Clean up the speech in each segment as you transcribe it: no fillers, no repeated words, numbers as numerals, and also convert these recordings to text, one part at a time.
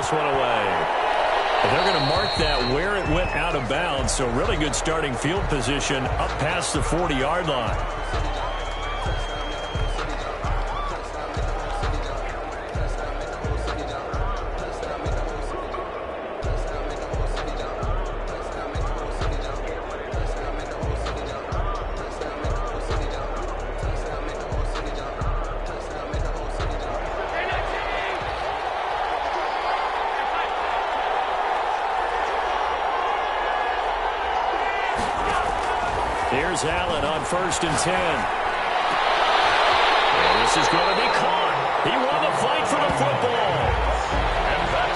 this one away. And they're going to mark that where it went out of bounds, so really good starting field position up past the 40-yard line. Here's Allen on 1st and 10. And this is going to be caught. He won the fight for the football.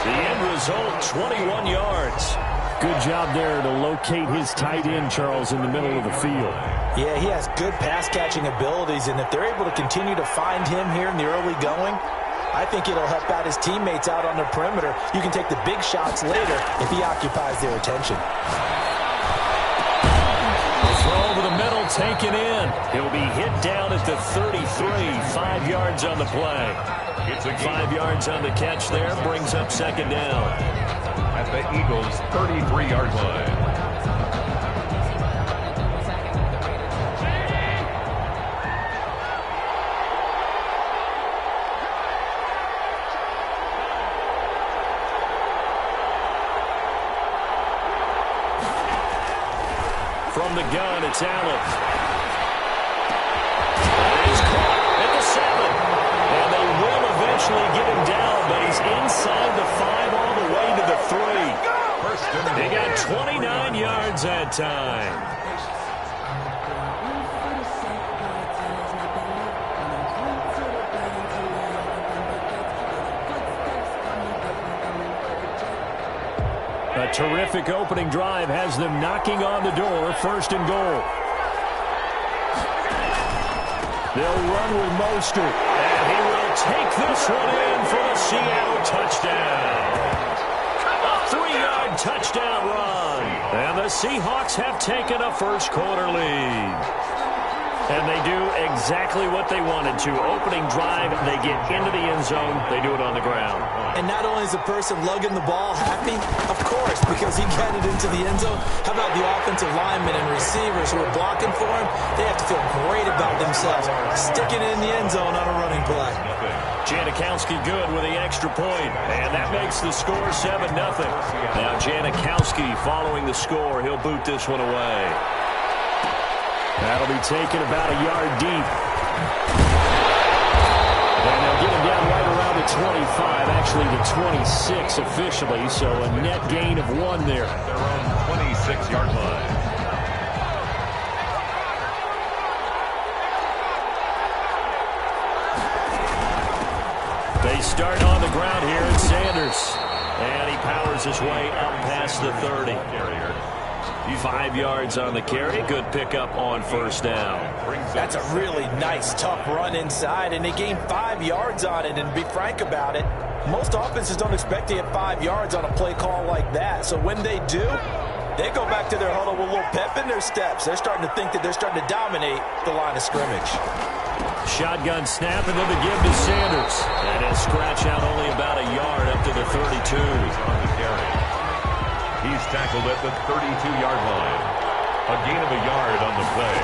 The end result, 21 yards. Good job there to locate his tight end, Charles, in the middle of the field. Yeah, he has good pass-catching abilities, and if they're able to continue to find him here in the early going, I think it'll help out his teammates out on the perimeter. You can take the big shots later if he occupies their attention. Over the middle, taken in. He'll be hit down at the 33. 5 yards on the play. It's 5 yards on the catch there. Brings up 2nd down. At the Eagles' 33-yard line. From the gun, it's Allen. He's caught at the 7. And they will eventually get him down, but he's inside the 5 all the way to the 3. They got 29 yards that time. A terrific opening drive has them knocking on the door. 1st and goal. They'll run with Mostert. And he will take this one in for the Seattle touchdown. A 3-yard touchdown run. And the Seahawks have taken a first-quarter lead. And they do exactly what they wanted to. Opening drive, they get into the end zone. They do it on the ground. And not only is the person lugging the ball happy, of course, because he got it into the end zone. How about the offensive linemen and receivers who are blocking for him? They have to feel great about themselves, sticking it in the end zone on a running play. Janikowski good with the extra point, and that makes the score 7-0. Now Janikowski following the score. He'll boot this one away. That'll be taken about a yard deep. And they'll get him down right around the 25, actually the 26 officially, so a net gain of 1 there. At their own 26-yard line. They start on the ground here at Sanders. And he powers his way up past the 30. 5 yards on the carry. Good pickup on 1st down. That's a really nice, tough run inside, and they gained 5 yards on it. And to be frank about it, most offenses don't expect to get 5 yards on a play call like that. So when they do, they go back to their huddle with a little pep in their steps. They're starting to think that they're starting to dominate the line of scrimmage. Shotgun snap, and then the give to Sanders. And he'll scratch out only about a yard up to the 32. On the carry. He's tackled at the 32-yard line. A gain of a yard on the play.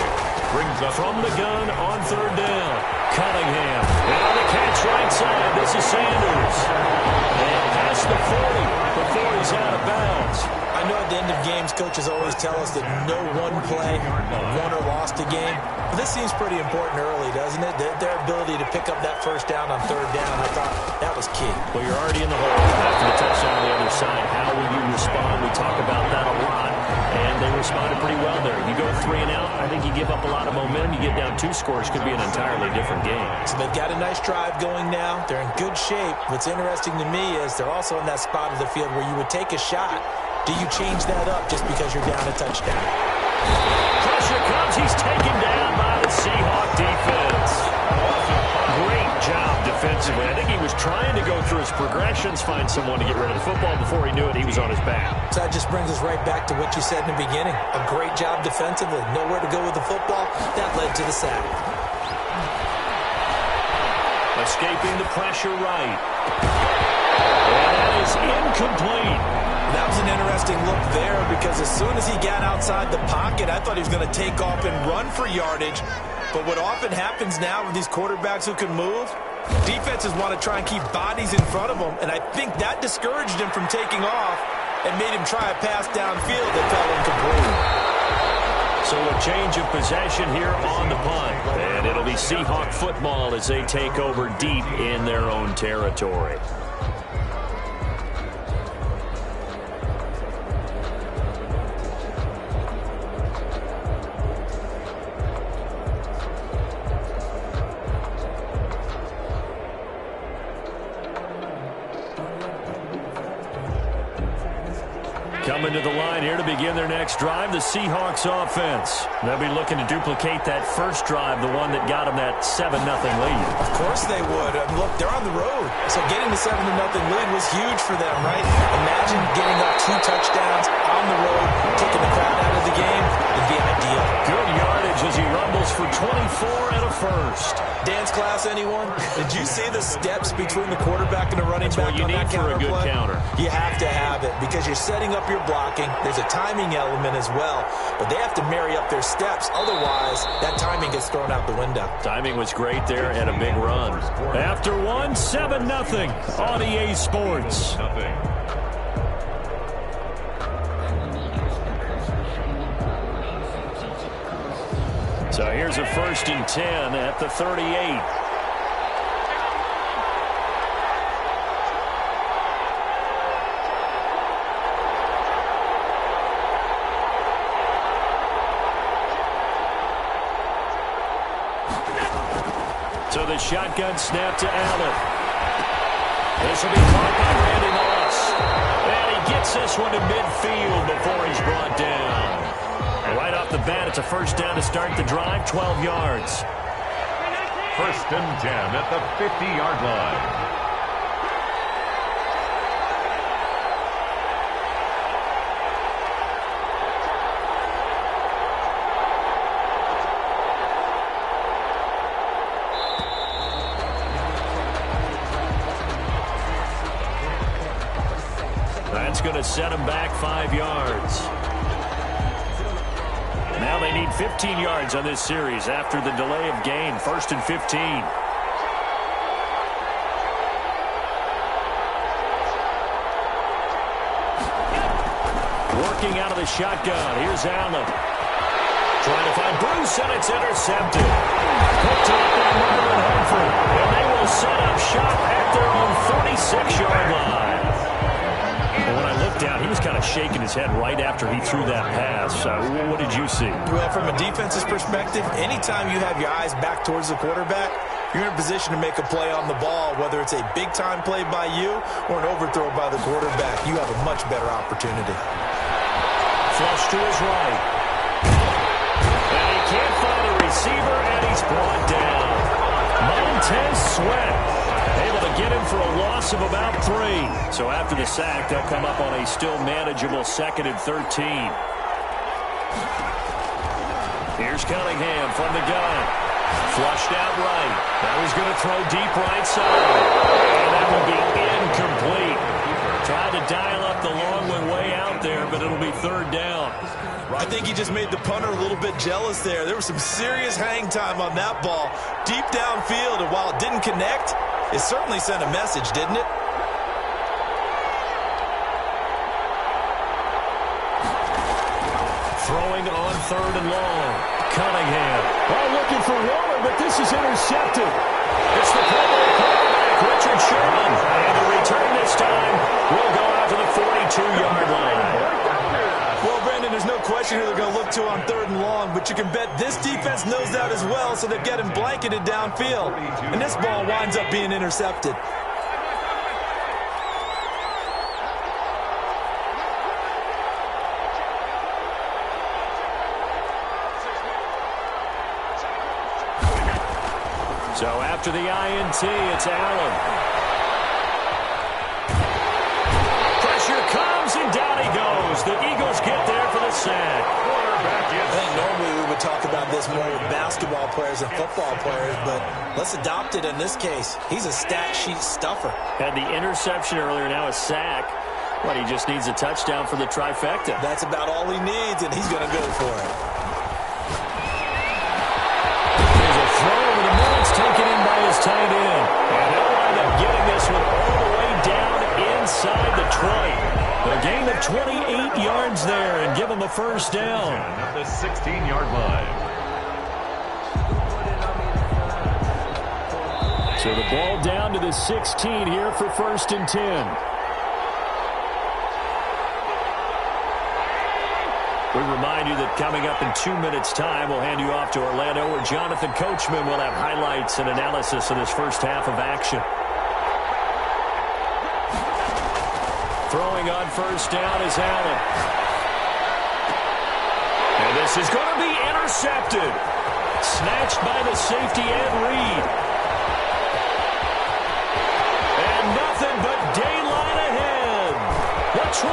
Brings up from the gun on 3rd down. Cunningham. And on the catch right side, this is Sanders. And past the 40 before he's out of bounds. I know at the end of games, coaches always tell us that no one play won or lost a game. But this seems pretty important early, doesn't it? Their ability to pick up that 1st down on 3rd down, I thought that was key. Well, you're already in the hole after the touchdown on the other side. How will you respond? We talk about that a lot, and they responded pretty well there. You go 3 and out, I think you give up a lot of momentum. You get down 2 scores, could be an entirely different game. So they've got a nice drive going now. They're in good shape. What's interesting to me is they're also in that spot of the field where you would take a shot. Do you change that up just because you're down a touchdown? Pressure comes. He's taken down by the Seahawk defense. Great job defensively. I think he was trying to go through his progressions, find someone to get rid of the football. Before he knew it, he was on his back. So that just brings us right back to what you said in the beginning. A great job defensively. Nowhere to go with the football. That led to the sack. Escaping the pressure right. And that is incomplete. That was an interesting look there because as soon as he got outside the pocket, I thought he was going to take off and run for yardage. But what often happens now with these quarterbacks who can move, defenses want to try and keep bodies in front of them, and I think that discouraged him from taking off and made him try a pass downfield that fell incomplete. So a change of possession here on the punt, and it'll be Seahawk football as they take over deep in their own territory. Coming to the line here to begin their next drive, the Seahawks offense. They'll be looking to duplicate that first drive, the one that got them that 7-0 lead. Of course they would. Look, they're on the road. So getting the 7-0 lead was huge for them, right? Imagine getting up 2 touchdowns on the road, taking the crowd out of the game. It'd be ideal. Good yardage as he rumbles for 24 and a first. Dance class, anyone? Did you see the steps between the quarterback and the running back what you on need that for a good play? counter. You have to have it because you're setting up your blocking. There's a timing element as well, but they have to marry up their steps. Otherwise, that timing gets thrown out the window. Timing was great there and a big run. After 7-0 on EA Sports. So here's a 1st and 10 at the 38. So the shotgun snap to Allen. This will be caught by Randy Moss. And he gets this one to midfield before he's brought down. And right off the bat, it's a 1st down to start the drive, 12 yards. 1st and 10 at the 50-yard line. That's going to set him back 5 yards. Now they need 15 yards on this series after the delay of game. 1st and 15. Working out of the shotgun. Here's Allen. Trying to find Bruce, and it's intercepted. Picked up by Marlon Humphrey. And they will set up shop at their own 46-yard line. And when I looked down, he was kind of shaking his head right after he threw that pass. What did you see? Well, from a defense's perspective, anytime you have your eyes back towards the quarterback, you're in a position to make a play on the ball, whether it's a big-time play by you or an overthrow by the quarterback. You have a much better opportunity. Flush to his right. And he can't find a receiver, and he's brought down. Montez Sweat able to get him for a loss of about 3. So after the sack, they'll come up on a still manageable 2nd and 13. Here's Cunningham from the gun. Flushed out right. Now he's going to throw deep right side. And that will be incomplete. Tried to dial up the long one way out there, but it'll be 3rd down. I think he just made the punter a little bit jealous there. There was some serious hang time on that ball. Deep downfield, and while it didn't connect, it certainly sent a message, didn't it? Throwing on 3rd and long. Cunningham. Well, looking for Waller, but this is intercepted. It's the Fatboy quarterback, Richard Sherman. And the return this time will go out to the 42-yard line. Well, Brandon, there's no question who they're going to look to on 3rd and long, but you can bet this defense knows that as well, so they're getting blanketed downfield. And this ball winds up being intercepted. So after the INT, it's Allen. Pressure comes, and down he goes. The Eagles get there for the sack. I think normally we would talk about this more with basketball players and football players, but let's adopt it in this case. He's a stat sheet stuffer. Had the interception earlier, now a sack. But he just needs a touchdown for the trifecta. That's about all he needs, and he's going to go for it. There's a throw over the middle. It's taken in by his tight end. And they'll wind up getting this one all the way down inside the 20. A gain of 28 yards there and give him a first down. At the 16-yard line. So the ball down to the 16 here for 1st and 10. We remind you that coming up in 2 minutes' time, we'll hand you off to Orlando, where Jonathan Coachman will have highlights and analysis of this first half of action. Throwing on first down is Allen. And this is going to be intercepted. Snatched by the safety Ed Reed. And nothing but daylight ahead. The 20,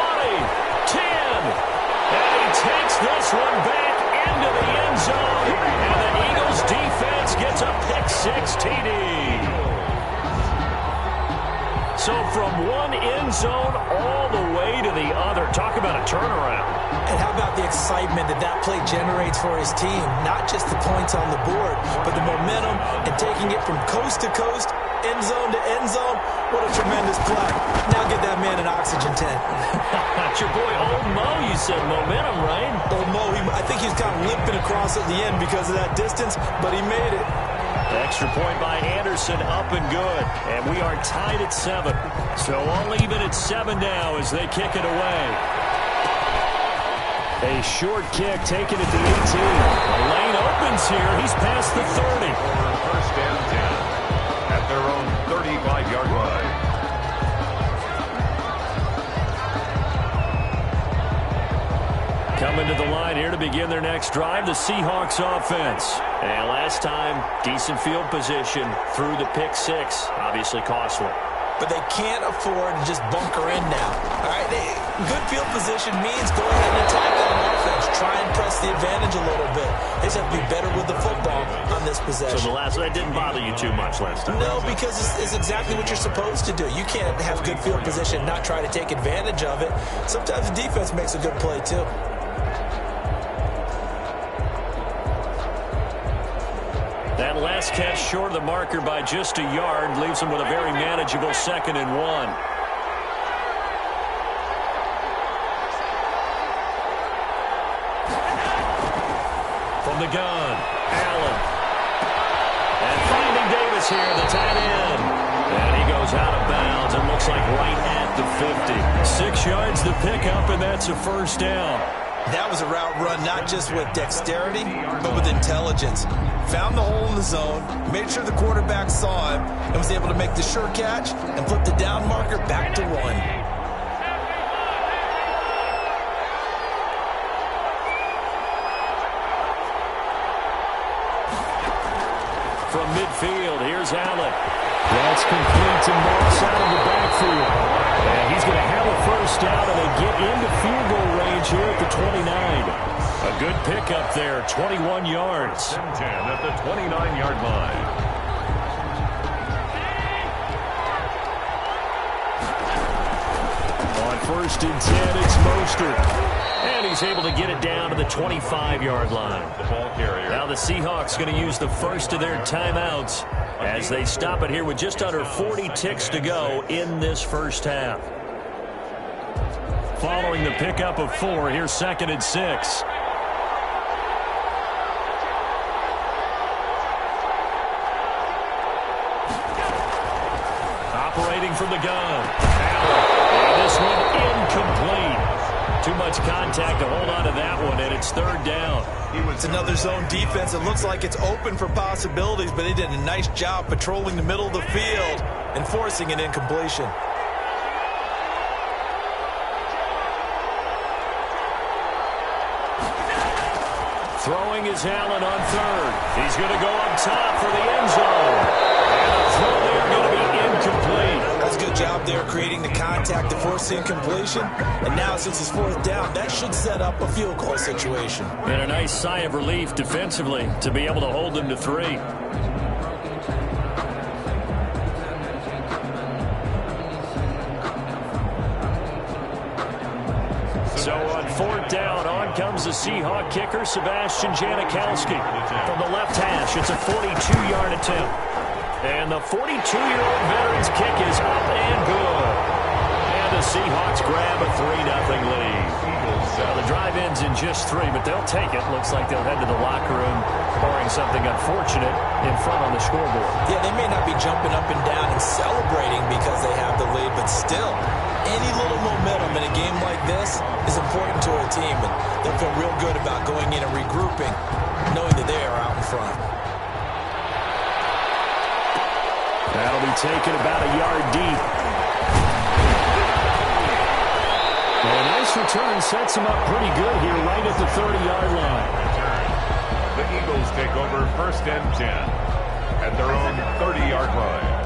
10. And he takes this one back into the end zone. And the Eagles defense gets a pick-6 TD. So from one end zone all the way to the other. Talk about a turnaround. And how about the excitement that that play generates for his team? Not just the points on the board, but the momentum and taking it from coast to coast, end zone to end zone. What a tremendous play. Now get that man an oxygen tent. That's your boy Old Mo, you said momentum, right? Old Mo, I think he was kind of limping across at the end because of that distance, but he made it. Extra point by Anderson, up and good. And we are tied at 7. So all even at 7 now as they kick it away. A short kick taken at the 18. The lane opens here. He's past the 30. First and 10 at their own 35-yard line. Coming to the line here to begin their next drive, the Seahawks offense. And last time, decent field position through the pick-6. Obviously costly. But they can't afford to just bunker in now. All right, good field position means go ahead and attack that offense. Try and press the advantage a little bit. They just have to be better with the football on this possession. So that didn't bother you too much last time? No, because it's exactly what you're supposed to do. You can't have good field position and not try to take advantage of it. Sometimes the defense makes a good play, too. That last catch short of the marker by just a yard leaves him with a very manageable 2nd and 1. From the gun, Allen. And finding Davis here, the tight end. And he goes out of bounds and looks like right at the 50. 6 yards to pick up, and that's a first down. That was a route run not just with dexterity, but with intelligence. Found the hole in the zone, made sure the quarterback saw him, and was able to make the sure catch and flip the down marker back to 1. From midfield, here's Allen. That's complete to Moss out of the backfield. And he's going to have a first down, and they get into field goal range here at the 29. A good pickup there, 21 yards. 10 at the 29-yard line. On 1st and 10, it's Mostert. And he's able to get it down to the 25-yard line. The ball carrier. Now the Seahawks going to use the first of their timeouts as they stop it here with just under 40 ticks to go in this first half. Following the pickup of 4, here's 2nd and 6. Operating from the gun. And this one incomplete. Too much contact to hold on to that one, and it's 3rd down. It's another zone defense. It looks like it's open for possibilities, but they did a nice job patrolling the middle of the field and forcing an incompletion. Throwing is Allen on 3rd. He's going to go up top for the end zone. And the throw there going to be incomplete. Does a good job there creating the contact to force the incompletion. And now, since it's fourth down, that should set up a field goal situation. And a nice sigh of relief defensively to be able to hold them to 3. So on fourth down, on comes the Seahawk kicker, Sebastian Janikowski. From the left hash, it's a 42-yard attempt. And the 42-year-old veteran's kick is up and good. And the Seahawks grab a 3-0 lead. The drive ends in just 3, but they'll take it. Looks like they'll head to the locker room, barring something unfortunate in front on the scoreboard. Yeah, they may not be jumping up and down and celebrating because they have the lead, but still, any little momentum in a game like this is important to a team, and they'll feel real good about going in and regrouping, knowing that they are out in front. That'll be taken about a yard deep. Well, a nice return sets them up pretty good here right at the 30-yard line. The Eagles take over 1st and 10 at their own 30-yard line.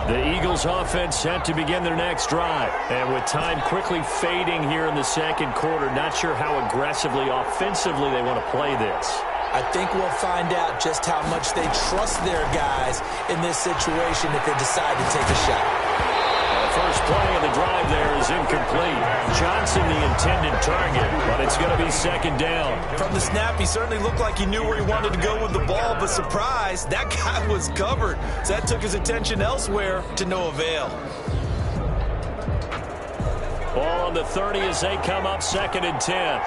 The Eagles offense set to begin their next drive. And with time quickly fading here in the second quarter, not sure how aggressively, offensively they want to play this. I think we'll find out just how much they trust their guys in this situation if they decide to take a shot. The first play of the drive there is incomplete. Johnson the intended target, but it's going to be second down. From the snap, he certainly looked like he knew where he wanted to go with the ball, but surprise, that guy was covered. So that took his attention elsewhere to no avail. Ball on the 30 as they come up 2nd and 10.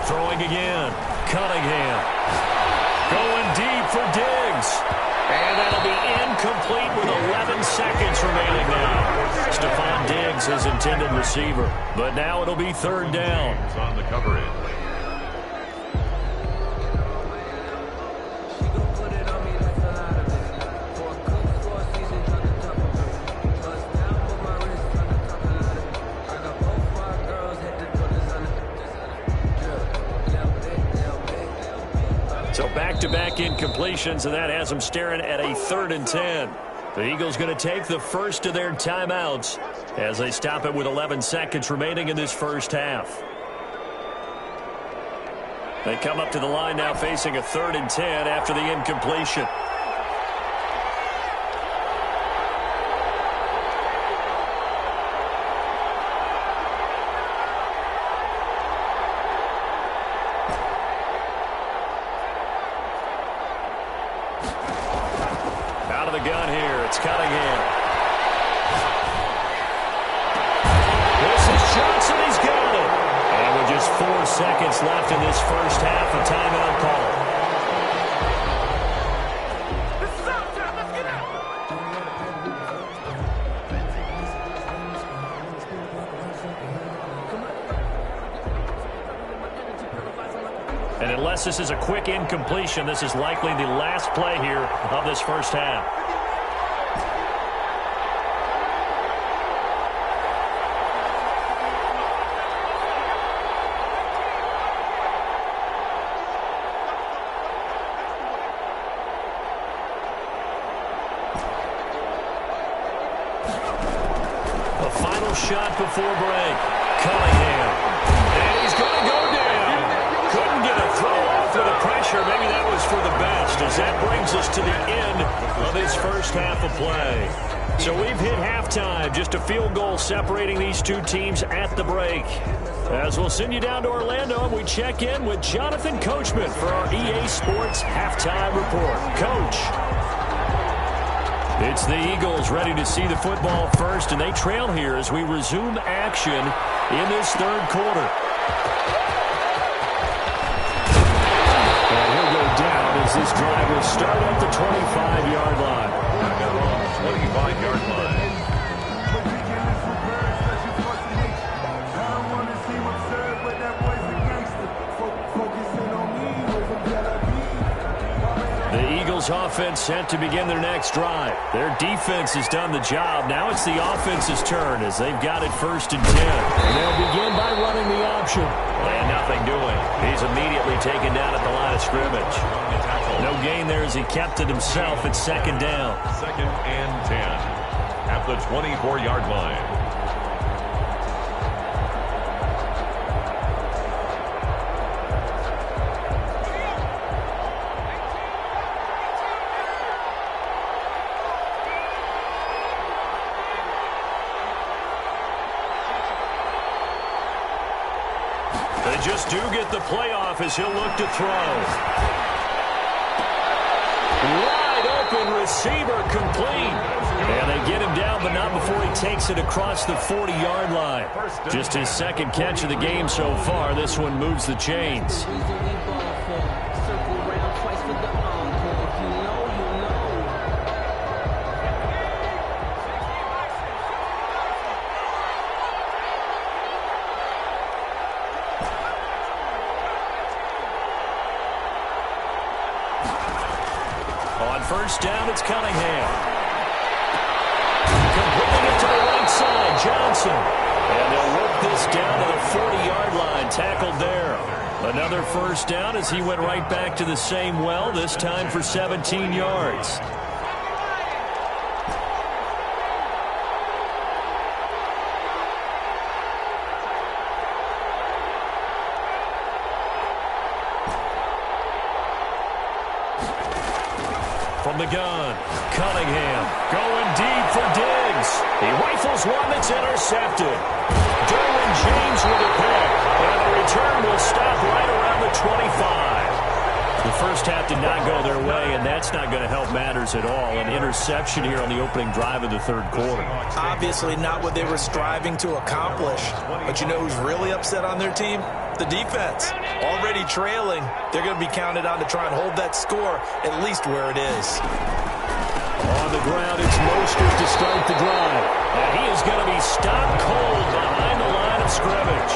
Throwing again. Cunningham. Going deep for Diggs. And that'll be incomplete with 11 seconds remaining now. Stephon Diggs, his intended receiver. But now it'll be 3rd down. On the coverage. So back-to-back incompletions, and that has them staring at a 3rd and 10. The Eagles going to take the first of their timeouts as they stop it with 11 seconds remaining in this first half. They come up to the line now facing a 3rd and 10 after the incompletion. Gun here. It's Cunningham. This is Johnson. He's got it. And with just 4 seconds left in this first half, a timeout call. This is our time. Let's get out. And unless this is a quick incompletion, this is likely the last play here of this first half. The final shot before break. Cunningham. And he's going to go down. Couldn't get a throw off with the pressure. Maybe that was for the best, as that brings us to the end of this first half of play. So we've hit halftime. Just a field goal separating these two teams at the break. As we'll send you down to Orlando, and we check in with Jonathan Coachman for our EA Sports Halftime Report. Coach. It's the Eagles ready to see the football first, and they trail here as we resume action in this third quarter. And he'll go down as this drive will start at the 25-yard line. 25-yard line. The Eagles Eagles offense set to begin their next drive. Their defense has done the job. Now it's the offense's turn as they've got it 1st and 10. And they'll begin by running the option. And nothing doing. He's immediately taken down at the line of scrimmage. No gain there as he kept it himself at 2nd down. 2nd and 10 at the 24-yard line. They just do get the playoff as he'll look to throw. Wide open receiver complete. And they get him down, but not before he takes it across the 40-yard line. Just his 2nd catch of the game so far. This one moves the chains. On 1st down, it's Cunningham. Completing it to the right side, Johnson. And they'll work this down to the 40-yard line, tackled there. Another 1st down as he went right back to the same well, this time for 17 yards. From the gun, Cunningham going deep for Diggs. He rifles one that's intercepted. Derwin James with a pick. And the return will stop right around the 25. The first half did not go their way, and that's not going to help matters at all. An interception here on the opening drive of the 3rd quarter. Obviously not what they were striving to accomplish. But you know who's really upset on their team? The defense. Already trailing. They're going to be counted on to try and hold that score at least where it is. On the ground, it's Mostert to start the drive. And he is going to be stopped cold behind the line of scrimmage.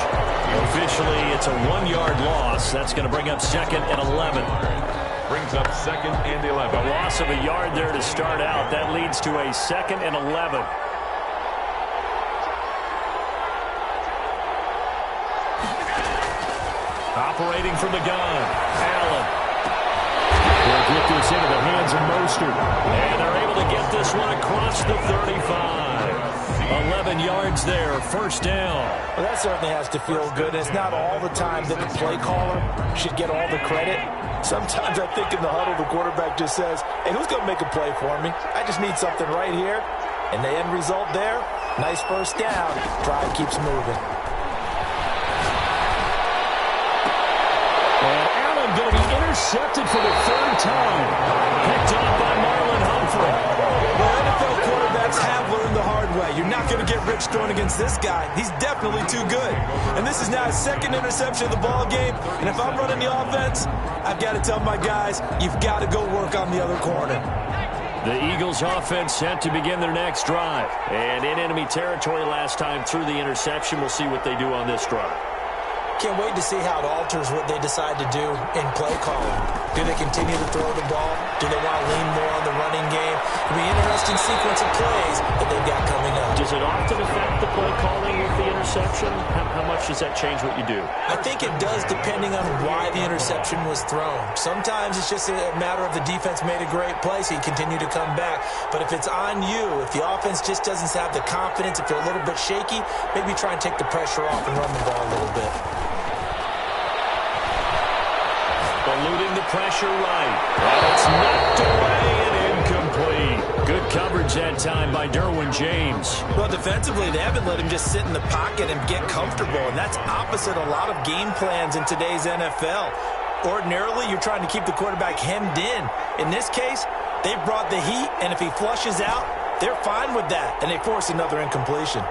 Officially, it's a 1-yard loss. That's going to bring up 2nd and 11. Brings up 2nd and 11. A loss of a yard there to start out. That leads to a 2nd and 11. Operating from the gun, Allen. They'll get this into the hands of Mostert. And they're able to get this one across the 35. 11 yards there, 1st down. Well, that certainly has to feel good. It's not all the time that the play caller should get all the credit. Sometimes I think in the huddle, the quarterback just says, hey, who's going to make a play for me? I just need something right here. And the end result there, nice 1st down. Drive keeps moving. And Allen going to be intercepted for the 3rd time. Picked off by Marlon Humphrey. Well, NFL quarterbacks have learned the hard way. You're not going to get rich throwing against this guy. He's definitely too good. And this is now his 2nd interception of the ball game. And if I'm running the offense, I've got to tell my guys, you've got to go work on the other corner. The Eagles offense set to begin their next drive. And in enemy territory last time through the interception. We'll see what they do on this drive. Can't wait to see how it alters what they decide to do in play calling. Do they continue to throw the ball? Do they want to lean more on the running game? It'll be an interesting sequence of plays that they've got coming up. Does it often affect the play calling with the interception? How much does that change what you do? I think it does depending on why the interception was thrown. Sometimes it's just a matter of the defense made a great play, so you continue to come back. But if it's on you, if the offense just doesn't have the confidence, if they're a little bit shaky, maybe try and take the pressure off and run the ball a little bit. Eluding the pressure right. And it's knocked away and incomplete. Good coverage that time by Derwin James. Well, defensively, they haven't let him just sit in the pocket and get comfortable, and that's opposite a lot of game plans in today's NFL. Ordinarily, you're trying to keep the quarterback hemmed in. In this case, they brought the heat, and if he flushes out, they're fine with that, and they force another incompletion.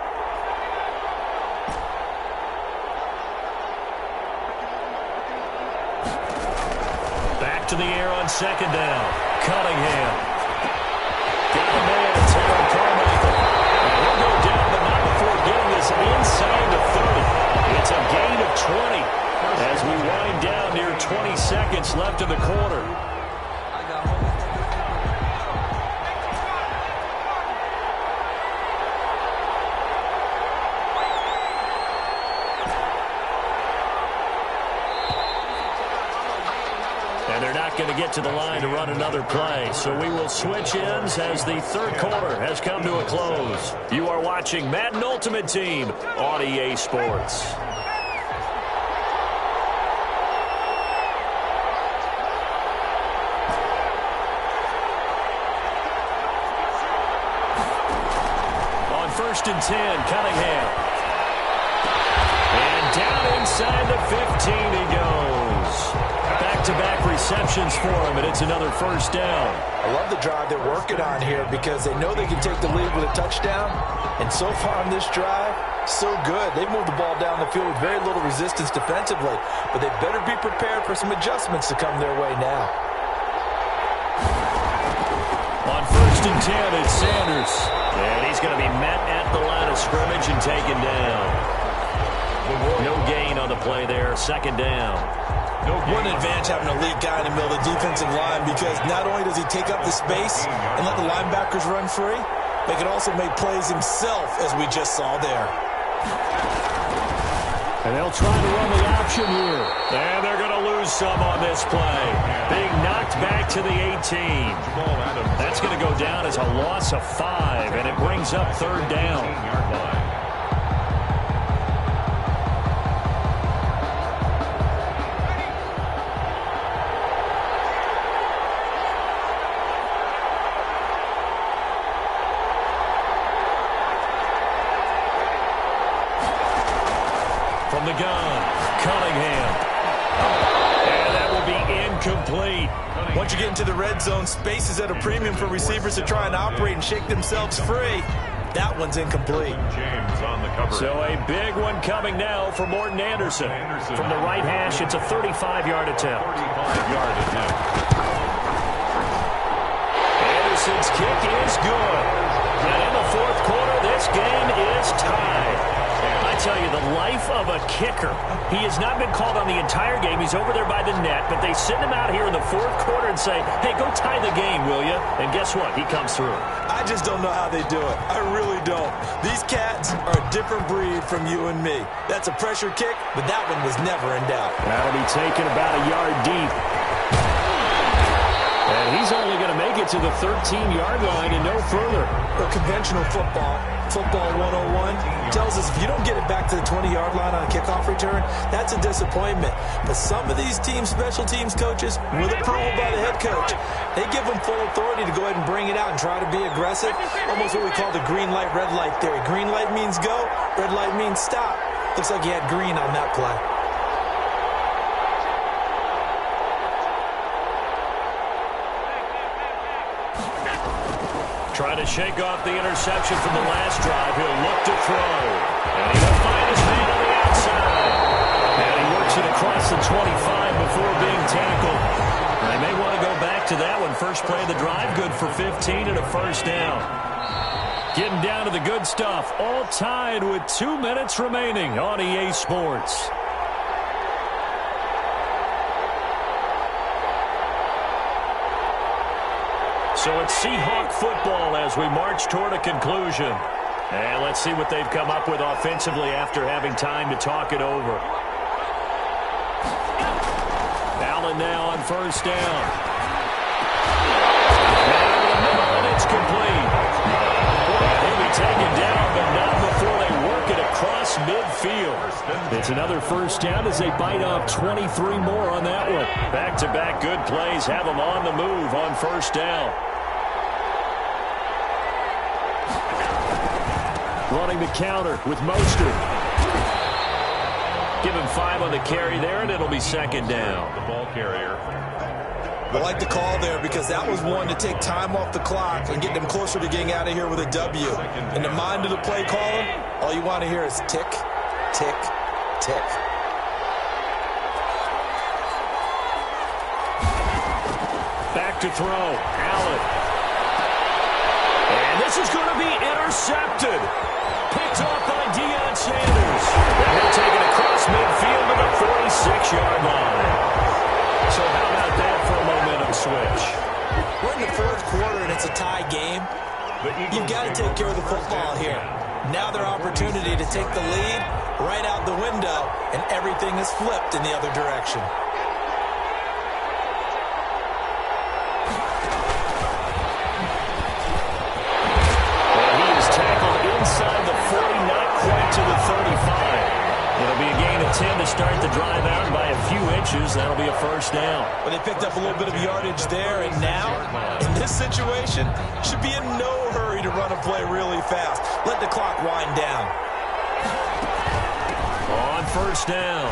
Back to the air on 2nd down. Cunningham. Got a man, Terry Carmichael. And he'll go down, but not before getting this inside the 30. It's a gain of 20 as we wind down near 20 seconds left in the quarter. And they're not going to get to the line to run another play. So we will switch ends as the third quarter has come to a close. You are watching Madden Ultimate Team on EA Sports. On 1st and 10, Cunningham. And down inside the 15 he goes. Back-to-back receptions for him, and it's another first down. I love the drive they're working on here because they know they can take the lead with a touchdown. And so far on this drive, so good. They've moved the ball down the field with very little resistance defensively. But they better be prepared for some adjustments to come their way now. On 1st and 10, it's Sanders. And he's going to be met at the line of scrimmage and taken down. No gain on the play there. Second down. What an advantage having a lead guy in the middle of the defensive line, because not only does he take up the space and let the linebackers run free, but he can also make plays himself, as we just saw there. And they'll try to run the option here. And they're going to lose some on this play. Being knocked back to the 18. That's going to go down as a loss of 5, and it brings up third down. From the gun, Cunningham. And that will be incomplete. Once you get into the red zone, space is at a premium for receivers to try and operate and shake themselves free. That one's incomplete. James on the cover. So a big one coming now for Morton Anderson. From the right hash, it's a 35-yard attempt. 35-yard attempt. Anderson's kick is good. And in the fourth quarter, this game is tied. I tell you, the life of a kicker. He has not been called on the entire game. He's over there by the net, but they send him out here in the fourth quarter and say, hey, go tie the game, will you? And guess what? He comes through. I just don't know how they do it. I really don't. These cats are a different breed from you and me. That's a pressure kick, but that one was never in doubt. That'll be taken about a yard deep. And he's only going to make it to the 13-yard line and no further. A conventional football 101, tells us if you don't get it back to the 20-yard line on a kickoff return, that's a disappointment. But some of these special teams coaches, with approval by the head coach, they give them full authority to go ahead and bring it out and try to be aggressive. Almost what we call the green light, red light theory. Green light means go, red light means stop. Looks like you had green on that play. Trying to shake off the interception from the last drive. He'll look to throw. And he'll find his man on the outside. And he works it across the 25 before being tackled. And they may want to go back to that one. First play of the drive, good for 15 and a first down. Getting down to the good stuff. All tied with 2 minutes remaining on EA Sports. So it's Seahawk football as we march toward a conclusion. And let's see what they've come up with offensively after having time to talk it over. Allen now on first down. And it's complete. And he'll be taken down, but not before they work it across midfield. It's another first down as they bite off 23 more on that one. Back-to-back good plays have them on the move on first down. Running the counter with Mostert. Give him 5 on the carry there, and it'll be second down. The ball carrier. I like the call there because that was one to take time off the clock and get them closer to getting out of here with a W. In the mind of the play caller, all you want to hear is tick, tick, tick. Back to throw. Allen. And this is going to be intercepted. Picked off by Deion Sanders. And he'll take it across midfield to the 46-yard line. So how about that for a momentum switch? We're in the fourth quarter and it's a tie game. You've got to take care of the football here. Now their opportunity to take the lead right out the window, and everything is flipped in the other direction. the 35. It'll be a gain of 10 to start the drive out by a few inches. That'll be a first down. Well, they picked up a little bit of yardage there, and now, in this situation, should be in no hurry to run a play really fast. Let the clock wind down. On first down,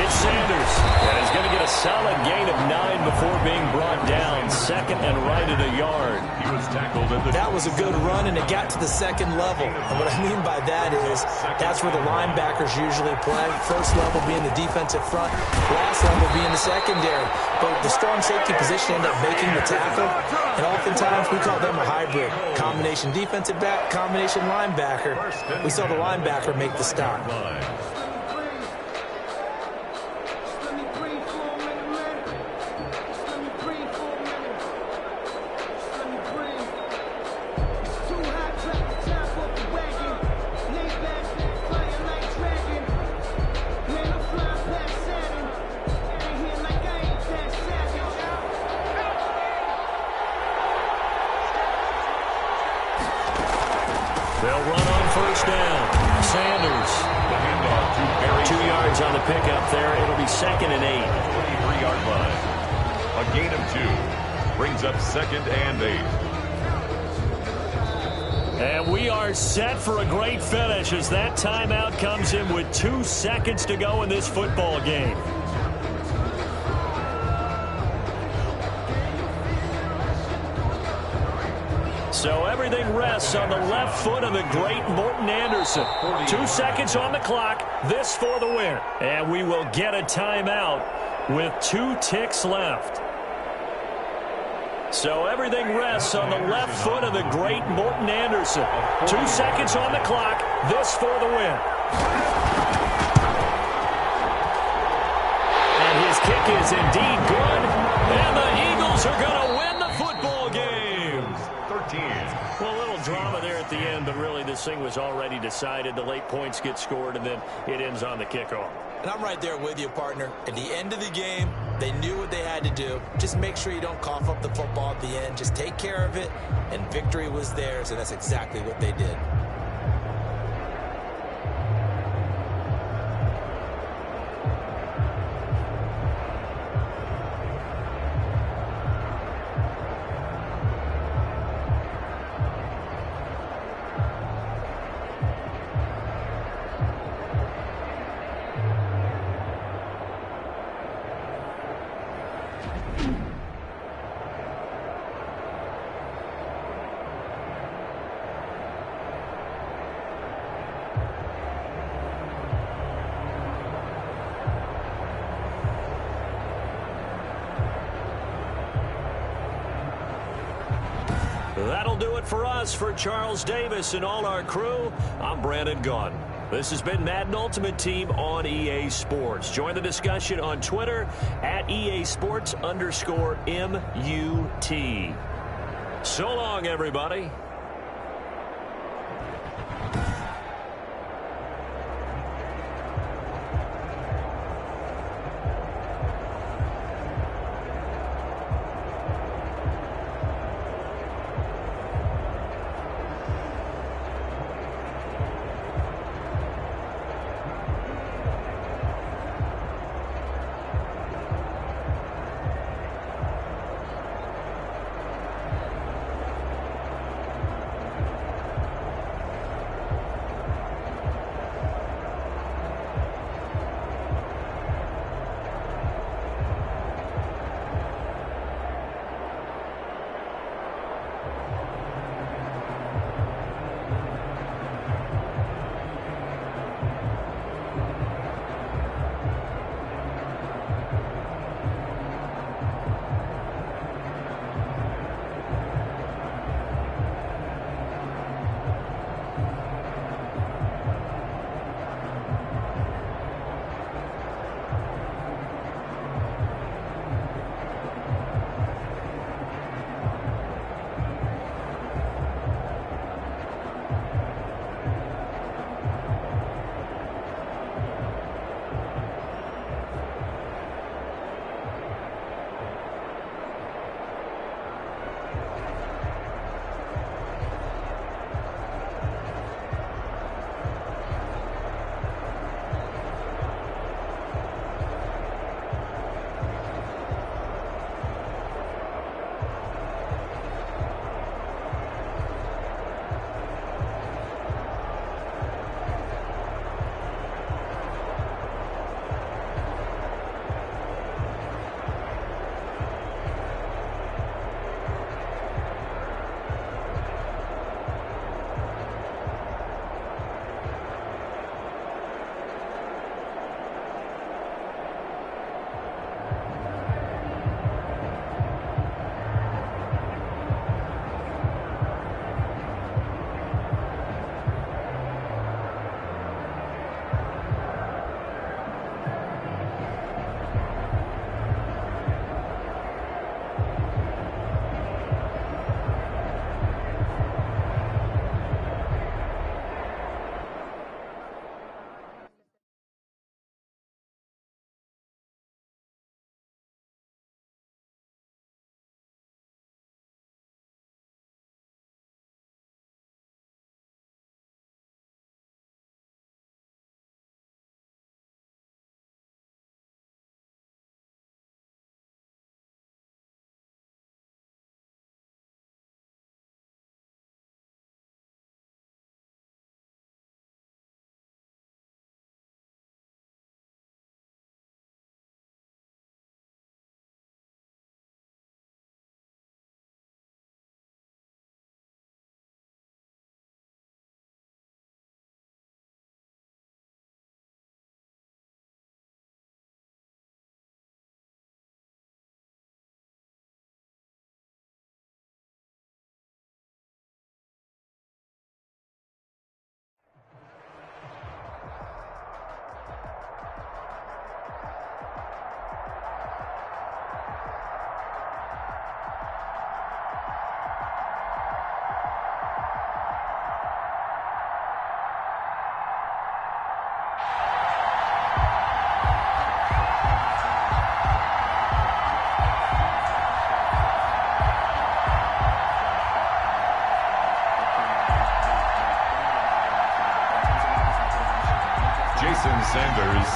it's Sanders. And he's going to get a solid gain of 9 before being brought down. Second and right at a yard. He was tackled at the... That was a good run, and it got to the second level. And what I mean by that is that's where the linebackers usually play. First level being the defensive front, last level being the secondary. But the strong safety position ended up making the tackle, and oftentimes we call them a hybrid. Combination defensive back, combination linebacker. We saw the linebacker make the stop. They'll run on first down. Sanders. 2 yards on the pickup there. It'll be second and 8. 23-yard line. A gain of 2. Brings up second and 8. And we are set for a great finish as that timeout comes in with 2 seconds to go in this football game. So everything rests on the left foot of the great Morton Anderson. 2 seconds on the clock. This for the win. And we will get a timeout with 2 ticks left. So everything rests on the left foot of the great Morton Anderson. 2 seconds on the clock. This for the win. And his kick is indeed good. And the Eagles are going to win the football game. 13. Well, a little drama there at the end, but really this thing was already decided. The late points get scored, and then it ends on the kickoff. And I'm right there with you, partner. At the end of the game, they knew what they had to do. Just make sure you don't cough up the football at the end. Just take care of it, and victory was theirs, and that's exactly what they did. That'll do it for us. For Charles Davis and all our crew, I'm Brandon Gaudin. This has been Madden Ultimate Team on EA Sports. Join the discussion on Twitter at EA Sports_MUT. So long, everybody.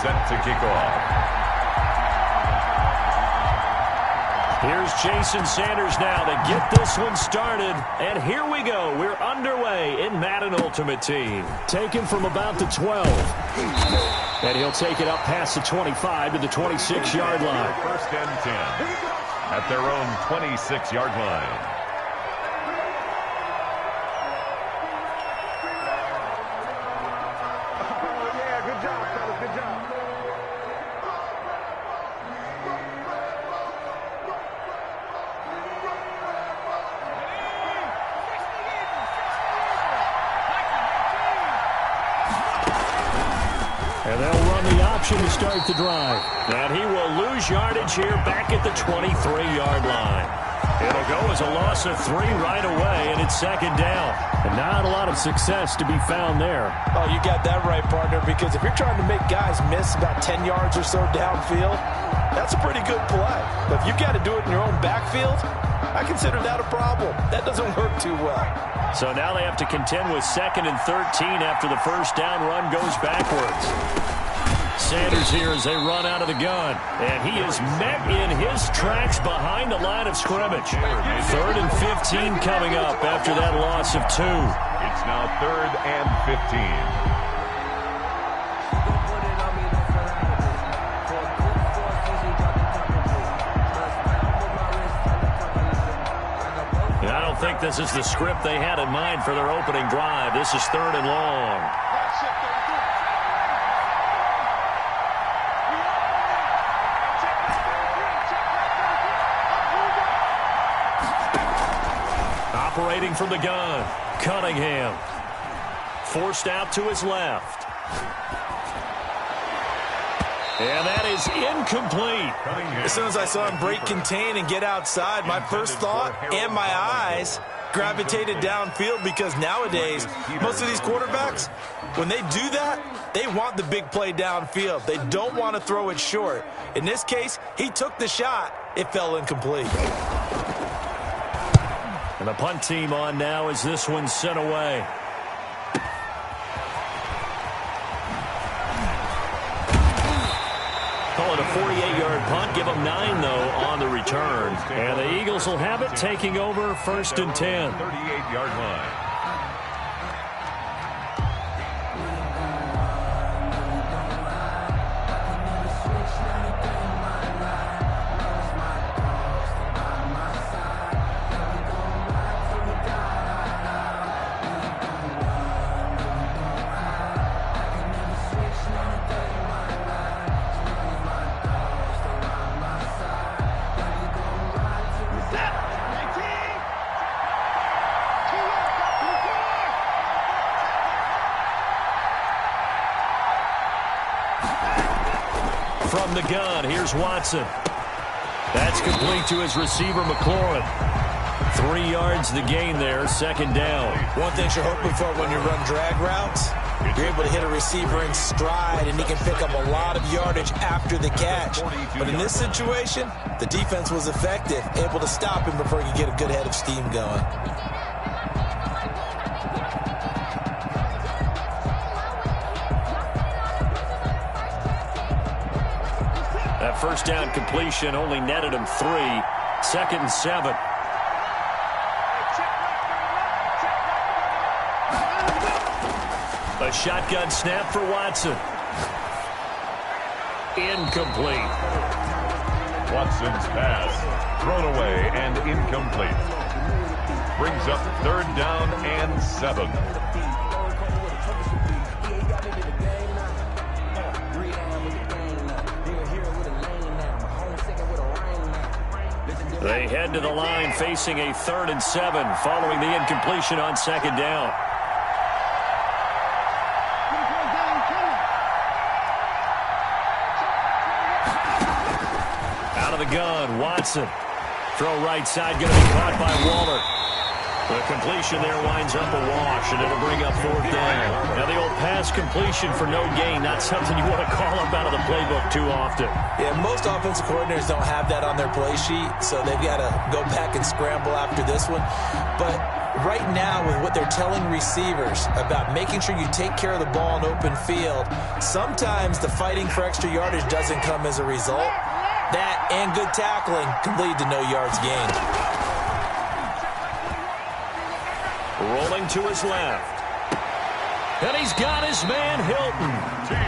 set to kick off. Here's Jason Sanders now to get this one started. And here we go. We're underway in Madden Ultimate Team. Taken from about the 12. And he'll take it up past the 25 to the 26-yard line. First and 10 at their own 26-yard line. And they'll run the option to start the drive. And he will lose yardage here back at the 23-yard line. It'll go as a loss of 3 right away, and it's second down. And not a lot of success to be found there. Oh, you got that right, partner, because if you're trying to make guys miss about 10 yards or so downfield, that's a pretty good play. But if you've got to do it in your own backfield, I consider that a problem. That doesn't work too well. So now they have to contend with 2nd and 13 after the first down run goes backwards. Sanders here as they run out of the gun. And he is met in his tracks behind the line of scrimmage. 3rd and 15 coming up after that loss of 2. It's now 3rd and 15. I don't think this is the script they had in mind for their opening drive. This is 3rd and long. Operating from the gun, Cunningham. Forced out to his left. And that is incomplete. As soon as I saw him break contain and get outside, my first thought and my eyes gravitated downfield, because nowadays, most of these quarterbacks, when they do that, they want the big play downfield. They don't want to throw it short. In this case, he took the shot. It fell incomplete. And the punt team on now as this one's sent away. Call it a 48-yard punt. Give them 9, though, on the return. And the Eagles will have it, taking over 1st and 10. 38-yard line. From the gun, here's Watson. That's complete to his receiver, McLaurin. 3 yards the gain there, 2nd down. One thing you're hoping for when you run drag routes, you're able to hit a receiver in stride, and he can pick up a lot of yardage after the catch. But in this situation, the defense was effective, able to stop him before he could get a good head of steam going. That first down completion only netted him 3. 2nd and 7. A shotgun snap for Watson. Incomplete. Watson's pass thrown away and incomplete. Brings up 3rd down and 7. They head to the line facing a 3rd and 7 following the incompletion on 2nd down. Out of the gun, Watson. Throw right side, going to be caught by Waller. The completion there winds up a wash, and it'll bring up 4th down. Now, the old pass completion for no gain, not something you want to call up out of the playbook too often. Yeah, most offensive coordinators don't have that on their play sheet, so they've got to go back and scramble after this one. But right now, with what they're telling receivers about making sure you take care of the ball in open field, sometimes the fighting for extra yardage doesn't come as a result. That and good tackling can lead to no yards gained. Rolling to his left. And he's got his man, Hilton.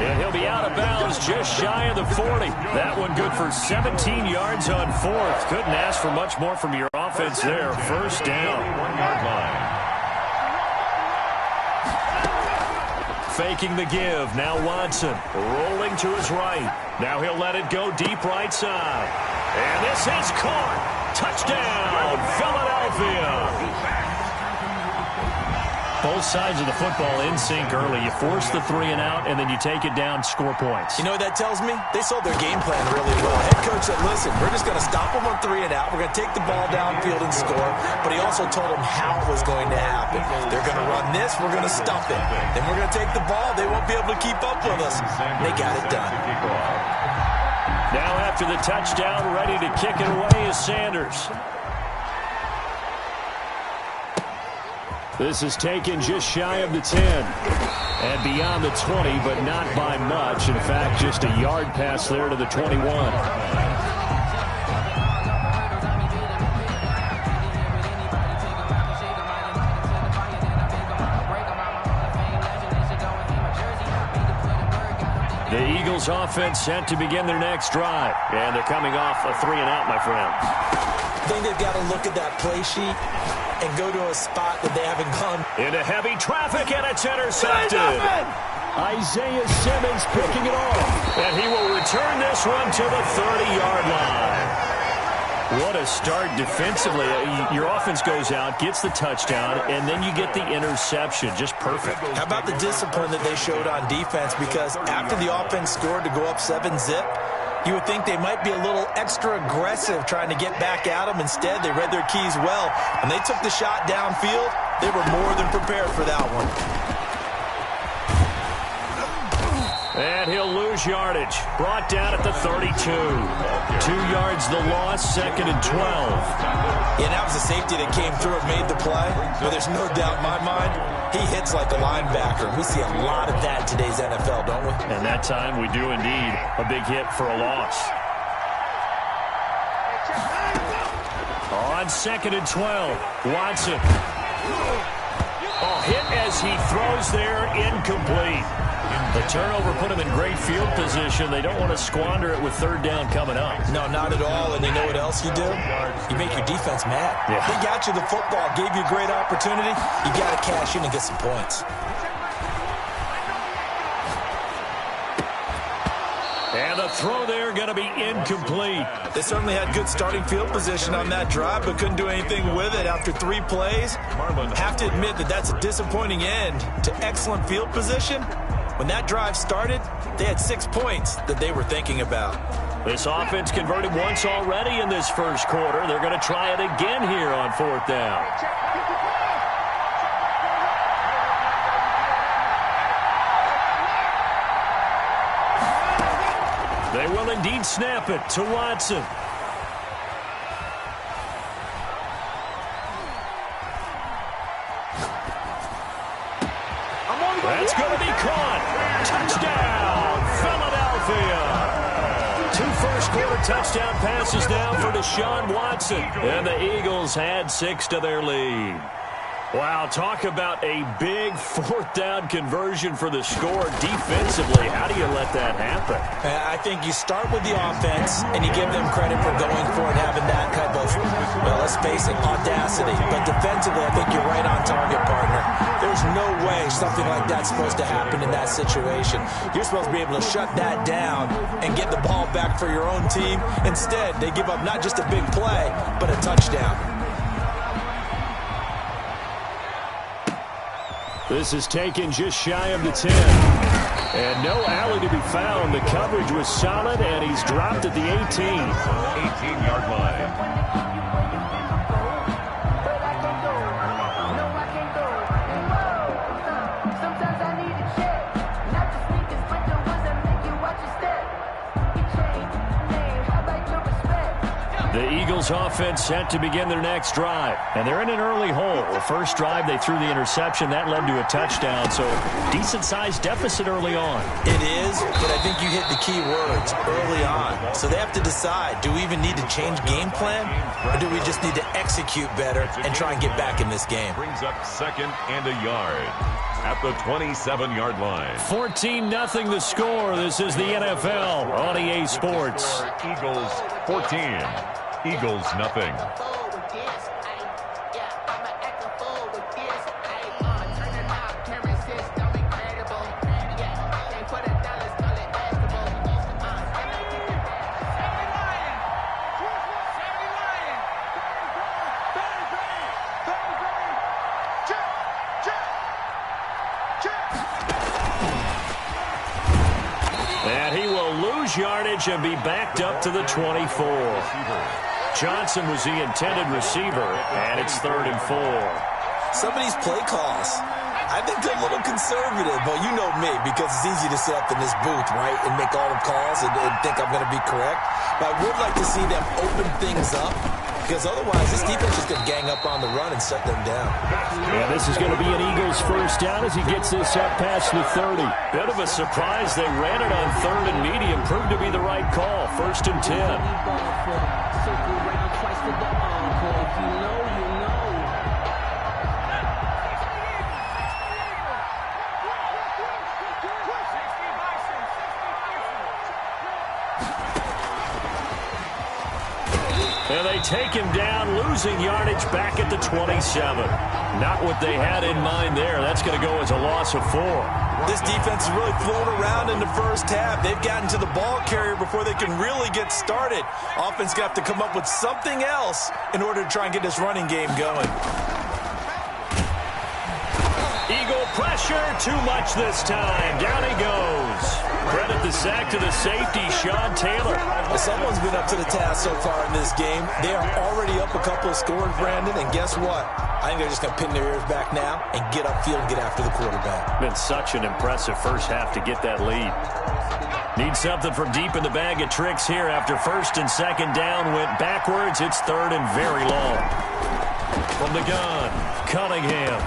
And he'll be out of bounds just shy of the 40. That one good for 17 yards on 4th. Couldn't ask for much more from your offense there. 1st down. 1-yard line. Faking the give. Now Watson rolling to his right. Now he'll let it go deep right side. And this is caught. Touchdown, Philadelphia. Both sides of the football in sync early. You force the 3 and out, and then you take it down, score points. You know what that tells me? They sold their game plan really well. Head coach said, listen, we're just going to stop them on 3 and out. We're going to take the ball downfield and score. But he also told them how it was going to happen. They're going to run this. We're going to stuff it. Then we're going to take the ball. They won't be able to keep up with us. They got it done. Now after the touchdown, ready to kick it away is Sanders. This is taken just shy of the 10 and beyond the 20, but not by much. In fact, just a yard pass there to the 21. The Eagles offense set to begin their next drive, and they're coming off a 3 and out, my friend. I think they've got to look at that play sheet and go to a spot that they haven't gone. Into heavy traffic, and it's intercepted. Isaiah Simmons picking it off. And he will return this one to the 30-yard line. What a start defensively. Your offense goes out, gets the touchdown, and then you get the interception. Just perfect. How about the discipline that they showed on defense? Because after the offense scored to go up 7-zip, you would think they might be a little extra aggressive trying to get back at them. Instead, they read their keys well. When they took the shot downfield, they were more than prepared for that one. And he'll lose yardage. Brought down at the 32. 2 yards the loss, 2nd and 12. Yeah, that was a safety that came through and made the play. But there's no doubt in my mind, he hits like a linebacker. We see a lot of that in today's NFL, don't we? And that time we do indeed. A big hit for a loss. On 2nd and 12, Watson. Hit as he throws there, incomplete. The turnover put him in great field position. They don't want to squander it with 3rd down coming up. No, not at all. And you know what else you do? You make your defense mad. Yeah. They got you the football, gave you a great opportunity. You got to cash in and get some points. And the throw there going to be incomplete. They certainly had good starting field position on that drive, but couldn't do anything with it after 3 plays. Have to admit that that's a disappointing end to excellent field position. When that drive started, they had 6 points that they were thinking about. This offense converted once already in this first quarter. They're going to try it again here on 4th down. They will indeed snap it to Watson. That's going to be caught. Touchdown, Philadelphia. 2 first-quarter touchdown passes now for Deshaun Watson. And the Eagles had 6 to their lead. Wow, talk about a big 4th down conversion for the score defensively. How do you let that happen? I think you start with the offense, and you give them credit for going for it, having that kind of, well, let's face it, audacity. But defensively, I think you're right on target, partner. There's no way something like that's supposed to happen in that situation. You're supposed to be able to shut that down and get the ball back for your own team. Instead, they give up not just a big play, but a touchdown. This is taken just shy of the 10. And no alley to be found. The coverage was solid, and he's dropped at the 18. 18-yard line. The Eagles offense set to begin their next drive. And they're in an early hole. The first drive, they threw the interception. That led to a touchdown. So decent-sized deficit early on. It is, but I think you hit the key words early on. So they have to decide, do we even need to change game plan? Or do we just need to execute better and try and get back in this game? Brings up 2nd and a yard at the 27-yard line. 14-0 the score. This is the NFL on EA Sports. Eagles 14. Eagles nothing. And he will lose yardage and be backed up to the 24. Johnson was the intended receiver, and it's 3rd and 4. Some of these play calls, I think they're a little conservative, but you know me, because it's easy to sit up in this booth, right, and make all the calls and think I'm going to be correct. But I would like to see them open things up, because otherwise this defense is going to gang up on the run and shut them down. Yeah, this is going to be an Eagles first down as he gets this up past the 30. Bit of a surprise. They ran it on 3rd and medium. Proved to be the right call. 1st and 10. And they take him down, losing yardage back at the 27. Not what they had in mind there. That's going to go as a loss of 4. This defense is really floating around in the first half. They've gotten to the ball carrier before they can really get started. Offense got to come up with something else in order to try and get this running game going. Eagle pressure, too much this time. Down he goes. Credit the sack to the safety, Sean Taylor. Well, someone's been up to the task so far in this game. They are already up a couple of scores, Brandon, and guess what? I think they're just going to pin their ears back now and get upfield and get after the quarterback. Been such an impressive first half to get that lead. Need something from deep in the bag of tricks here after 1st and 2nd down. Went backwards. It's 3rd and very long. From the gun, Cunningham.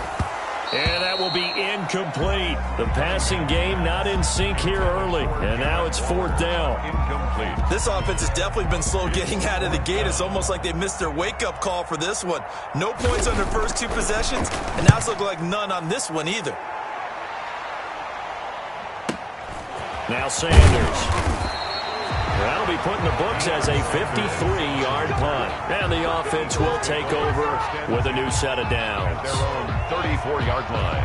And that will be incomplete. The passing game not in sync here early. And now it's 4th down. Incomplete. This offense has definitely been slow getting out of the gate. It's almost like they missed their wake-up call for this one. No points on their first 2 possessions, and now it's looking like none on this one either. Now Sanders. That'll be put in the books as a 53-yard punt. And the offense will take over with a new set of downs. Their own 34-yard line.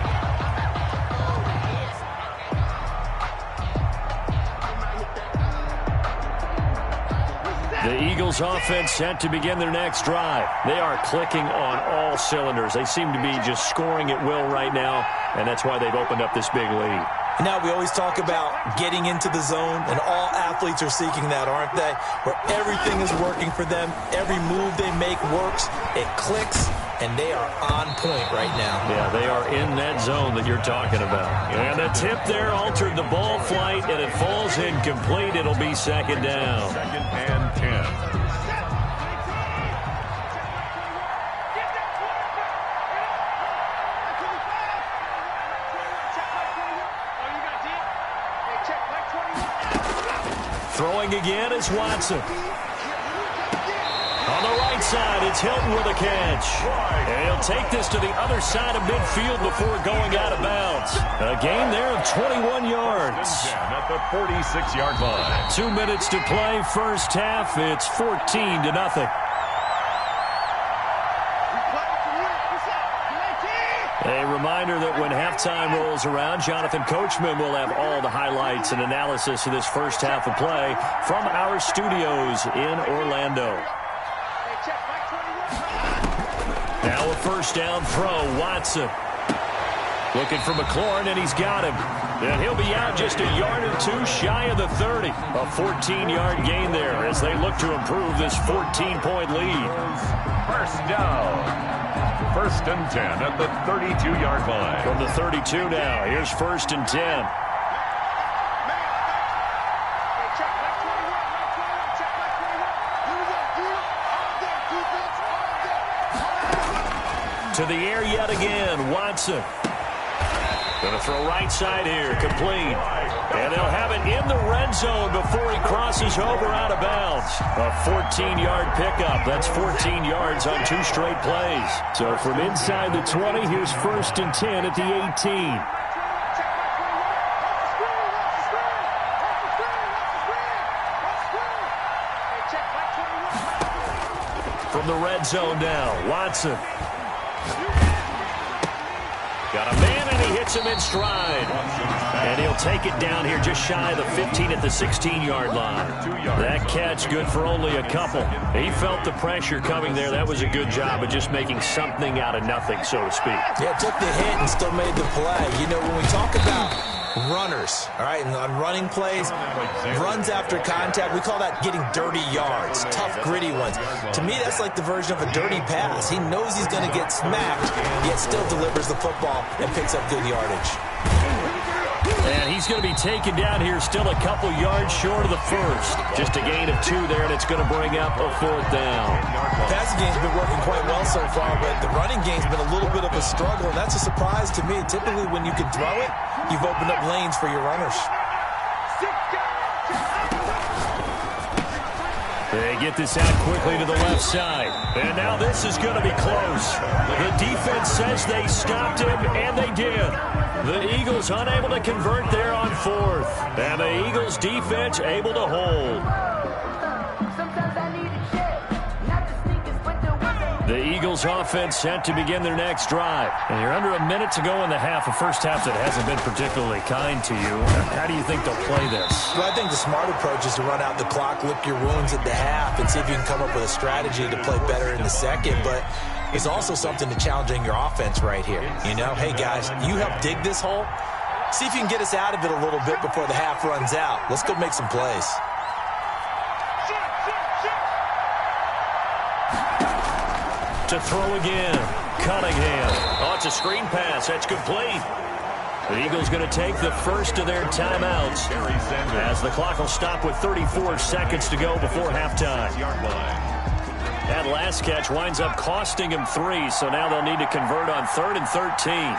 The Eagles offense set to begin their next drive. They are clicking on all cylinders. They seem to be just scoring at will right now, and that's why they've opened up this big lead. Now, we always talk about getting into the zone, and all athletes are seeking that, aren't they? Where everything is working for them. Every move they make works. It clicks, and they are on point right now. Yeah, they are in that zone that you're talking about. And the tip there altered the ball flight, and it falls incomplete. It'll be 2nd down. 2nd and 10. Throwing again is Watson. On the right side, it's Hilton with a catch. And he'll take this to the other side of midfield before going out of bounds. A gain there of 21 yards. At the 46-yard line. 2 minutes to play, first half. It's 14-0. A reminder that when halftime rolls around, Jonathan Coachman will have all the highlights and analysis of this first half of play from our studios in Orlando. Now a first down throw, Watson. Looking for McLaurin, and he's got him. And he'll be out just a yard or 2 shy of the 30. A 14-yard gain there as they look to improve this 14-point lead. First down. 1st and 10 at the 32-yard line. From the 32 now, here's 1st and 10. To the air yet again, Watson. Going to throw right side here, complete. And they'll have it in the red zone before he crosses over out of bounds. A 14-yard pickup. That's 14 yards on 2 straight plays. So from inside the 20, here's 1st and 10 at the 18. From the red zone now, Watson. Got a man, and he hits him in stride. And he'll take it down here just shy of the 15 at the 16-yard line. That catch good for only a couple. He felt the pressure coming there. That was a good job of just making something out of nothing, so to speak. Yeah, took the hit and still made the play. You know, when we talk about runners, all right, and on running plays, runs after contact, we call that getting dirty yards, tough, gritty ones. To me, that's like the version of a dirty pass. He knows he's going to get smacked, yet still delivers the football and picks up good yardage. And he's going to be taken down here still a couple yards short of the first. Just a gain of 2 there, and it's going to bring up a 4th down. Passing game's been working quite well so far, but the running game's been a little bit of a struggle, and that's a surprise to me. Typically, when you can throw it, you've opened up lanes for your runners. They get this out quickly to the left side. And now this is going to be close. The defense says they stopped him, and they did. The Eagles unable to convert there on 4th. And the Eagles defense able to hold. The Eagles offense set to begin their next drive. And you're under a minute to go in the half, a first half that hasn't been particularly kind to you. How do you think they'll play this? Well, I think the smart approach is to run out the clock, lick your wounds at the half, and see if you can come up with a strategy to play better in the second. But there's also something to challenging your offense right here. You know, hey, guys, you help dig this hole. See if you can get us out of it a little bit before the half runs out. Let's go make some plays. To throw again, Cunningham. Oh, it's a screen pass. That's complete. The Eagles going to take the first of their timeouts as the clock will stop with 34 seconds to go before halftime. That last catch winds up costing him 3, so now they'll need to convert on 3rd and 13.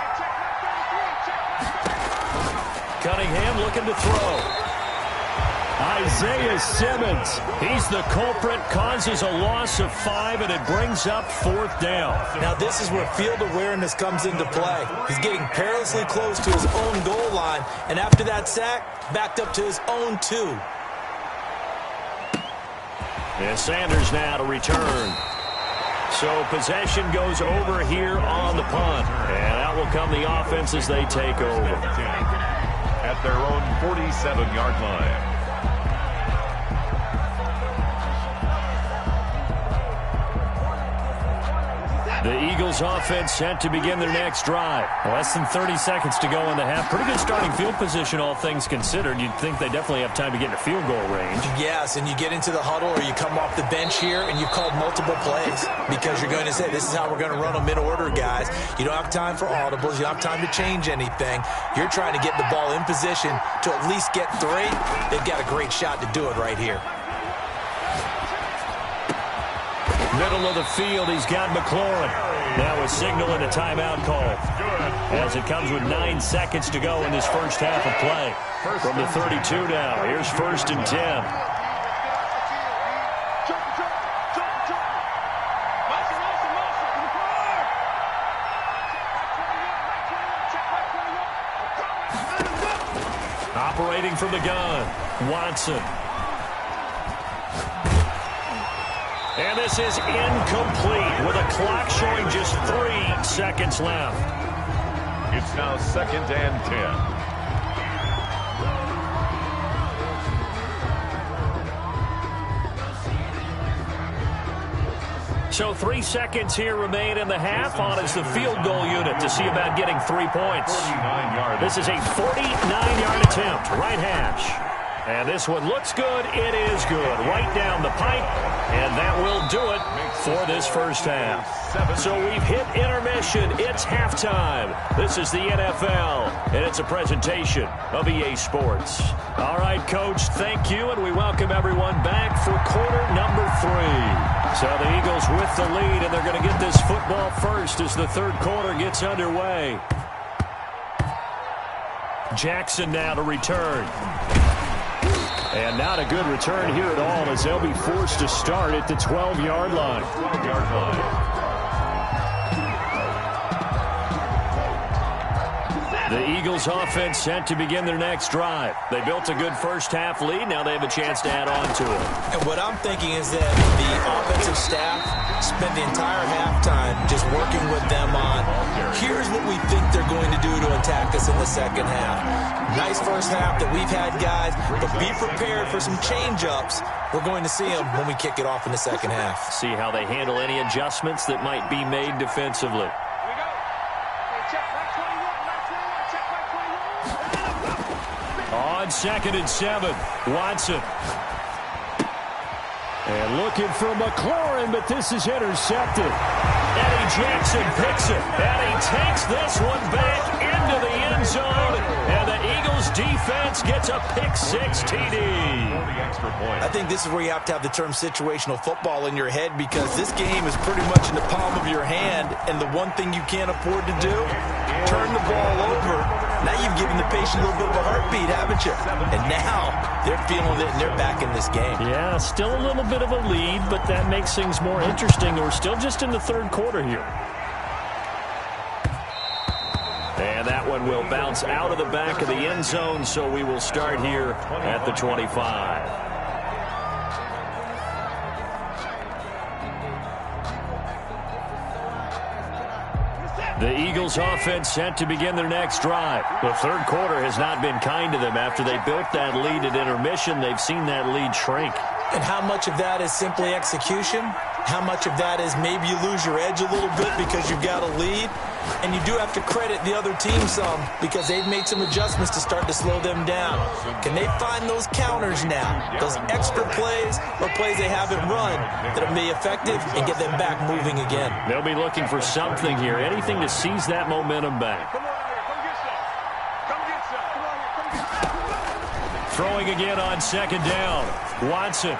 Cunningham looking to throw. Isaiah Simmons, he's the culprit, causes a loss of 5, and it brings up 4th down. Now this is where field awareness comes into play. He's getting perilously close to his own goal line, and after that sack, backed up to his own 2. And Sanders now to return. So possession goes over here on the punt, and out will come the offense as they take over. At their own 47-yard line. The Eagles offense set to begin their next drive. Less than 30 seconds to go in the half. Pretty good starting field position, all things considered. You'd think they definitely have time to get into field goal range. Yes, and you get into the huddle or you come off the bench here and you've called multiple plays because you're going to say, this is how we're going to run them in order, guys. You don't have time for audibles. You don't have time to change anything. You're trying to get the ball in position to at least get 3. They've got a great shot to do it right here. Middle of the field, he's got McLaurin. Now a signal and a timeout call. As it comes with 9 seconds to go in this first half of play. From the 32 now, here's 1st and 10. Operating from the gun, Watson. And this is incomplete with a clock showing just 3 seconds left. It's now 2nd and 10. So 3 seconds here remain in the half. On is the field goal unit to see about getting 3 points. This is a 49-yard attempt, right hash. And this one looks good. It is good. Right down the pipe. And that will do it for this first half. So we've hit intermission. It's halftime. This is the NFL, and it's a presentation of EA Sports. All right, Coach, thank you, and we welcome everyone back for quarter number 3. So the Eagles with the lead, and they're going to get this football first as the third quarter gets underway. Jackson now to return. And not a good return here at all as they'll be forced to start at the 12-yard line. 12-yard line. The Eagles offense set to begin their next drive. They built a good first-half lead. Now they have a chance to add on to it. And what I'm thinking is that the offensive staff spent the entire halftime just working with them on, here's what we think they're going to do to attack us in the second half. Nice first half that we've had, guys, but be prepared for some change-ups. We're going to see them when we kick it off in the second half. See how they handle any adjustments that might be made defensively. On 2nd and 7, Watson. And looking for McLaurin, but this is intercepted. Eddie Jackson picks it, and he takes this one back into the end zone, and the Eagles defense gets a pick-6 TD. I think this is where you have to have the term situational football in your head, because this game is pretty much in the palm of your hand, and the one thing you can't afford to do, turn the ball over. Now you've given the patient a little bit of a heartbeat, haven't you? And now they're feeling it, and they're back in this game. Yeah, still a little bit of a lead, but that makes things more interesting. We're still just in the third quarter here. And that one will bounce out of the back of the end zone, so we will start here at the 25. The Eagles offense set to begin their next drive. The third quarter has not been kind to them. After they built that lead at intermission, they've seen that lead shrink. And how much of that is simply execution? How much of that is maybe you lose your edge a little bit because you've got a lead? And you do have to credit the other team some, because they've made some adjustments to start to slow them down. Can they find those counters now, those extra plays or plays they haven't run that will be effective and get them back moving again? They'll be looking for something here, anything to seize that momentum back. Throwing again on 2nd down. Watson.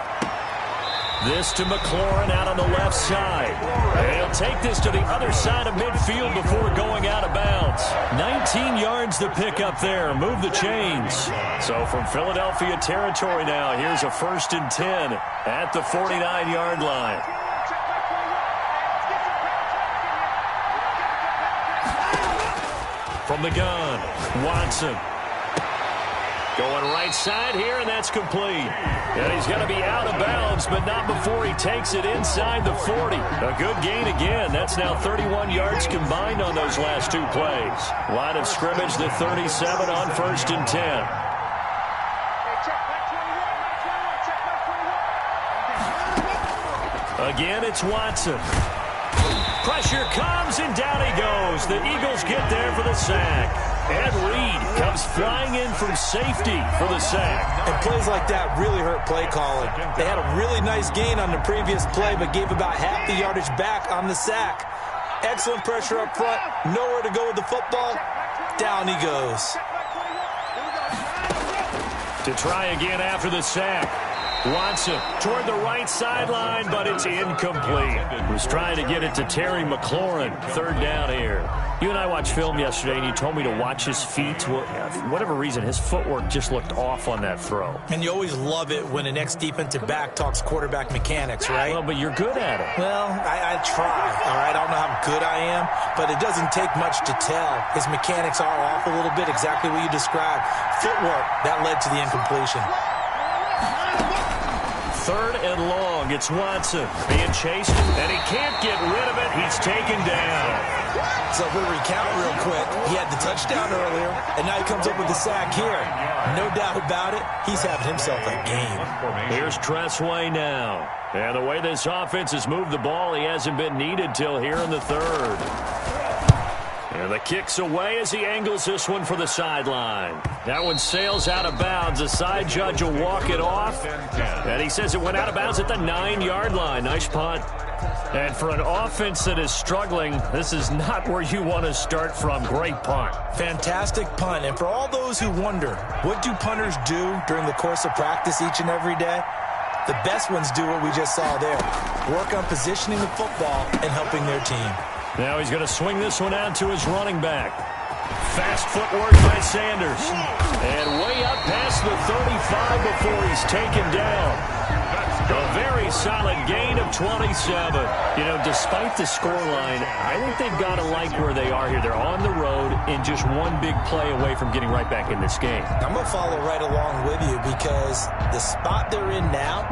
This to McLaurin out on the left side. And he'll take this to the other side of midfield before going out of bounds. 19 yards to pick up there. Move the chains. So from Philadelphia territory now, here's a 1st and 10 at the 49-yard line. From the gun, Watson. Going right side here, and that's complete. And he's going to be out of bounds, but not before he takes it inside the 40. A good gain again. That's now 31 yards combined on those last two plays. Line of scrimmage, the 37 on 1st and 10. Again, it's Watson. Pressure comes, and down he goes. The Eagles get there for the sack. And Reed comes flying in from safety for the sack. And plays like that really hurt play calling. They had a really nice gain on the previous play, but gave about half the yardage back on the sack. Excellent pressure up front. Nowhere to go with the football. Down he goes. To try again after the sack. Watson toward the right sideline, but it's incomplete. Was trying to get it to Terry McLaurin. 3rd down here. You and I watched film yesterday, and you told me to watch his feet. Well, for whatever reason, his footwork just looked off on that throw. And you always love it when an ex-defensive back talks quarterback mechanics, right? Well, but you're good at it. Well, I try, all right? I don't know how good I am, but it doesn't take much to tell. His mechanics are off a little bit, exactly what you described. Footwork, that led to the incompletion. 3rd and long. It's Watson being chased, and he can't get rid of it. He's taken down. So if we recount real quick, he had the touchdown earlier, and now he comes up with the sack here. No doubt about it, he's having himself a game. Here's Tressway now. And the way this offense has moved the ball, he hasn't been needed till here in the 3rd. And the kick's away as he angles this one for the sideline. That one sails out of bounds. The side judge will walk it off. And he says it went out of bounds at the 9-yard line. Nice punt. And for an offense that is struggling, this is not where you want to start from. Great punt. Fantastic punt. And for all those who wonder, what do punters do during the course of practice each and every day? The best ones do what we just saw there. Work on positioning the football and helping their team. Now he's going to swing this one out to his running back. Fast footwork by Sanders. And way up past the 35 before he's taken down. A very solid gain of 27. You know, despite the scoreline, I think they've got to like where they are here. They're on the road and just one big play away from getting right back in this game. I'm going to follow right along with you because the spot they're in now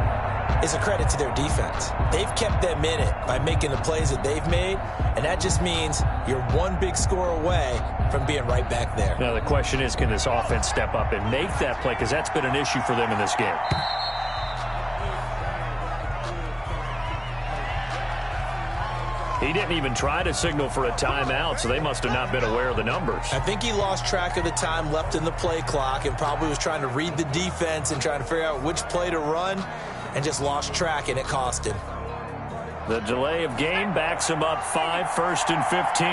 is a credit to their defense. They've kept them in it by making the plays that they've made, and that just means you're one big score away from being right back there. Now the question is, can this offense step up and make that play? Because that's been an issue for them in this game. He didn't even try to signal for a timeout, so they must have not been aware of the numbers. I think he lost track of the time left in the play clock and probably was trying to read the defense and trying to figure out which play to run and just lost track, and it cost him. The delay of game backs him up 5, 1st and 15.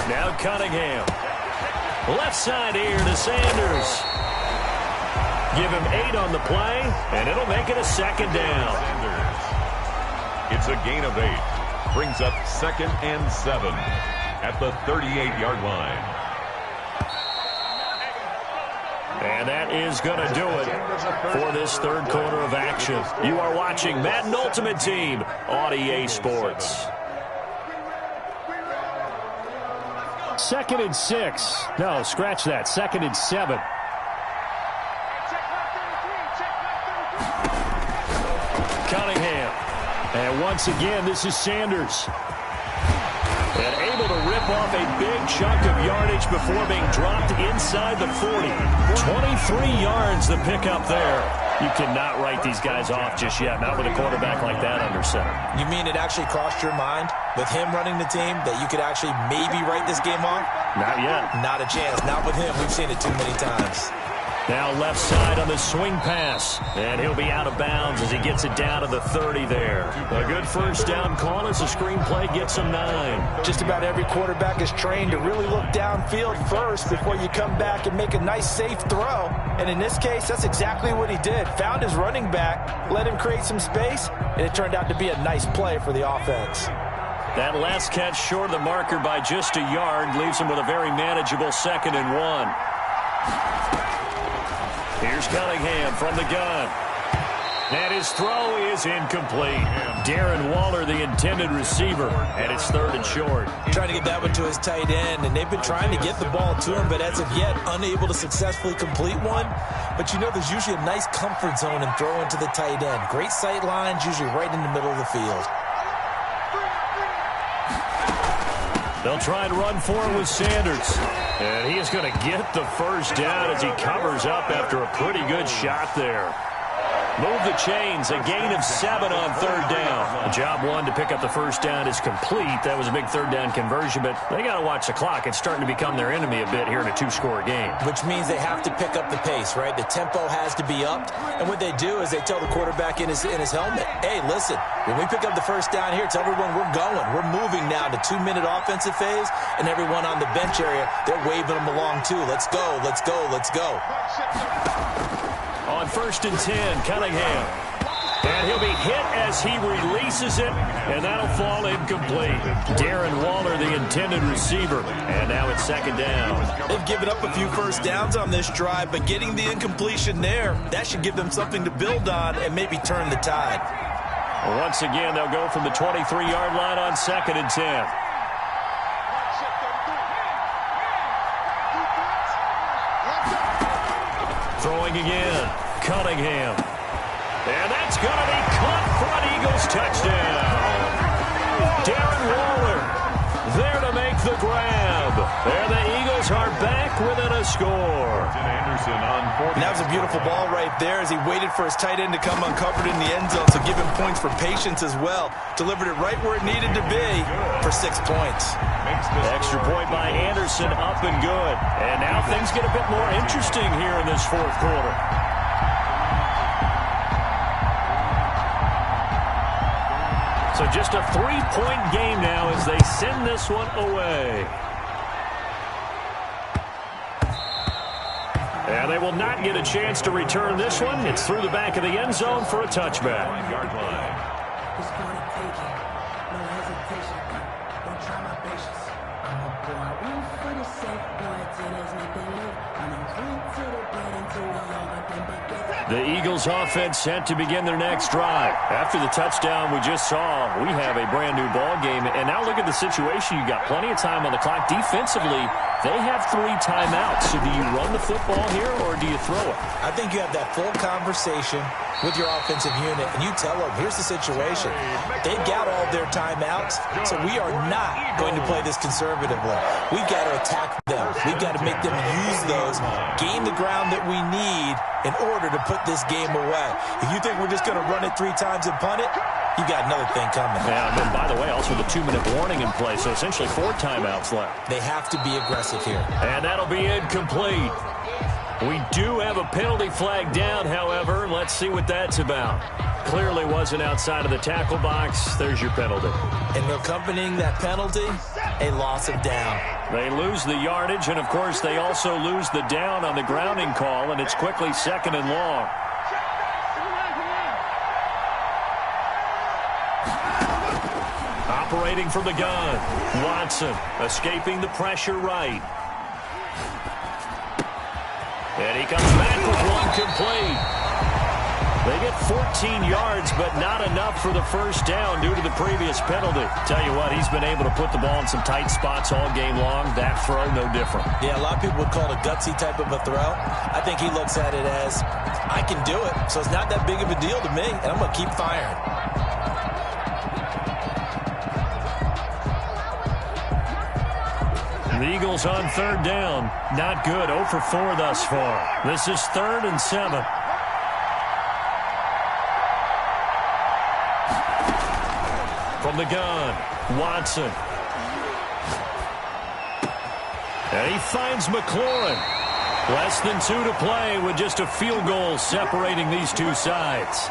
Now Cunningham. Left side here to Sanders. Give him 8 on the play, and it'll make it a second down. It's a gain of 8. Brings up 2nd and 7 at the 38-yard line. And that is going to do it for this third quarter of action. You are watching Madden Ultimate Team on EA Sports. 2nd and 6. No, scratch that. 2nd and 7. Cunningham. And once again, this is Sanders. And able to rip off a big chunk of yardage before being dropped inside the 40. 23 yards the pickup there. You cannot write these guys off just yet, not with a quarterback like that under center. You mean it actually crossed your mind with him running the team that you could actually maybe write this game off? Not yet. Not a chance. Not with him. We've seen it too many times. Now left side on the swing pass. And he'll be out of bounds as he gets it down to the 30 there. A good first down call as the screenplay gets him 9. Just about every quarterback is trained to really look downfield first before you come back and make a nice, safe throw. And in this case, that's exactly what he did. Found his running back, let him create some space, and it turned out to be a nice play for the offense. That last catch short of the marker by just a yard leaves him with a very manageable 2nd and 1. Here's Cunningham from the gun. And his throw is incomplete. Darren Waller, the intended receiver, and it's 3rd and short. Trying to get that one to his tight end, and they've been trying to get the ball to him, but as of yet, unable to successfully complete one. But you know there's usually a nice comfort zone in throwing to the tight end. Great sight lines, usually right in the middle of the field. They'll try and run for it with Sanders. And he is going to get the first down as he covers up after a pretty good shot there. Move the chains, a gain of 7 on 3rd down. Job 1 to pick up the first down is complete. That was a big 3rd down conversion, but they got to watch the clock. It's starting to become their enemy a bit here in a 2-score game. Which means they have to pick up the pace, right? The tempo has to be upped. And what they do is they tell the quarterback in his helmet, hey, listen, when we pick up the first down here, tell everyone we're going. We're moving now to 2-minute offensive phase, and everyone on the bench area, they're waving them along too. Let's go, let's go, let's go. On 1st and 10, Cunningham. And he'll be hit as he releases it, and that'll fall incomplete. Darren Waller, the intended receiver, and now it's 2nd down. They've given up a few first downs on this drive, but getting the incompletion there, that should give them something to build on and maybe turn the tide. Once again, they'll go from the 23-yard line on 2nd and 10. Throwing again, Cunningham. And that's going to be caught for an Eagles touchdown. Darren Waller there to make the grab. And the Eagles are back within a score. And that was a beautiful ball right there as he waited for his tight end to come uncovered in the end zone, so give him points for patience as well. Delivered it right where it needed to be for 6 points. Extra point by Anderson, up and good. And now things get a bit more interesting here in this 4th quarter. So just a 3-point game now as they send this one away. And And they will not get a chance to return this one. It's through the back of the end zone for a touchback. 5-yard line. It's gonna take it. No hesitation. Don't try my patience. I'm a boy. One for the safe boy till there's nothing left. I'm a run to the bread until we all nothing but get. The Eagles offense set to begin their next drive. After the touchdown we just saw, we have a brand new ball game. And now look at the situation. You got plenty of time on the clock. Defensively, they have 3 timeouts. So do you run the football here or do you throw it? I think you have that full conversation with your offensive unit, and you tell them, here's the situation. They've got all their timeouts, so we are not going to play this conservatively. We've got to attack them. We've got to make them use those, gain the ground that we need in order to put this game away. If you think we're just going to run it 3 times and punt it, you got another thing coming. Yeah, and then, by the way, also the 2-minute warning in play, so essentially 4 timeouts left. They have to be aggressive here. And that'll be incomplete. We do have a penalty flag down, however. Let's see what that's about. Clearly wasn't outside of the tackle box. There's your penalty. And accompanying that penalty, a loss of down. They lose the yardage, and, of course, they also lose the down on the grounding call, and it's quickly 2nd and long. Operating from the gun, Watson escaping the pressure right. And he comes back with one complete. They get 14 yards, but not enough for the first down due to the previous penalty. Tell you what, he's been able to put the ball in some tight spots all game long. That throw, no different. Yeah, a lot of people would call it a gutsy type of a throw. I think he looks at it as, I can do it, so it's not that big of a deal to me, and I'm going to keep firing. The Eagles on 3rd down. Not good. 0 for 4 thus far. This is 3rd and 7. From the gun, Watson. And he finds McLaurin. Less than 2 to play with just a field goal separating these two sides.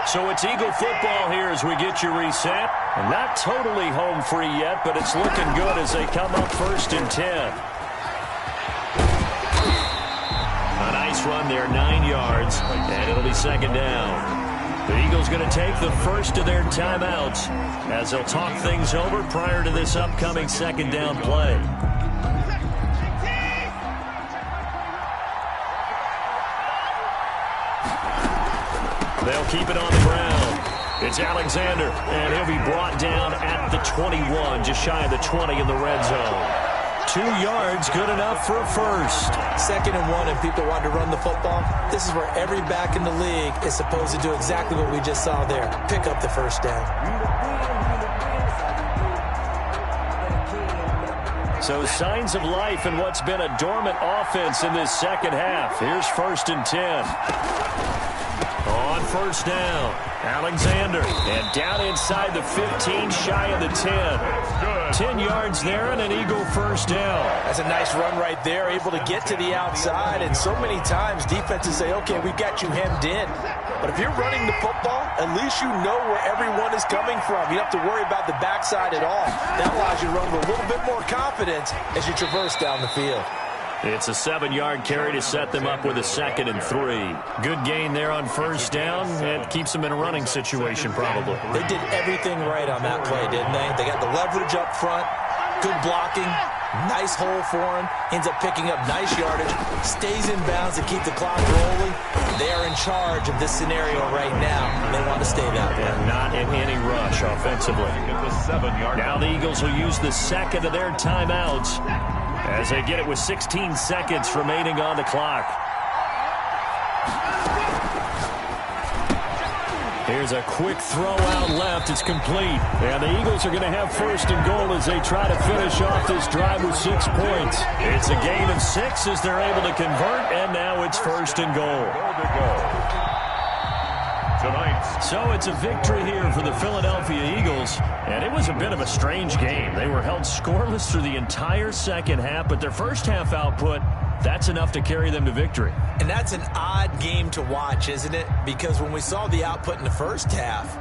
So it's Eagle football here as we get you reset. And not totally home free yet, but it's looking good as they come up 1st and 10. A nice run there, 9 yards, and it'll be 2nd down. The Eagles going to take the first of their timeouts as they'll talk things over prior to this upcoming 2nd down play. They'll keep it on the ground. It's Alexander, and he'll be brought down at the 21, just shy of the 20 in the red zone. 2 yards, good enough for a first. 2nd and 1, and people want to run the football. This is where every back in the league is supposed to do exactly what we just saw there. Pick up the first down. So signs of life in what's been a dormant offense in this 2nd half. Here's 1st and 10. On 1st down, Alexander, and down inside the 15, shy of the 10. 10 yards there and an Eagle first down. That's a nice run right there, able to get to the outside, and so many times defenses say, okay, we got you hemmed in. But if you're running the football, at least you know where everyone is coming from. You don't have to worry about the backside at all. That allows you to run with a little bit more confidence as you traverse down the field. It's a 7-yard carry to set them up with a 2nd and 3. Good gain there on 1st down. It keeps them in a running situation probably. They did everything right on that play, didn't they? They got the leverage up front, good blocking, nice hole for him, ends up picking up nice yardage, stays in bounds to keep the clock rolling. They are in charge of this scenario right now. They want to stay that way. And not in any rush offensively. Now the Eagles will use the 2nd of their timeouts as they get it with 16 seconds remaining on the clock. Here's a quick throw out left. It's complete. And the Eagles are going to have 1st and goal as they try to finish off this drive with 6 points. It's a gain of 6 as they're able to convert, and now it's 1st and goal. So it's a victory here for the Philadelphia Eagles, and it was a bit of a strange game. They were held scoreless through the entire 2nd half, but their first half output, that's enough to carry them to victory. And that's an odd game to watch, isn't it? Because when we saw the output in the first half,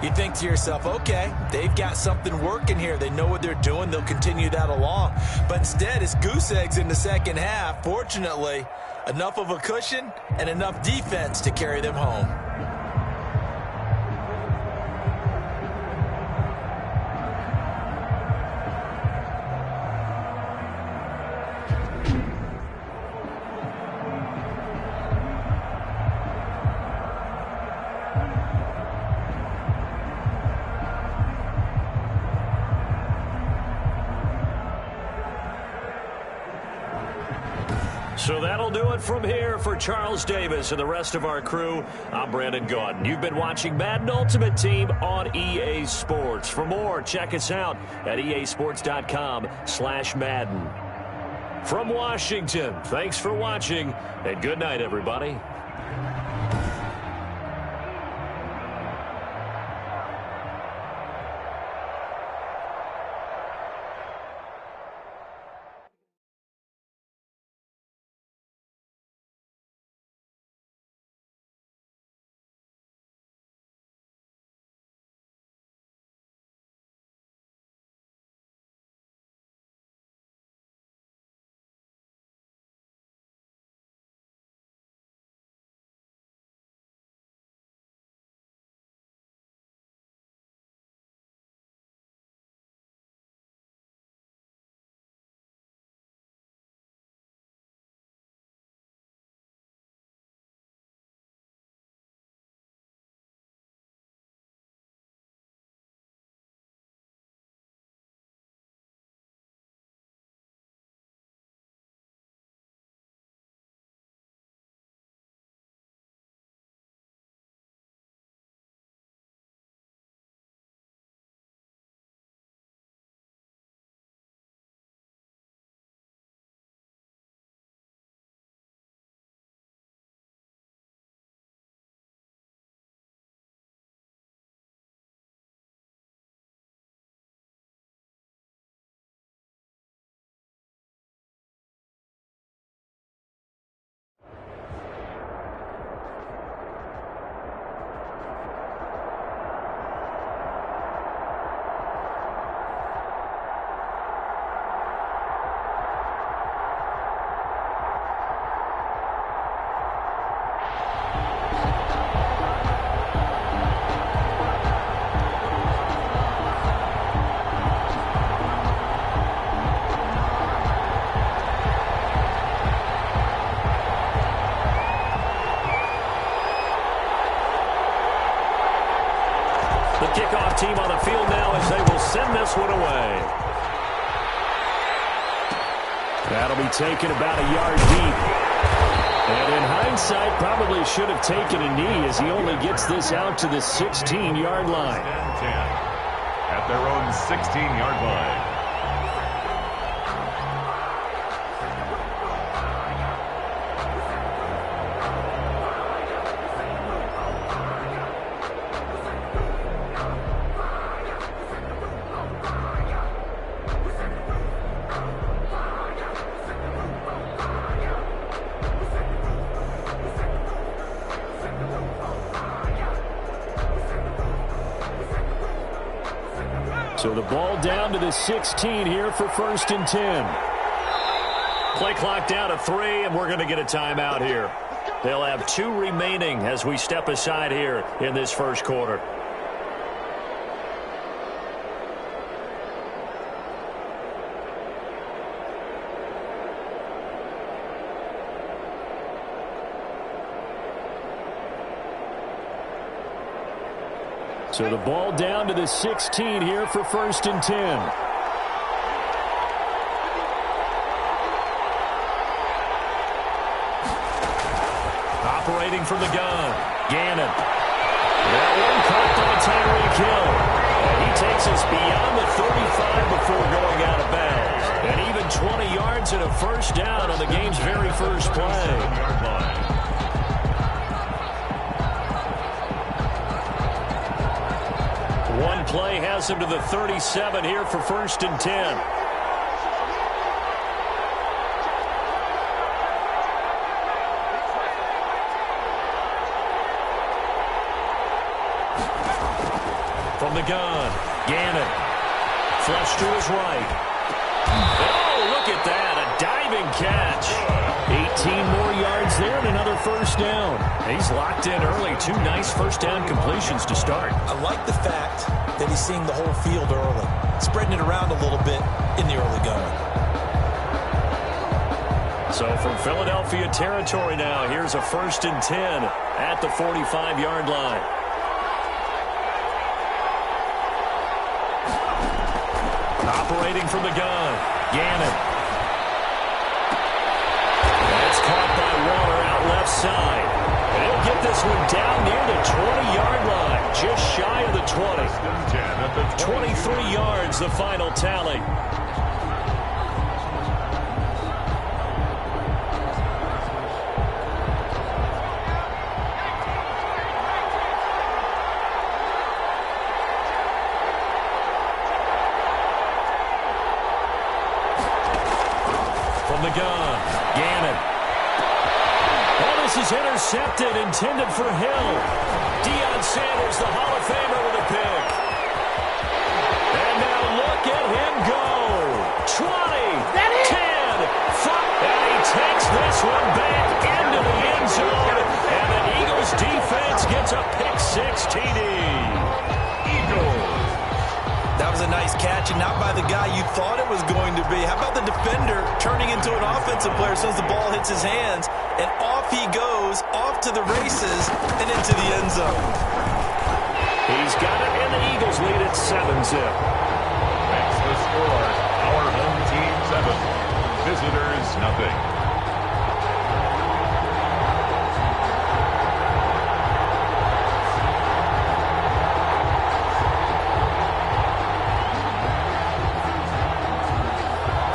You think to yourself, okay, they've got something working here. They know what they're doing. They'll continue that along. But instead, it's goose eggs in the second half. Fortunately, enough of a cushion and enough defense to carry them home. So that'll do it from here for Charles Davis and the rest of our crew. I'm Brandon Gaudin. You've been watching Madden Ultimate Team on EA Sports. For more, check us out at easports.com/Madden. From Washington, thanks for watching, and good night, everybody. Kickoff team on the field now as they will send this one away. That'll be taken about a yard deep. And in hindsight, probably should have taken a knee as he only gets this out to the 16-yard line. 10 at their own 16-yard line. So the ball down to the 16 here for 1st and 10. Play clock down to 3, and we're going to get a timeout here. They'll have 2 remaining as we step aside here in this first quarter. So the ball down to the 16 here for 1st and 10. Operating from the gun, Gannon. That one caught on a Tyreek Hill. And he takes us beyond the 35 before going out of bounds. And even 20 yards and a first down on the game's very first play. One play has him to the 37 here for 1st and 10. From the gun, Gannon. Flush to his right. Oh, look at that. A diving catch. 18 more yards there and another first down. He's locked in early. 2 nice first down completions to start. I like the fact that he's seeing the whole field early, spreading it around a little bit in the early going. So from Philadelphia territory now, here's a 1st and 10 at the 45-yard line. Operating from the gun, Gannon. That's caught by Waller out left side. And he'll get this one down near the 20-yard line, just shy of the 20. 23 yards, the final tally. The gun, Gannon. Oh, this is intercepted, intended for Hill. Deion Sanders, the Hall of Famer, with a pick. And now look at him go. 20, 10, 5, and he takes this one back into the end zone. And the Eagles defense gets a pick-6 TD. Eagles. That was a nice catch, and not by the guy you thought it was going to be. How about the defender turning into an offensive player as soon as the ball hits his hands, and off he goes, off to the races, and into the end zone. He's got it, and the Eagles lead at 7-zip. That's the score. Our home team 7. Visitors nothing.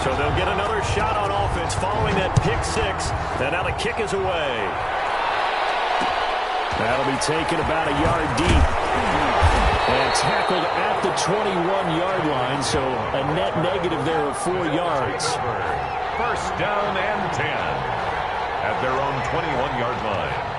So they'll get another shot on offense following that pick-6. And now the kick is away. That'll be taken about a yard deep. And tackled at the 21-yard line, so a net negative there of 4 yards. First down and 10 at their own 21-yard line.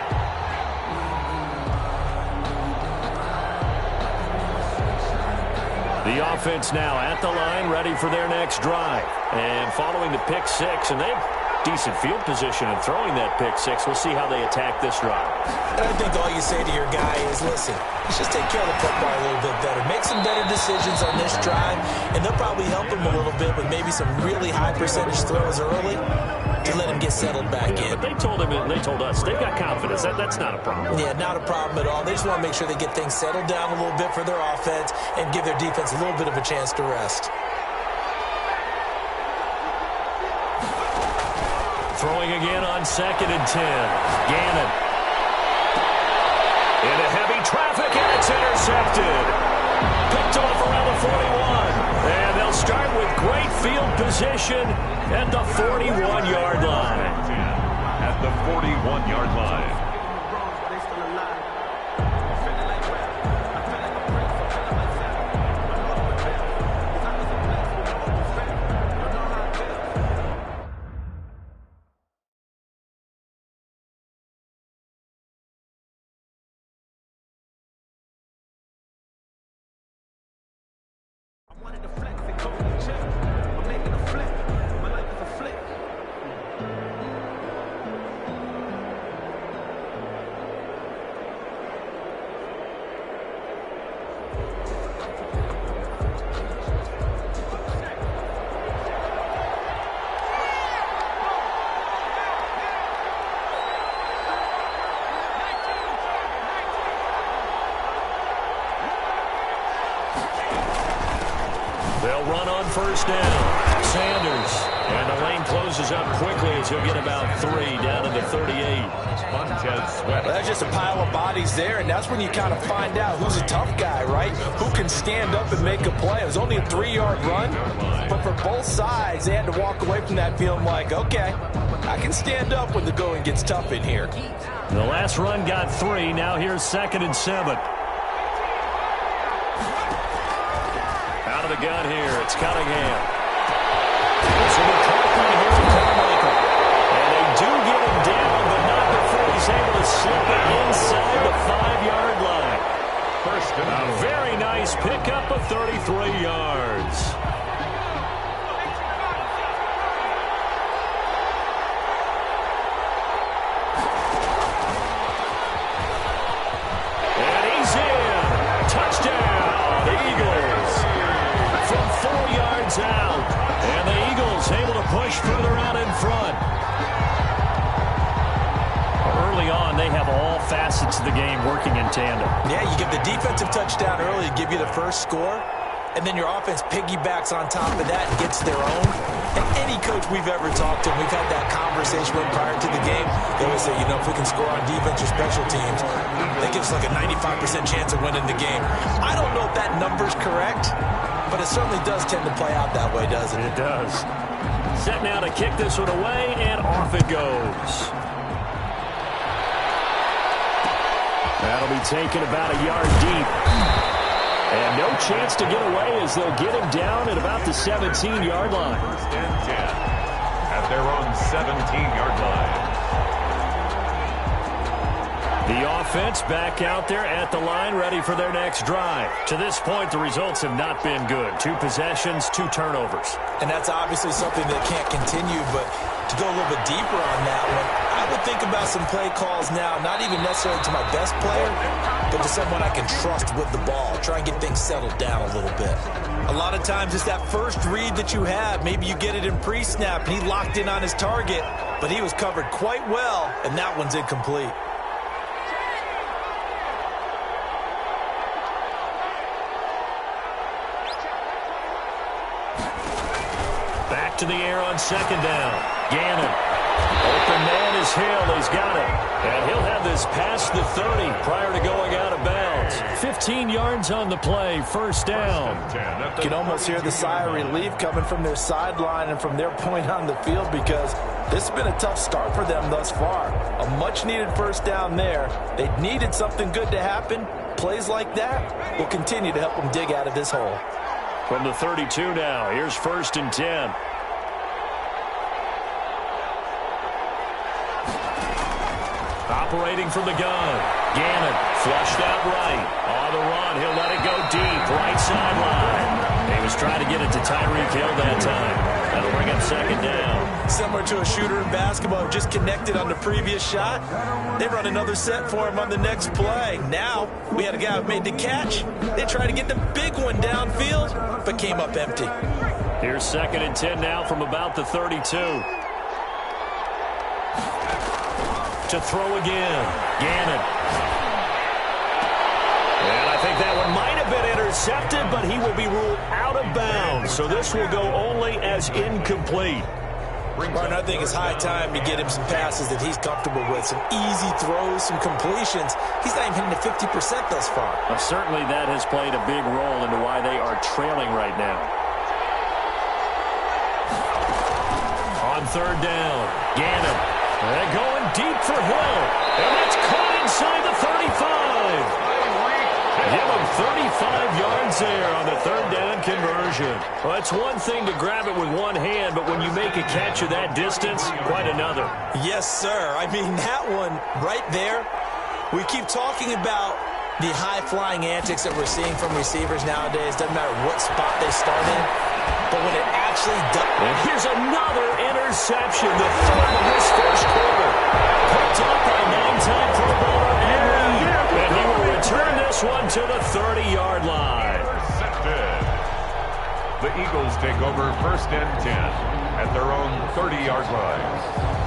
The offense now at the line, ready for their next drive. And following the pick-6, and they have decent field position in throwing that pick-6. We'll see how they attack this drive. I think all you say to your guy is, listen, let's just take care of the football a little bit better. Make some better decisions on this drive, and they'll probably help him a little bit with maybe some really high percentage throws early to let him get settled back in. But they told him, and they told us, they've got confidence. That's not a problem. Yeah, not a problem at all. They just want to make sure they get things settled down a little bit for their offense and give their defense a little bit of a chance to rest. Throwing again on 2nd and 10. Gannon. Into heavy traffic, and it's intercepted. Picked off around the 41. And they'll start with great field position at the 41-yard line. At the 41-yard line. They'll run on first down. Sanders. And the lane closes up quickly as he'll get about 3 down to the 38. Well, that's just a pile of bodies there, and that's when you kind of find out who's a tough guy, right? Who can stand up and make a play. It was only a 3-yard run, but for both sides, they had to walk away from that feeling like, okay, I can stand up when the going gets tough in here. The last run got 3. Now here's 2nd and 7. Out of the gun here, it's Cunningham. So the tackle here to Carmichael. And they do get him down, but not before he's able to slip it inside the 5-yard line. First and A very nice pickup of 33 yards. And he's in. Touchdown, Eagles. From 4 yards out. And the Eagles able to push further out in front. Early on, they have all facets of the game working in tandem. Yeah, you give the defensive touchdown early to give you the first score, and then your offense piggybacks on top of that and gets their own. And any coach we've ever talked to, we've had that conversation with prior to the game, they always say, if we can score on defense or special teams, that gives us like a 95% chance of winning the game. I don't know if that number's correct, but it certainly does tend to play out that way, doesn't it? It does. Set now to kick this one away, and off it goes. That'll be taken about a yard deep. And no chance to get away as they'll get him down at about the 17-yard line. First and 10 at their own 17-yard line. The offense back out there at the line, ready for their next drive. To this point, the results have not been good. 2 possessions, 2 turnovers. And that's obviously something that can't continue, but to go a little bit deeper on that one, I would think about some play calls now, not even necessarily to my best player, but to someone I can trust with the ball. Try and get things settled down a little bit. A lot of times it's that first read that you have. Maybe you get it in pre-snap, and he locked in on his target, but he was covered quite well, and that one's incomplete. Back to the air on second down. Gannon. Open man is Hill. He's got it. And he'll have this past the 30 prior to going out of bounds. 15 yards on the play. First down. You can almost hear the sigh of relief coming from their sideline and from their point on the field, because this has been a tough start for them thus far. A much-needed first down there. They needed something good to happen. Plays like that will continue to help them dig out of this hole. From the 32 now, here's first and 10. Operating from the gun. Gannon flushed out right. On the run, he'll let it go deep. Right sideline. He was trying to get it to Tyreek Hill that time. That'll bring up second down. Similar to a shooter in basketball, just connected on the previous shot. They run another set for him on the next play. Now, we had a guy who made the catch. They tried to get the big one downfield, but came up empty. Here's second and 10 now from about the 32. To throw again. Gannon. And I think that one might have been intercepted, but he will be ruled out of bounds. So this will go only as incomplete. Martin, I think it's high time to get him some passes that he's comfortable with. Some easy throws, some completions. He's not even hitting the 50% thus far. Certainly that has played a big role into why they are trailing right now. On third down, Gannon. And going deep for Hill. And that's caught inside the 35. Give him 35 yards there on the third down conversion. Well, it's one thing to grab it with one hand, but when you make a catch of that distance, quite another. Yes, sir. I mean, that one right there, we keep talking about the high-flying antics that we're seeing from receivers nowadays. Doesn't matter what spot they start in, but when it actually does. And here's another interception, the third of this first quarter. Picked up by 9-time Pro Bowler Ed Reed. And he will return this one to the 30-yard line. Intercepted. The Eagles take over first and 10 at their own 30-yard line.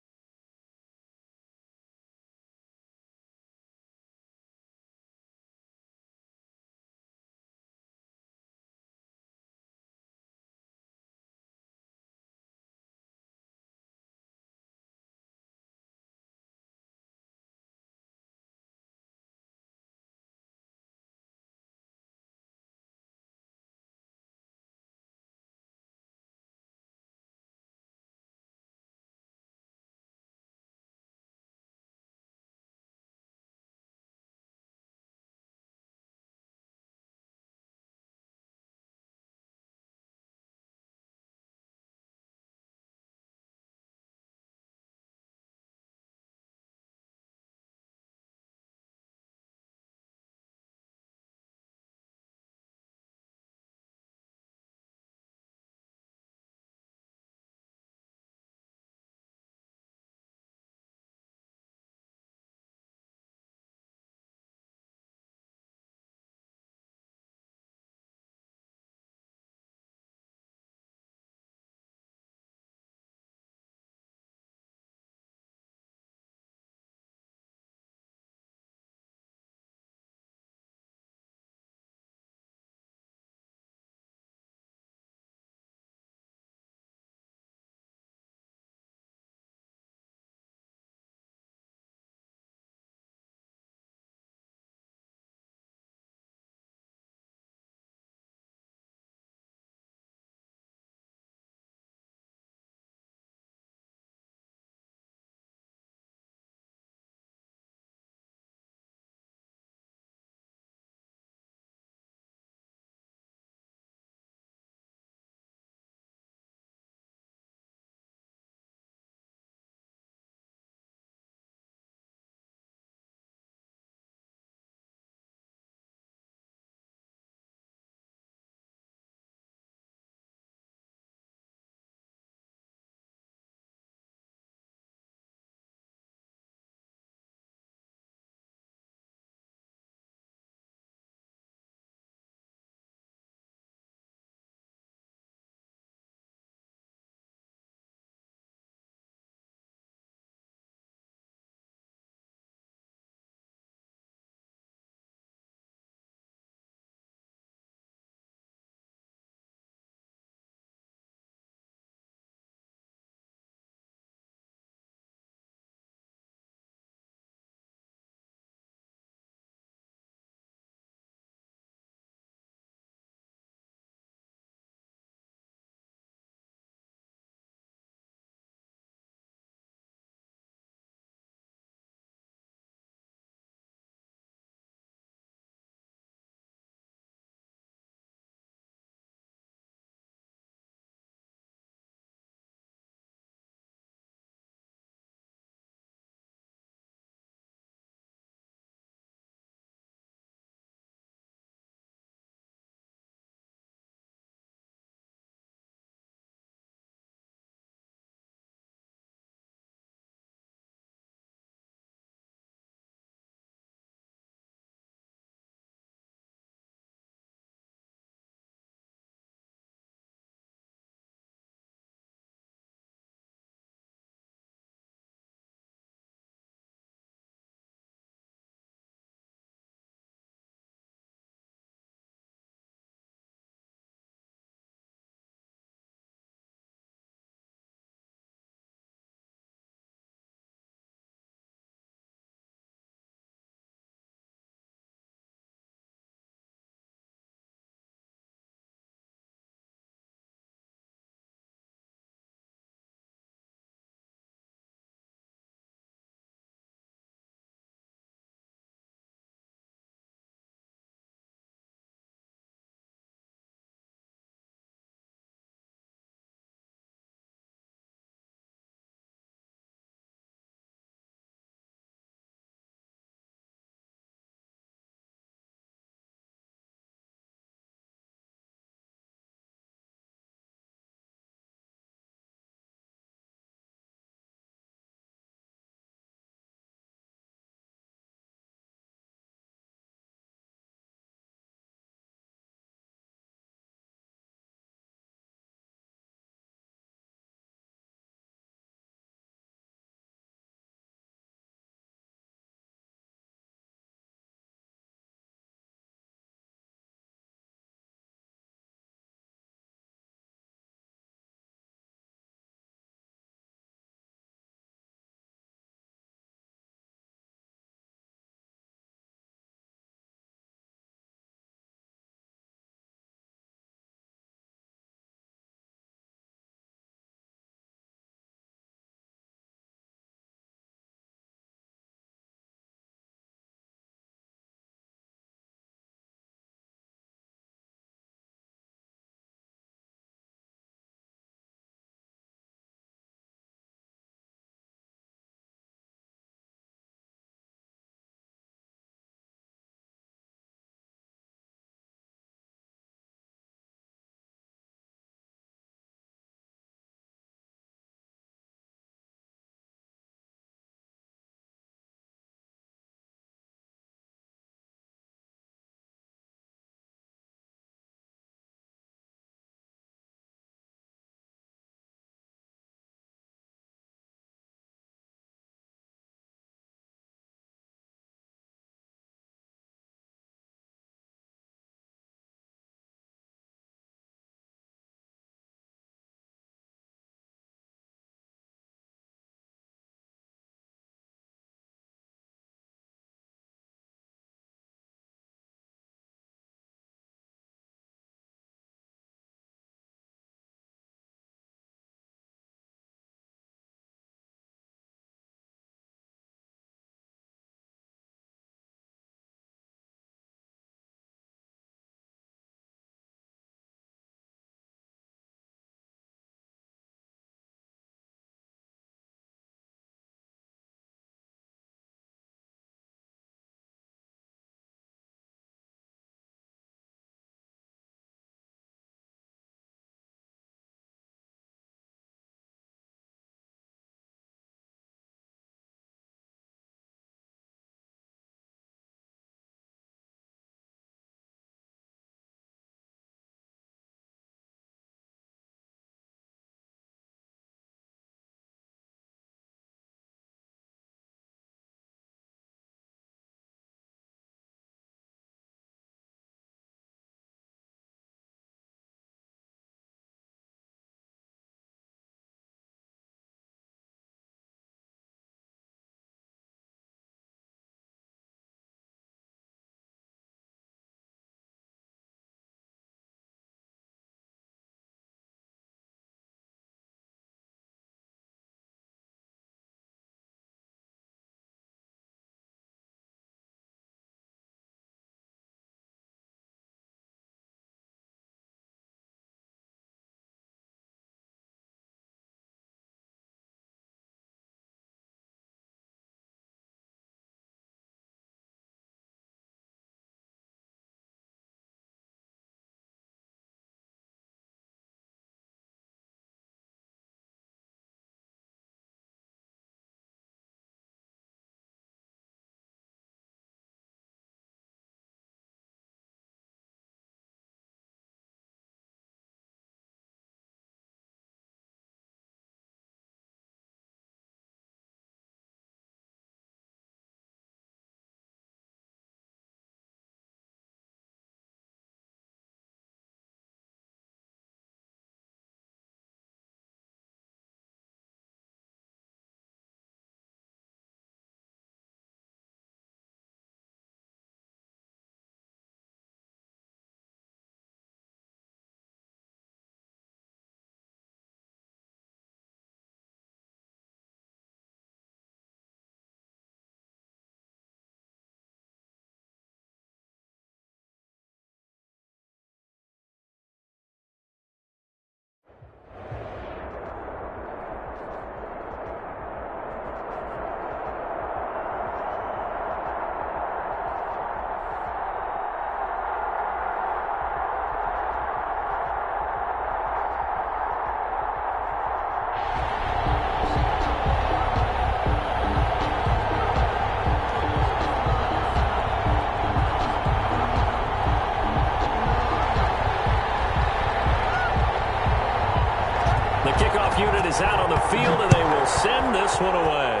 is out on the field, and they will send this one away.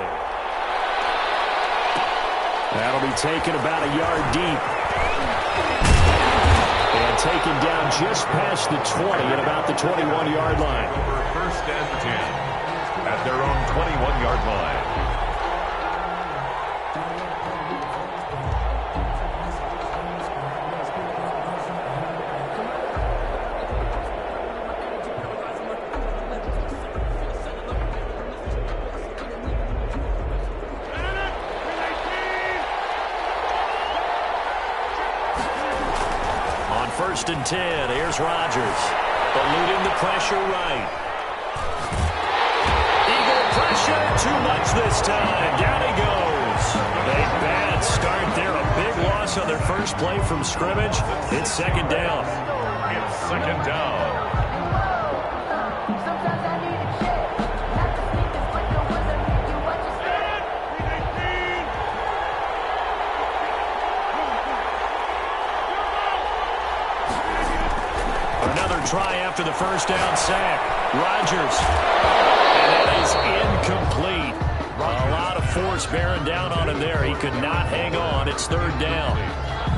That'll be taken about a yard deep. And taken down just past the 20 at about the 21-yard line. First and 10 at their own 21-yard line. First and 10. Here's Rodgers. Eluding the pressure right. Eagle pressure. Too much this time. Down he goes. A bad start there. A big loss on their first play from scrimmage. It's second down. It's second down. Try after the first down sack. Rodgers. And that is incomplete. A lot of force bearing down on him there. He could not hang on. It's third down.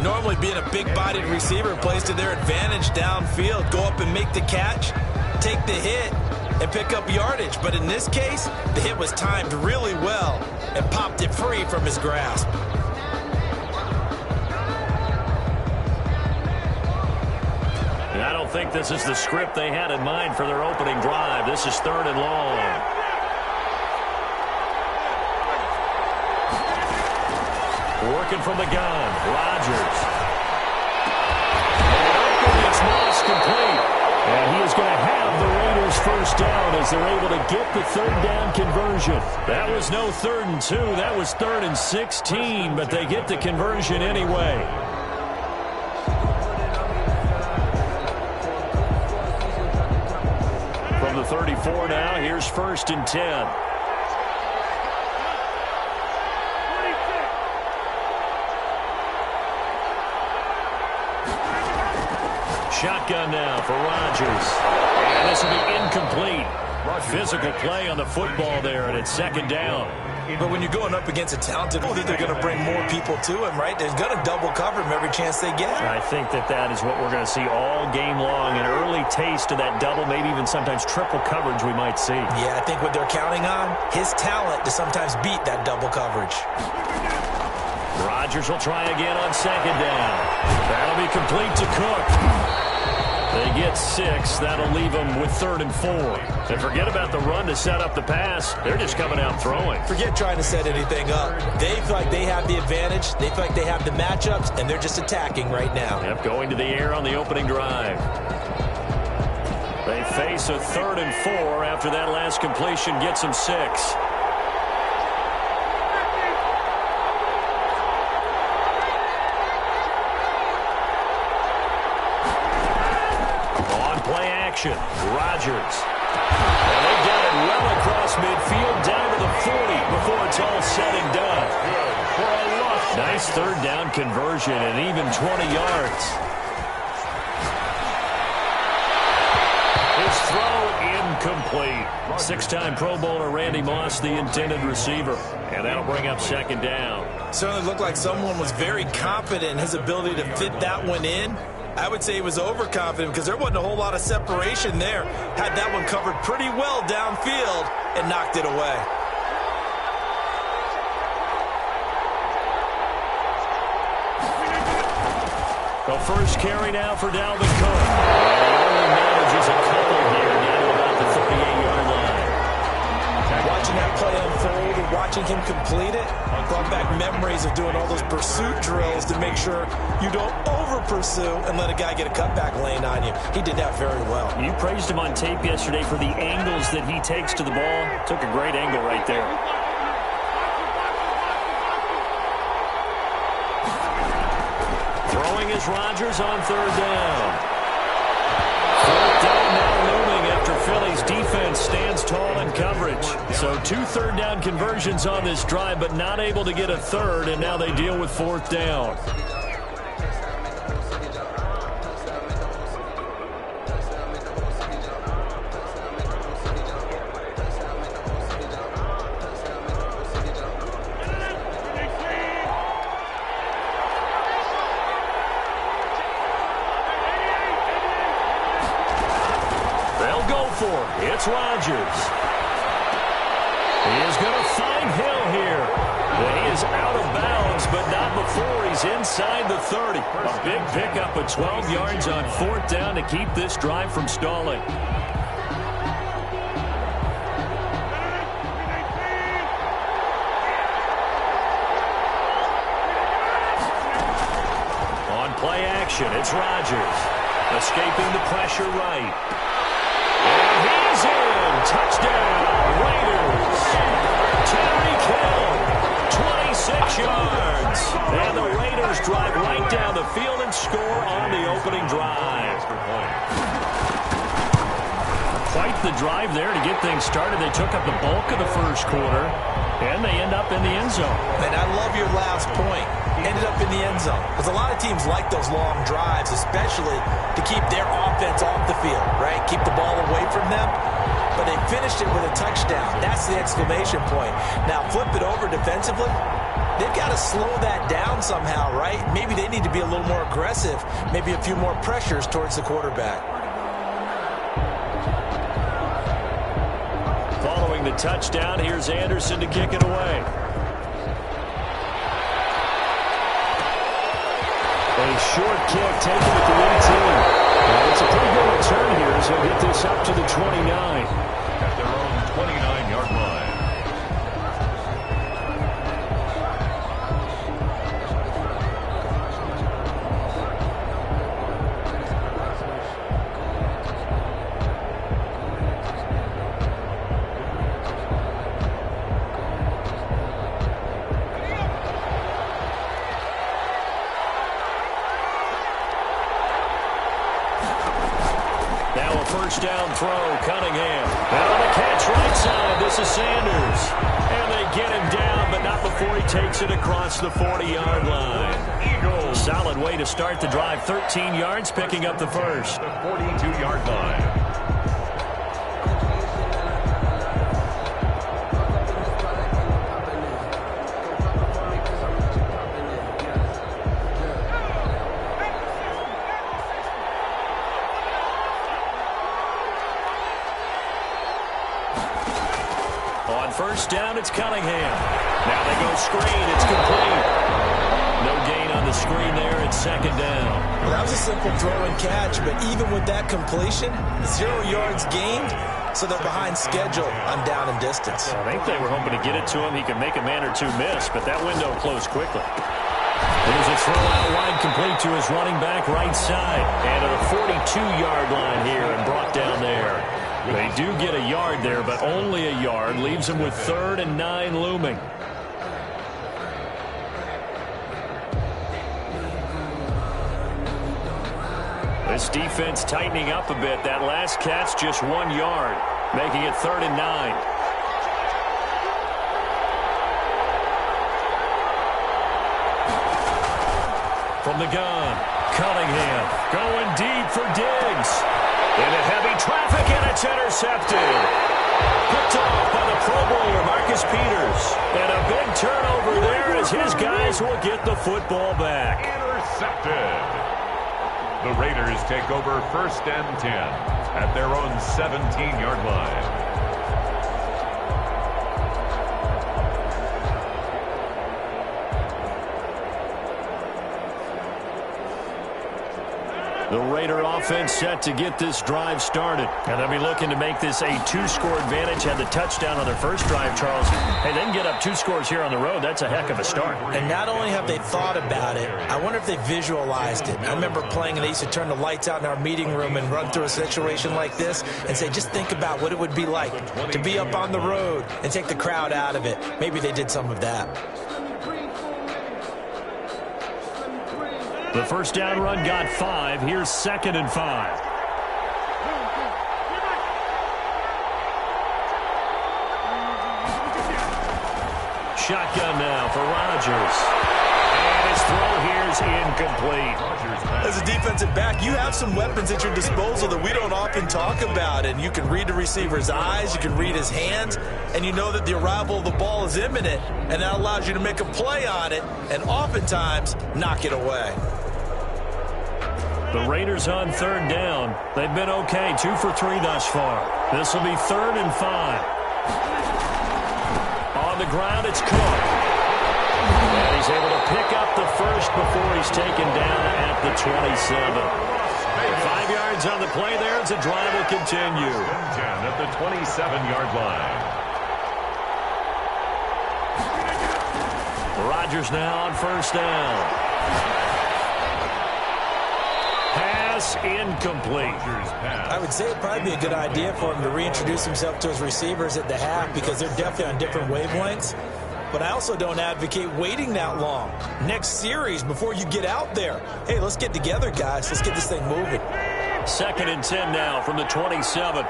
Normally being a big-bodied receiver plays to their advantage downfield. Go up and make the catch, take the hit, and pick up yardage. But in this case, the hit was timed really well and popped it free from his grasp. I don't think this is the script they had in mind for their opening drive. This is third and long. Working from the gun, Rodgers. It's lost complete. And he is going to have the Raiders first down as they're able to get the third down conversion. That was no 3rd and 2. That was 3rd and 16, but they get the conversion anyway. From the 34 now, here's first and 10. Shotgun now for Rodgers. And this will be incomplete. Physical play on the football there, and it's second down. But when you're going up against a talented, they're going to bring more people to him, right? They're going to double cover him every chance they get. I think that is what we're going to see all game long. An early taste of that double, maybe even sometimes triple coverage we might see. Yeah, I think what they're counting on, his talent to sometimes beat that double coverage. Rodgers will try again on second down. That'll be complete to Cook. They get 6. That'll leave them with 3rd and 4. And forget about the run to set up the pass. They're just coming out throwing. Forget trying to set anything up. They feel like they have the advantage. They feel like they have the matchups, and they're just attacking right now. Yep, going to the air on the opening drive. They face a 3rd and 4 after that last completion gets them 6. Rodgers. And they got it well across midfield down to the 40 before it's all said and done. Nice third down conversion and even 20 yards. His throw incomplete. 6-time Pro Bowler Randy Moss, the intended receiver. And that'll bring up second down. Certainly looked like someone was very confident in his ability to fit that one in. I would say he was overconfident because there wasn't a whole lot of separation there. Had that one covered pretty well downfield and knocked it away. The first carry now for Dalvin Cook. He only manages a couple here down to about the 38-yard line. Watching that play unfold and watching him complete it brought back memories of doing all those pursuit drills to make sure you don't over-pursue and let a guy get a cutback lane on you. He did that very well. You praised him on tape yesterday for the angles that he takes to the ball. Took a great angle right there. Throwing is Rodgers on third down. Fourth down now looming after Philly's defense stands tall in coverage. So 2 third down conversions on this drive, but not able to get a third, and now they deal with fourth down. Rodgers. He is going to find Hill here. He is out of bounds, but not before he's inside the 30. A big pickup of 12 yards on 4th down to keep this drive from stalling. On play action, it's Rodgers. Escaping the pressure right. And he's in. Touchdown, Raiders. Tyreek Hill, 26 yards. And the Raiders drive right down the field and score on the opening drive. Quite the drive there to get things started. They took up the bulk of the first quarter, and they end up in the end zone. And I love your last point. Ended up in the end zone. Because a lot of teams like those long drives, especially to keep their offense off the field, right? Keep the ball away from them. But they finished it with a touchdown. That's the exclamation point. Now, flip it over defensively. They've got to slow that down somehow, right? Maybe they need to be a little more aggressive. Maybe a few more pressures towards the quarterback. Following the touchdown, here's Anderson to kick it away. A short kick taken at the 18. It's a pretty good return here as he'll get this up to the 29. At their own 29-yard line. First down throw, Cunningham. And on the catch right side, this is Sanders. And they get him down, but not before he takes it across the 40-yard line. Eagles. Solid way to start the drive. 13 yards, picking up the first. The 42-yard line. First down, it's Cunningham. Now they go screen. It's complete. No gain on the screen there. It's second down. Well, that was a simple throw and catch, but even with that completion, 0 yards gained, so they're behind schedule on down and distance. I think they were hoping to get it to him. He could make a man or two miss, but that window closed quickly. There's a throw out wide complete to his running back right side. And at a 42-yard line here and brought down there. They do get a yard there, but only a yard. Leaves them with 3rd and 9 looming. This defense tightening up a bit. That last catch just 1 yard, making it 3rd and 9. From the gun, Cunningham going deep for Diggs. Into heavy traffic, and it's intercepted. Picked off by the Pro Bowler, Marcus Peters. And a big turnover there as his guys will get the football back. Intercepted. The Raiders take over 1st and 10 at their own 17-yard line. The Raider offense set to get this drive started. And they'll be looking to make this a 2-score advantage. Had the touchdown on their first drive, Charles. Hey, they can get up 2 scores here on the road. That's a heck of a start. And not only have they thought about it, I wonder if they visualized it. I remember playing, and they used to turn the lights out in our meeting room and run through a situation like this and say, just think about what it would be like to be up on the road and take the crowd out of it. Maybe they did some of that. The first down run got 5. Here's 2nd and 5. Shotgun now for Rodgers. And his throw here is incomplete. As a defensive back, you have some weapons at your disposal that we don't often talk about. And you can read the receiver's eyes, you can read his hands, and you know that the arrival of the ball is imminent. And that allows you to make a play on it and oftentimes knock it away. The Raiders on 3rd down. They've been okay, 2 for 3 thus far. This will be 3rd and 5. On the ground, it's Cook. And he's able to pick up the first before he's taken down at the 27. 5 yards on the play there as the drive will continue. 10 at the 27-yard line. Rodgers now on 1st down. Pass incomplete. I would say it'd probably be a good idea for him to reintroduce himself to his receivers at the half because they're definitely on different wavelengths. But I also don't advocate waiting that long. Next series before you get out there. Hey, let's get together, guys. Let's get this thing moving. 2nd and 10 now from the 27.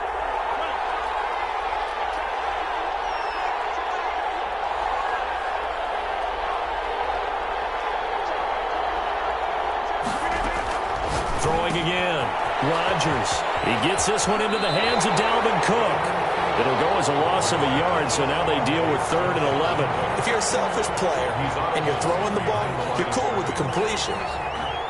Throwing again. Rodgers. He gets this one into the hands of Dalvin Cook. It'll go as a loss of a yard, so now they deal with 3rd and 11. If you're a selfish player and you're throwing the ball, you're cool with the completion.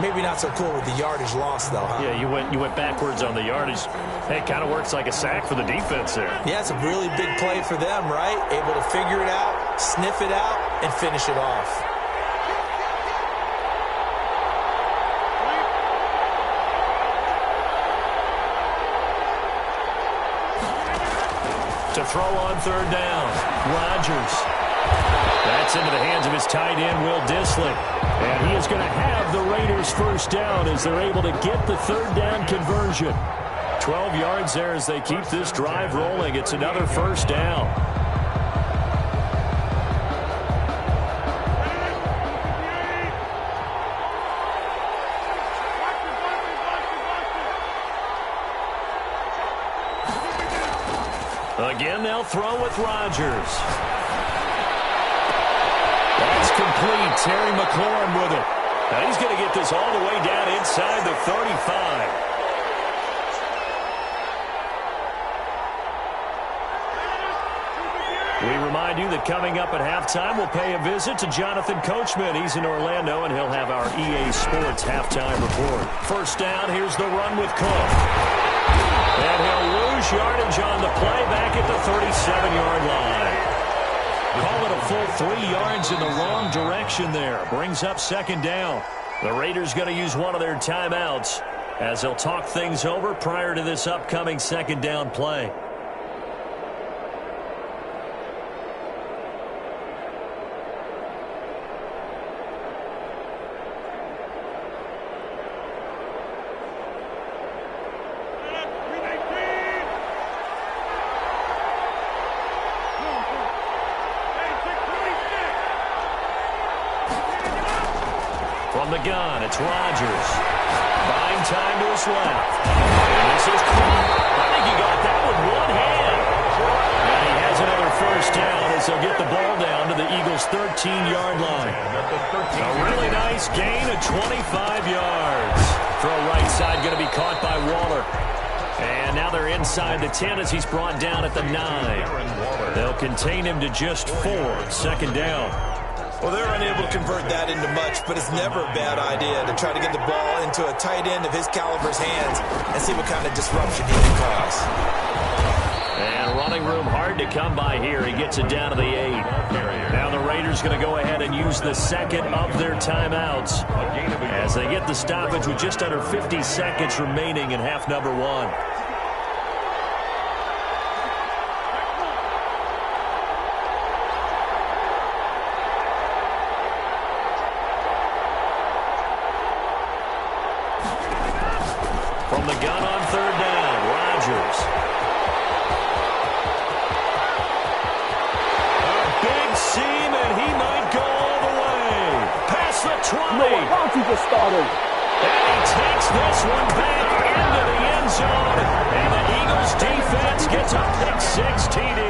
Maybe not so cool with the yardage loss, though, huh? Yeah, you went backwards on the yardage. Hey, it kind of works like a sack for the defense there. Yeah, it's a really big play for them, right? Able to figure it out, sniff it out, and finish it off. To throw on 3rd down. Rodgers. That's into the hands of his tight end, Will Dissly. And he is going to have the Raiders' 1st down as they're able to get the 3rd down conversion. 12 yards there as they keep this drive rolling. It's another 1st down. Again, they'll throw with Rodgers. That's complete. Terry McLaurin with it. Now he's going to get this all the way down inside the 35. We remind you that coming up at halftime, we'll pay a visit to Jonathan Coachman. He's in Orlando, and he'll have our EA Sports halftime report. 1st down, here's the run with Cook. And he'll lose yardage on the play back at the 37-yard line. Call it a full 3 yards in the wrong direction there. Brings up 2nd down. The Raiders going to use one of their timeouts as they'll talk things over prior to this upcoming 2nd down play. From the gun, it's Rodgers. Buying time to his left. And this is caught. I think he got that with one hand. And he has another 1st down as they'll get the ball down to the Eagles' 13-yard line. A really nice gain of 25 yards. Throw right side going to be caught by Waller. And now they're inside the 10 as he's brought down at the 9. They'll contain him to just 4. 2nd down. Well, they're unable to convert that into much, but it's never a bad idea to try to get the ball into a tight end of his caliber's hands and see what kind of disruption he can cause. And running room hard to come by here. He gets it down to the 8. Now the Raiders going to go ahead and use the 2nd of their timeouts as they get the stoppage with just under 50 seconds remaining in half number 1. From the gun on 3rd down, Rodgers. A big seam, and he might go all the way. Past the 20. No, why don't you just start over? And he takes this one back into the end zone. And the Eagles defense gets a pick-6 TD.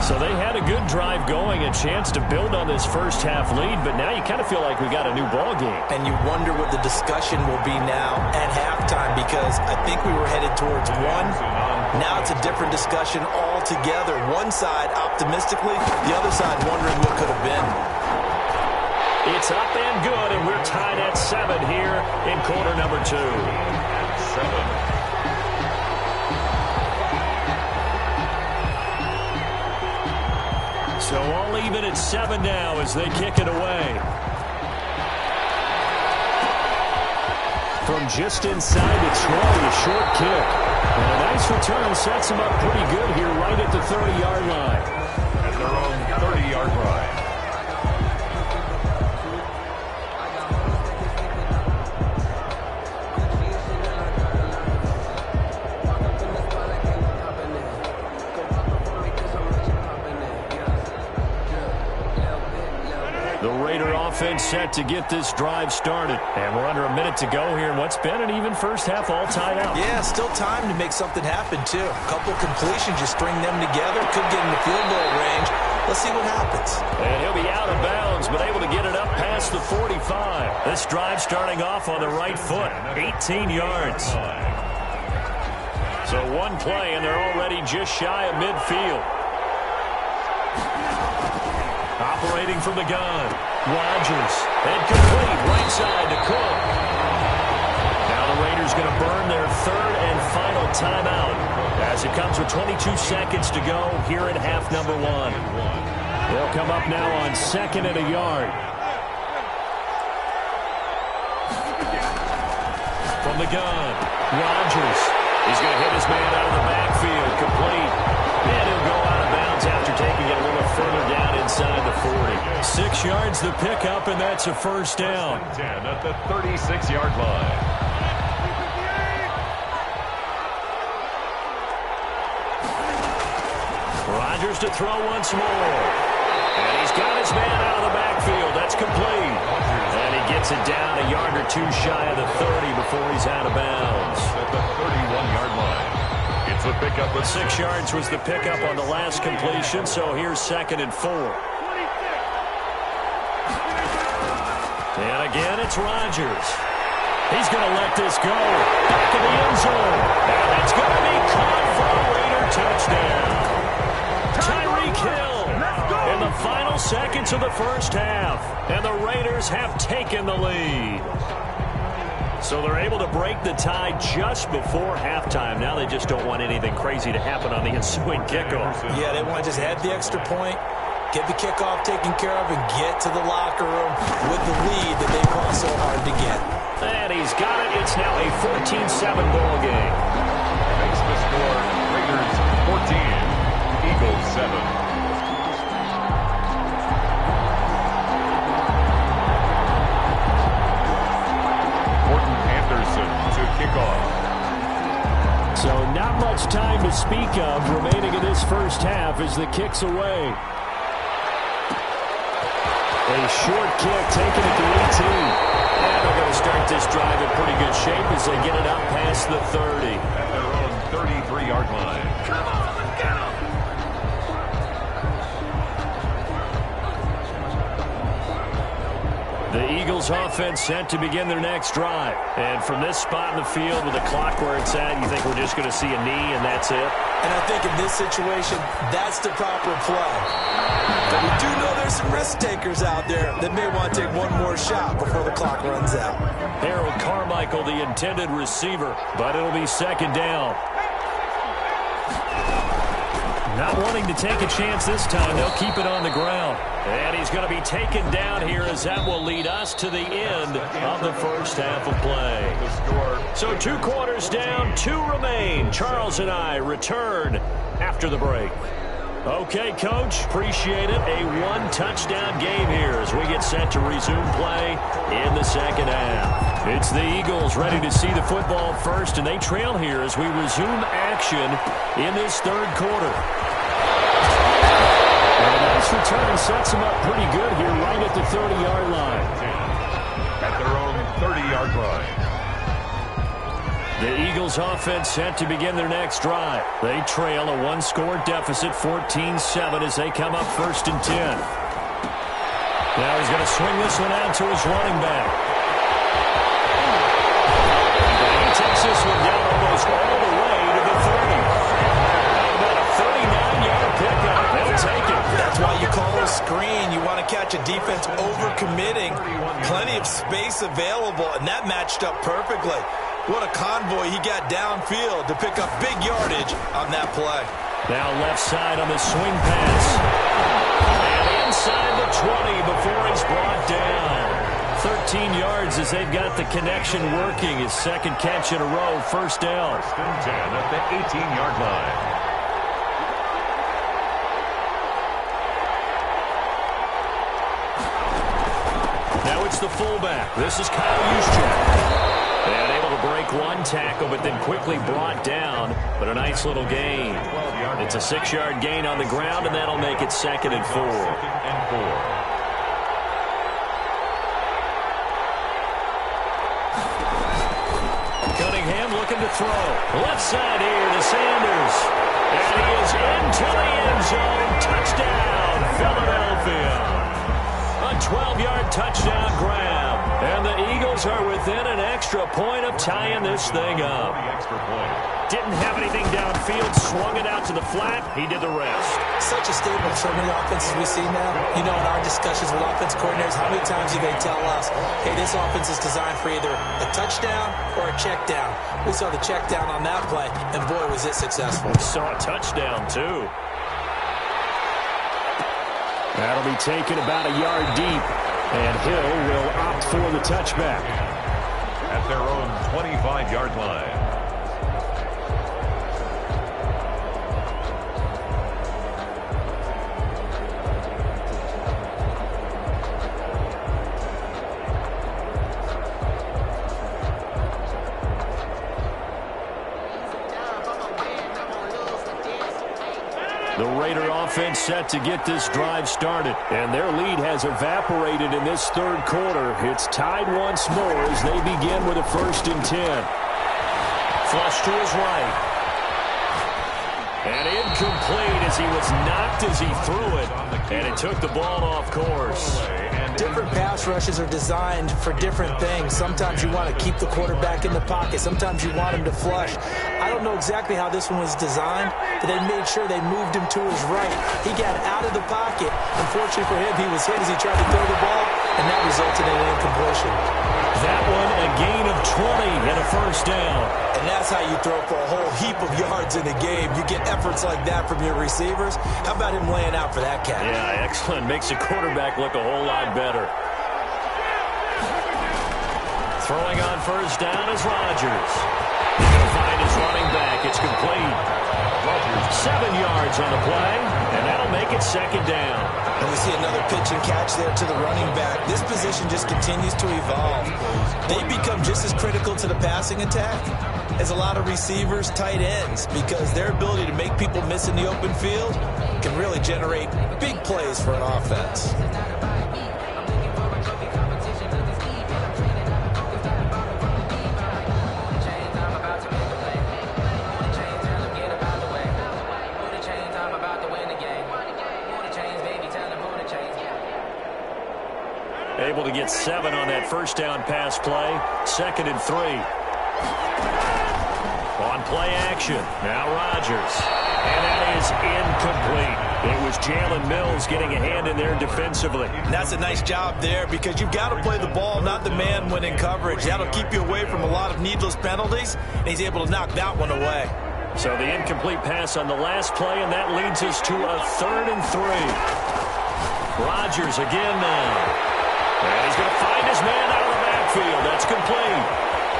So they had a good drive going, a chance to build on this first half lead, but now you kind of feel like we got a new ball game. And you wonder what the discussion will be now at halftime, because I think we were headed towards one. Now it's a different discussion altogether. One side optimistically, the other side wondering what could have been. It's up and good, and we're tied at 7 here in quarter number 2. 7. So all even at 7 now as they kick it away. From just inside the 20, a short kick. And a nice return sets them up pretty good here right at the 30-yard line. At their own 30-yard line. Offense set to get this drive started. And we're under a minute to go here in what's been an even first half all tied up. Yeah, still time to make something happen, too. A couple completions, just string them together. Could get in the field goal range. Let's see what happens. And he'll be out of bounds, but able to get it up past the 45. This drive starting off on the right foot. 18 yards. So one play, and they're already just shy of midfield. Operating from the gun. Rodgers. And complete. Right side to Cook. Now the Raiders going to burn their third and final timeout as it comes with 22 seconds to go here in half number 1. They'll come up now on 2nd and a yard. From the gun. Rodgers. He's going to hit his man out of the backfield. Complete. And he'll go out of bounds after taking it a little further down inside the 40. 6 yards the pickup, and that's a first down. 10 at the 36-yard line. Rodgers to throw once more. And he's got his man out of the backfield. That's complete. And he gets it down a yard or two shy of the 30 before he's out of bounds. At the 31-yard line. It's a pickup. 6 yards was the pickup on the last completion, so here's 2nd and 4. And again, it's Rodgers. He's going to let this go. Back in the end zone. And it's going to be caught for a Raider touchdown. Tyreek Hill in the final seconds of the first half. And the Raiders have taken the lead. So they're able to break the tie just before halftime. Now they just don't want anything crazy to happen on the ensuing kickoff. Yeah, they want to just add the extra point, get the kickoff taken care of, and get to the locker room with the lead that they fought so hard to get. And he's got it. It's now a 14-7 ball game. Makes the score Raiders 14, Eagles 7. So not much time to speak of remaining in this first half as the kick's away. A short kick taken at the 18. And they're going to start this drive in pretty good shape as they get it up past the 30. At their own 33-yard line. Come on, let's get him. The Eagles offense set to begin their next drive. And from this spot in the field with the clock where it's at, you think we're just going to see a knee and that's it? And I think in this situation, that's the proper play. But we do know there's some risk takers out there that may want to take one more shot before the clock runs out. Harold Carmichael, the intended receiver, but it'll be 2nd down. Not wanting to take a chance this time, they'll keep it on the ground. And he's going to be taken down here as that will lead us to the end of the first half of play. So 2 quarters down, 2 remain. Charles and I return after the break. Okay, Coach, appreciate it. A 1-touchdown game here as we get set to resume play in the second half. It's the Eagles ready to see the football first, and they trail here as we resume action in this third quarter. And a nice return sets them up pretty good here right at the 30-yard line. At their own 30-yard line. The Eagles offense set to begin their next drive. They trail a 1-score deficit, 14-7 as they come up 1st and 10. Now he's going to swing this one out to his running back. And he takes this one down almost all the way to the 30. About a 39-yard pickup. They'll take it. That's why you call a screen. You want to catch a defense over-committing. Plenty of space available, and that matched up perfectly. What a convoy he got downfield to pick up big yardage on that play. Now left side on the swing pass. And inside the 20 before he's brought down. 13 yards as they've got the connection working. His second catch in a row, first down. 10 at the 18-yard line. Now it's the fullback. This is Kyle Juszczyk. And able to break one tackle, but then quickly brought down. But a nice little gain. It's a 6-yard gain on the ground, and that'll make it 2nd and 4. Cunningham looking to throw. Left side here to Sanders. And he is into the end zone. Touchdown, Philadelphia. A 12-yard touchdown grab. And the Eagles are within an extra point of tying this thing up. Didn't have anything downfield, swung it out to the flat. He did the rest. Such a staple of so many offenses we see now. You know, in our discussions with offense coordinators, how many times do they tell us, hey, this offense is designed for either a touchdown or a check down. We saw the check down on that play, and boy, was it successful. We saw a touchdown, too. That'll be taken about a yard deep, and Hill will opt for the touchback. At their own 25-yard line. The Raider offense set to get this drive started, and their lead has evaporated in this third quarter. It's tied once more as they begin with a 1st and 10. Flush to his right. And incomplete as he was knocked as he threw it, and it took the ball off course. Different pass rushes are designed for different things. Sometimes you want to keep the quarterback in the pocket. Sometimes you want him to flush. I don't know exactly how this one was designed, but they made sure they moved him to his right. He got out of the pocket. Unfortunately for him, he was hit as he tried to throw the ball, and that resulted in an incompletion. That one, a gain of 20 and a 1st down. And that's how you throw for a whole heap of yards in a game. You get efforts like that from your receivers. How about him laying out for that cat? Yeah, excellent. Makes the quarterback look a whole lot better. Throwing on 1st down is Rodgers. He's going to find his running back. It's complete. 7 yards on the play, and that'll make it 2nd down. And we see another pitch and catch there to the running back. This position just continues to evolve. They become just as critical to the passing attack as a lot of receivers, tight ends, because their ability to make people miss in the open field can really generate big plays for an offense. Able to get 7 on that 1st down pass play. 2nd and 3. On play action. Now Rodgers. And that is incomplete. It was Jalen Mills getting a hand in there defensively. And that's a nice job there because you've got to play the ball, not the man when in coverage. That'll keep you away from a lot of needless penalties, and he's able to knock that one away. So the incomplete pass on the last play, and that leads us to a 3rd and 3. Rodgers again now. And he's going to find his man out of the backfield. That's complete.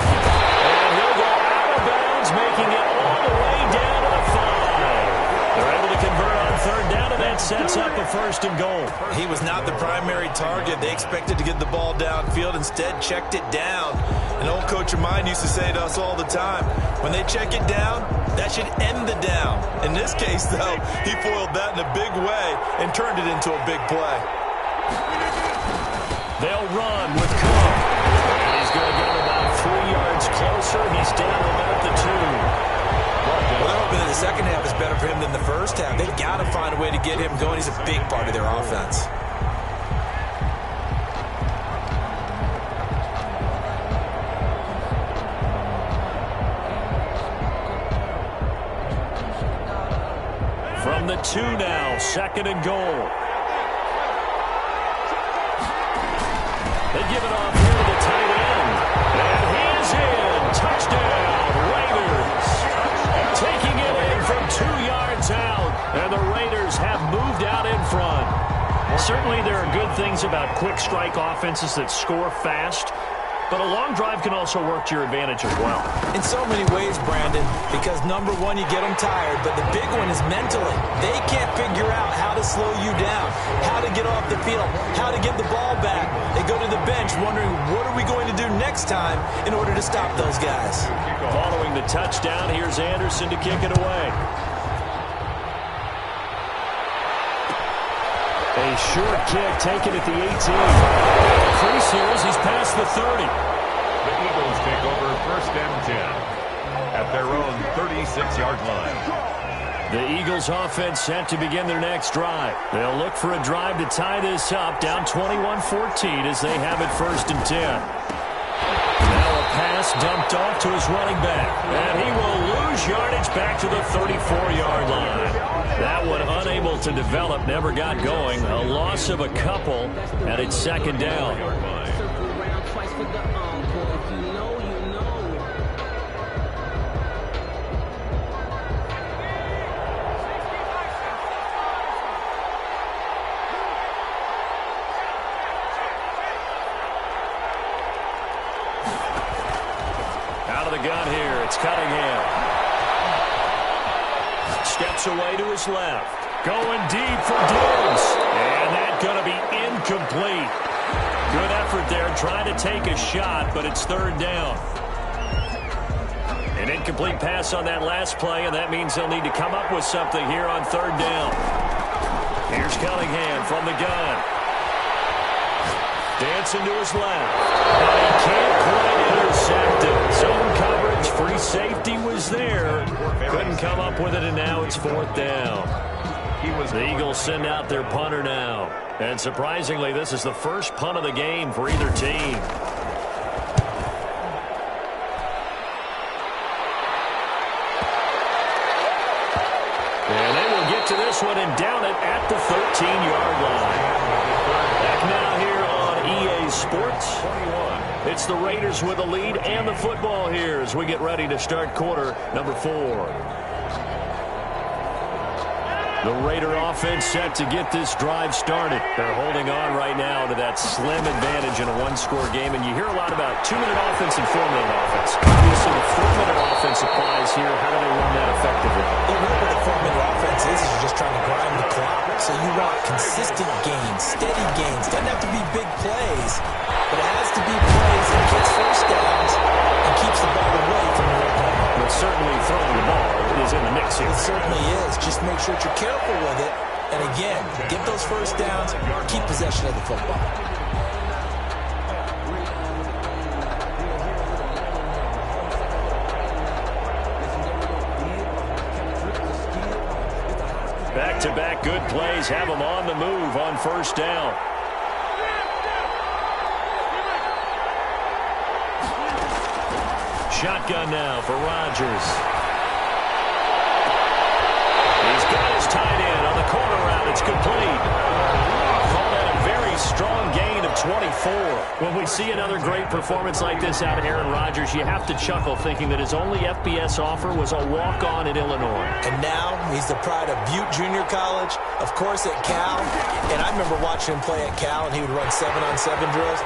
And he'll go out of bounds, making it all the way down to the 5. They're able to convert on 3rd down, and that sets up a 1st and goal. He was not the primary target. They expected to get the ball downfield. Instead, checked it down. An old coach of mine used to say to us all the time, when they check it down, that should end the down. In this case, though, he foiled that in a big way and turned it into a big play. They'll run with Cook. And he's going to get about 3 yards closer. He's down about the 2. Well, they're hoping that the second half is better for him than the first half. They've got to find a way to get him going. He's a big part of their offense. From the 2 now, 2nd and goal. They give it off here to the tight end. And he is in. Touchdown, Raiders. Taking it in from 2 yards out. And the Raiders have moved out in front. Certainly there are good things about quick strike offenses that score fast, but a long drive can also work to your advantage as well. In so many ways, Brandon, because number one, you get them tired, but the big one is mentally. They can't figure out how to slow you down, how to get off the field, how to get the ball back. They go to the bench wondering, what are we going to do next time in order to stop those guys? Following the touchdown, here's Anderson to kick it away. A short kick taken at the 18. Crease here as he's past the 30. The Eagles take over 1st and 10 at their own 36-yard line. The Eagles offense set to begin their next drive. They'll look for a drive to tie this up, down 21-14 as they have it 1st and 10. Now a pass dumped off to his running back, and he will lose yardage back to the 34-yard line. That one unable to develop, never got going. A loss of a couple, and it's 2nd down. Out of the gun here, it's Cunningham. Steps away to his left. Going deep for Diggs. And that's going to be incomplete. Good effort there trying to take a shot, but it's 3rd down. An incomplete pass on that last play, and that means they'll need to come up with something here on 3rd down. Here's Cunningham from the gun. Dancing to his left. But he can't quite intercept it. Zone coverage, free safety was there. Couldn't come up with it, and now it's 4th down. The Eagles send out their punter now. And surprisingly, this is the first punt of the game for either team. And they will get to this one and down it at the 13-yard line. Back now here on EA Sports. It's the Raiders with the lead and the football here as we get ready to start quarter number 4. The Raider offense set to get this drive started. They're holding on right now to that slim advantage in a one-score game, and you hear a lot about 2-minute offense and 4-minute offense. Obviously, the 4-minute offense applies here. How do they run that effectively? The rule with the 4-minute offense is you're just trying to grind the clock. So you want consistent gains, steady gains. Doesn't have to be big plays, but it has to be plays that gets first downs and keeps the ball away from your opponent. But certainly throwing the ball is in the mix here. It certainly is. Just make sure that you're careful with it. And again, get those first downs, keep possession of the football. Back-to-back good plays have them on the move on 1st down. Shotgun now for Rodgers. He's got his tight end on the corner route. It's complete. Call that a very strong gain of 24. When we see another great performance like this out of Aaron Rodgers, you have to chuckle thinking that his only FBS offer was a walk-on at Illinois. And now he's the pride of Butte Junior College, of course at Cal. And I remember watching him play at Cal, and he would run 7-on-7 drills.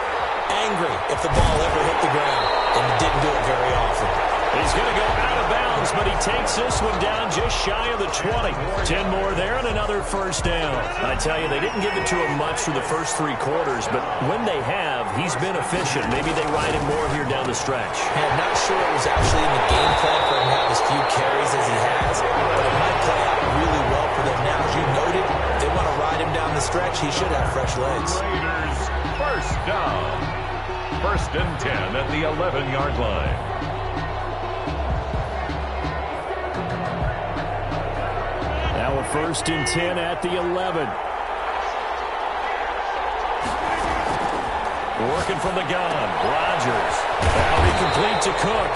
Angry if the ball ever hit the ground, and he didn't do it very often. He's going to go out of bounds, but he takes this one down just shy of the 20. 10 more there and another 1st down. I tell you, they didn't give it to him much through the first 3 quarters, but when they have, he's been efficient. Maybe they ride him more here down the stretch. I'm not sure it was actually in the game plan for him to have as few carries as he has, but it might play out really well for them now. As you noted, if they want to ride him down the stretch, he should have fresh legs. Raiders 1st down. 1st and 10 at the 11-yard line. Now a 1st and 10 at the 11. Working from the gun. Rodgers. That'll be complete to Cook.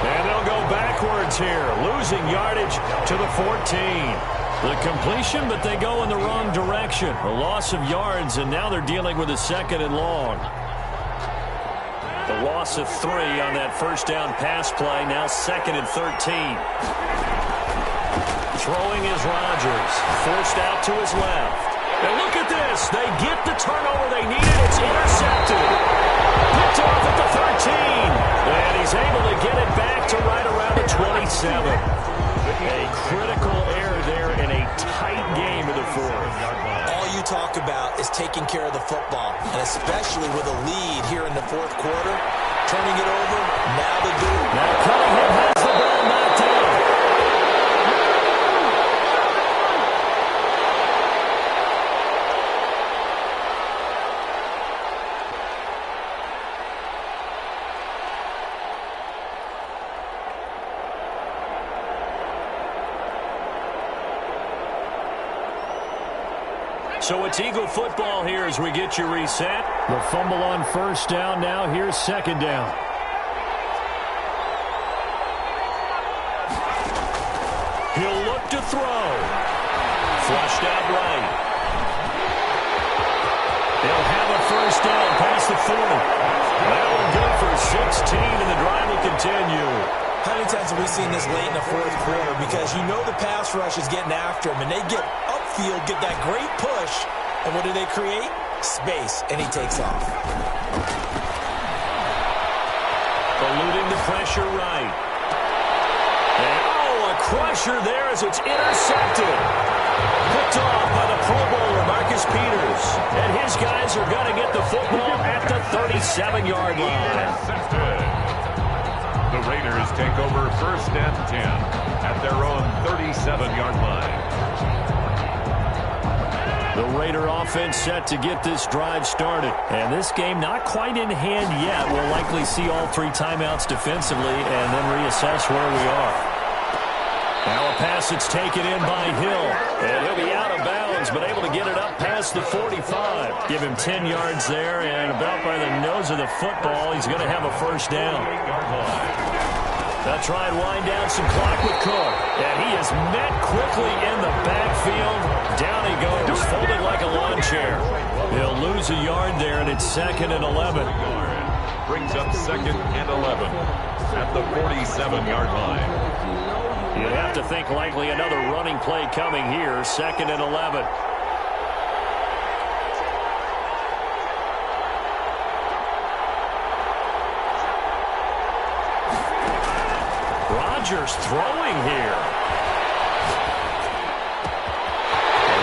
And they'll go backwards here. Losing yardage to the 14. The completion, but they go in the wrong direction. A loss of yards, and now they're dealing with a 2nd and long. The loss of 3 on that 1st down pass play. Now 2nd and 13. Throwing is Rodgers. Forced out to his left. And look at this. They get the turnover they needed. It's intercepted. Picked off at the 13. And he's able to get it back to right around the 27. A critical error there in a tight game in the fourth. All you talk about is taking care of the football, and especially with a lead here in the fourth quarter, turning it over, now the do. Now Cunningham has the ball knocked down. So it's Eagle football here as we get you reset. The fumble on first down. Now here's second down. He'll look to throw. Flushed out right. They'll have a first down past the 40. That one good for 16, and the drive will continue. How many times have we seen this late in the fourth quarter? Because you know the pass rush is getting after him, and they get upfield, get that great push, and what do they create? Space, and he takes off. Eluding the pressure right. And, a crusher there as it's intercepted. Picked off by the Pro Bowler, Marcus Peters. And his guys are going to get the football at the 37-yard line. The Raiders take over first and 10 at their own 37-yard line. The Raider offense set to get this drive started. And this game not quite in hand yet. We'll likely see all three timeouts defensively and then reassess where we are. Now a pass that's taken in by Hill. And he'll be out of bounds, but able to get it up past the 45. Give him 10 yards there, and about by the nose of the football, he's going to have a first down. They'll try and wind down some clock with Cook. And he is met quickly in the backfield. Down he goes, folded like a lawn chair. He'll lose a yard there, and it's 2nd and 11. Brings up 2nd and 11 at the 47-yard line. You'd have to think likely another running play coming here, 2nd and 11. Rodgers throwing here.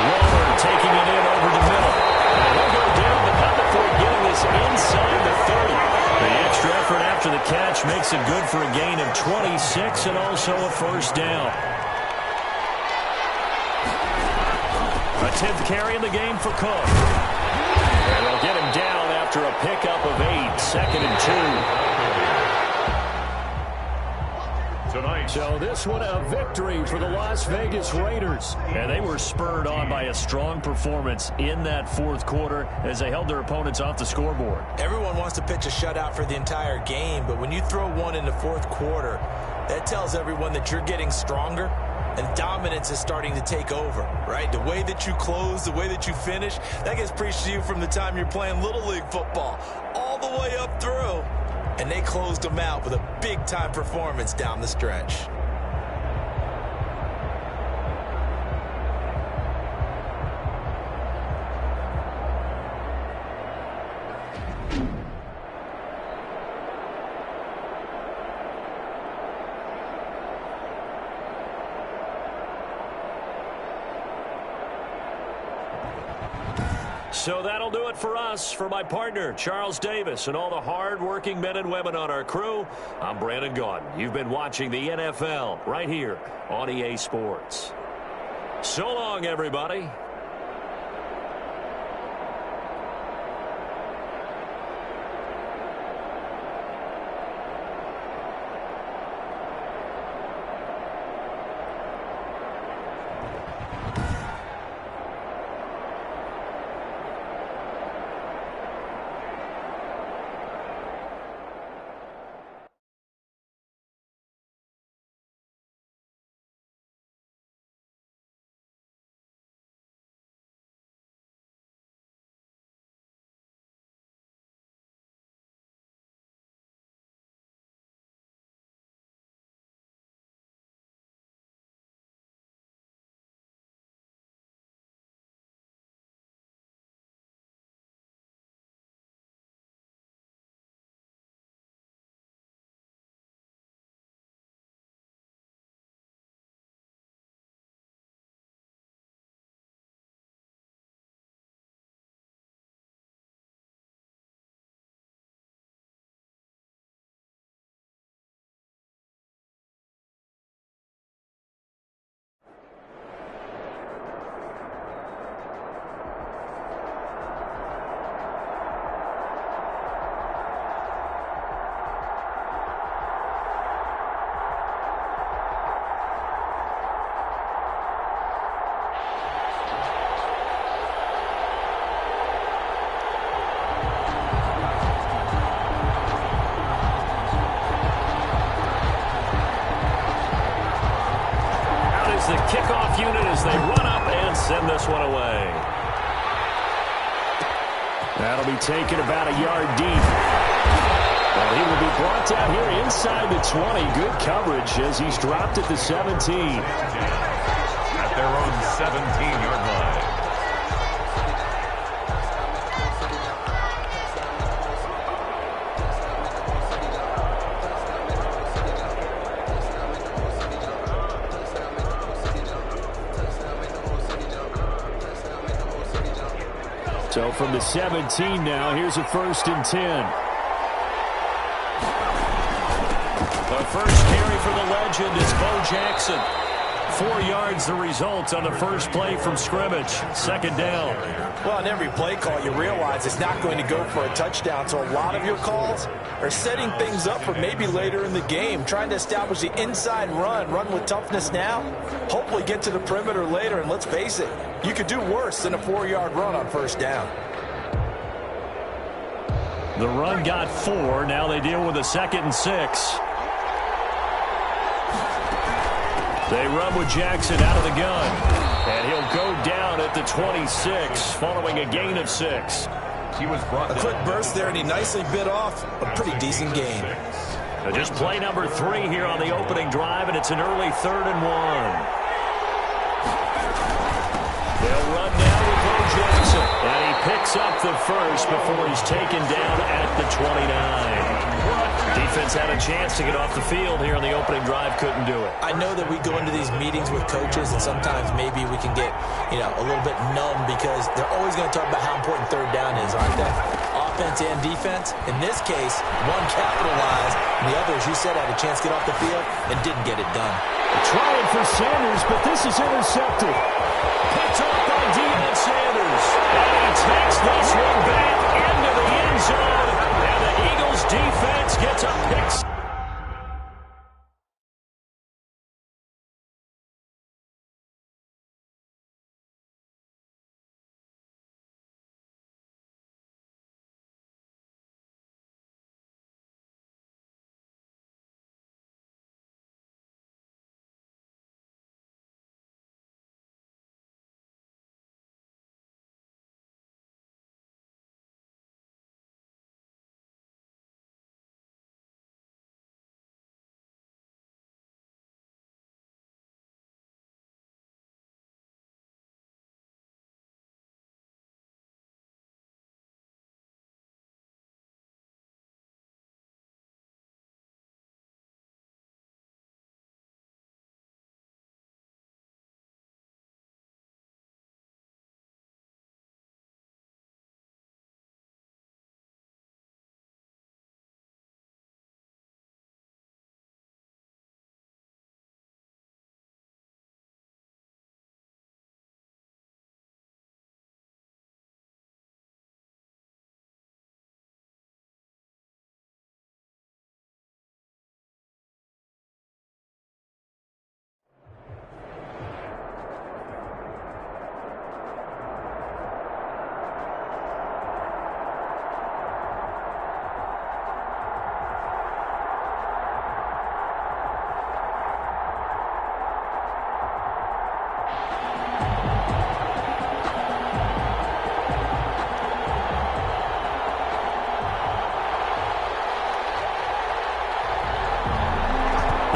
Waller taking it in over the middle. And he'll go down, but not before getting this inside the 30. The extra effort after the catch makes it good for a gain of 26 and also a first down. A 10th carry in the game for Cook. And they'll get him down after a pickup of 8, 2nd and 2. Tonight. So this one a victory for the Las Vegas Raiders. And they were spurred on by a strong performance in that fourth quarter as they held their opponents off the scoreboard. Everyone wants to pitch a shutout for the entire game, but when you throw one in the fourth quarter, that tells everyone that you're getting stronger and dominance is starting to take over, right? The way that you close, the way that you finish, that gets preached to you from the time you're playing Little League football all the way up through. And they closed them out with a big-time performance down the stretch. So that'll do it for us. For my partner, Charles Davis, and all the hard-working men and women on our crew, I'm Brandon Gaudin. You've been watching the NFL right here on EA Sports. So long, everybody. send this one away. That'll be taken about a yard deep. Well, he will be brought down here inside the 20. Good coverage as he's dropped at the 17. At their own 17-yard line. So from the 17 now, here's a 1st and 10. The first carry for the legend is Bo Jackson. 4 yards the result on the first play from scrimmage. 2nd down. Well, on every play call, you realize it's not going to go for a touchdown. So a lot of your calls are setting things up for maybe later in the game, trying to establish the inside run with toughness now, hopefully get to the perimeter later. And let's face it, you could do worse than a 4-yard run on 1st down. The run got 4. Now they deal with a 2nd and 6. They run with Jackson out of the gun. And he'll go down at the 26 following a gain of 6. He was brought a quick burst there, and he nicely bit off a pretty decent gain. Just play number 3 here on the opening drive, and it's an early 3rd and 1. They'll run now with Bo Jackson. And he picks up the first before he's taken down at the 29. Defense had a chance to get off the field here on the opening drive, couldn't do it. I know that we go into these meetings with coaches, and sometimes maybe we can get, a little bit numb because they're always going to talk about how important 3rd down is, aren't they? Offense and defense. In this case, one capitalized, and the other, as you said, had a chance to get off the field and didn't get it done. Trying for Sanders, but this is intercepted. Picked up by Deion Sanders. And he takes this one back into the end zone. And the Eagles defense gets a pick.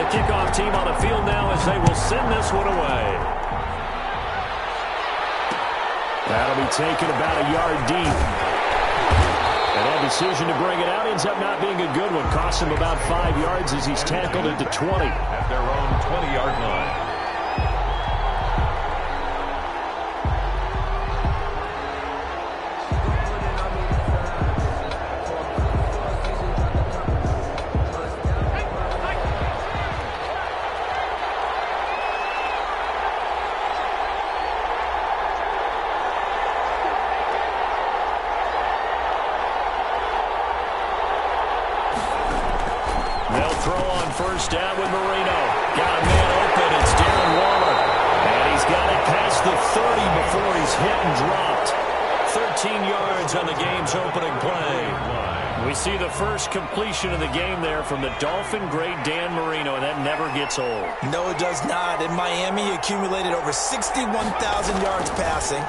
Kickoff team on the field now as they will send this one away. That'll be taken about a yard deep. And that decision to bring it out ends up not being a good one. Costs him about 5 yards as he's tackled at the 20. At their own 20-yard line. First down with Marino. Got a man open. It's Darren Waller. And he's got it past the 30 before he's hit and dropped. 13 yards on the game's opening play. We see the first completion of the game there from the Dolphin great Dan Marino, and that never gets old. No, it does not. In Miami, he accumulated over 61,000 yards passing,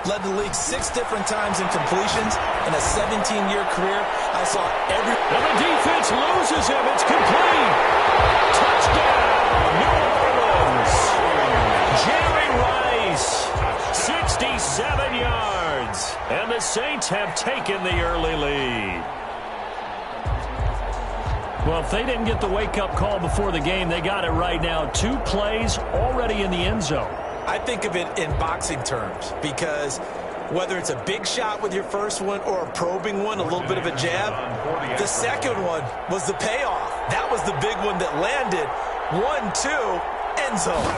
led the league 6 different times in completions. In a 17-year career, I saw every... And the defense loses him. It's complete. Touchdown, New Orleans. Jerry Rice, 67 yards. And the Saints have taken the early lead. Well, if they didn't get the wake-up call before the game, they got it right now. 2 plays already in the end zone. I think of it in boxing terms because whether it's a big shot with your first one or a probing one, a little bit of a jab, the second one was the payoff. That was the big one that landed. 1-2, end zone.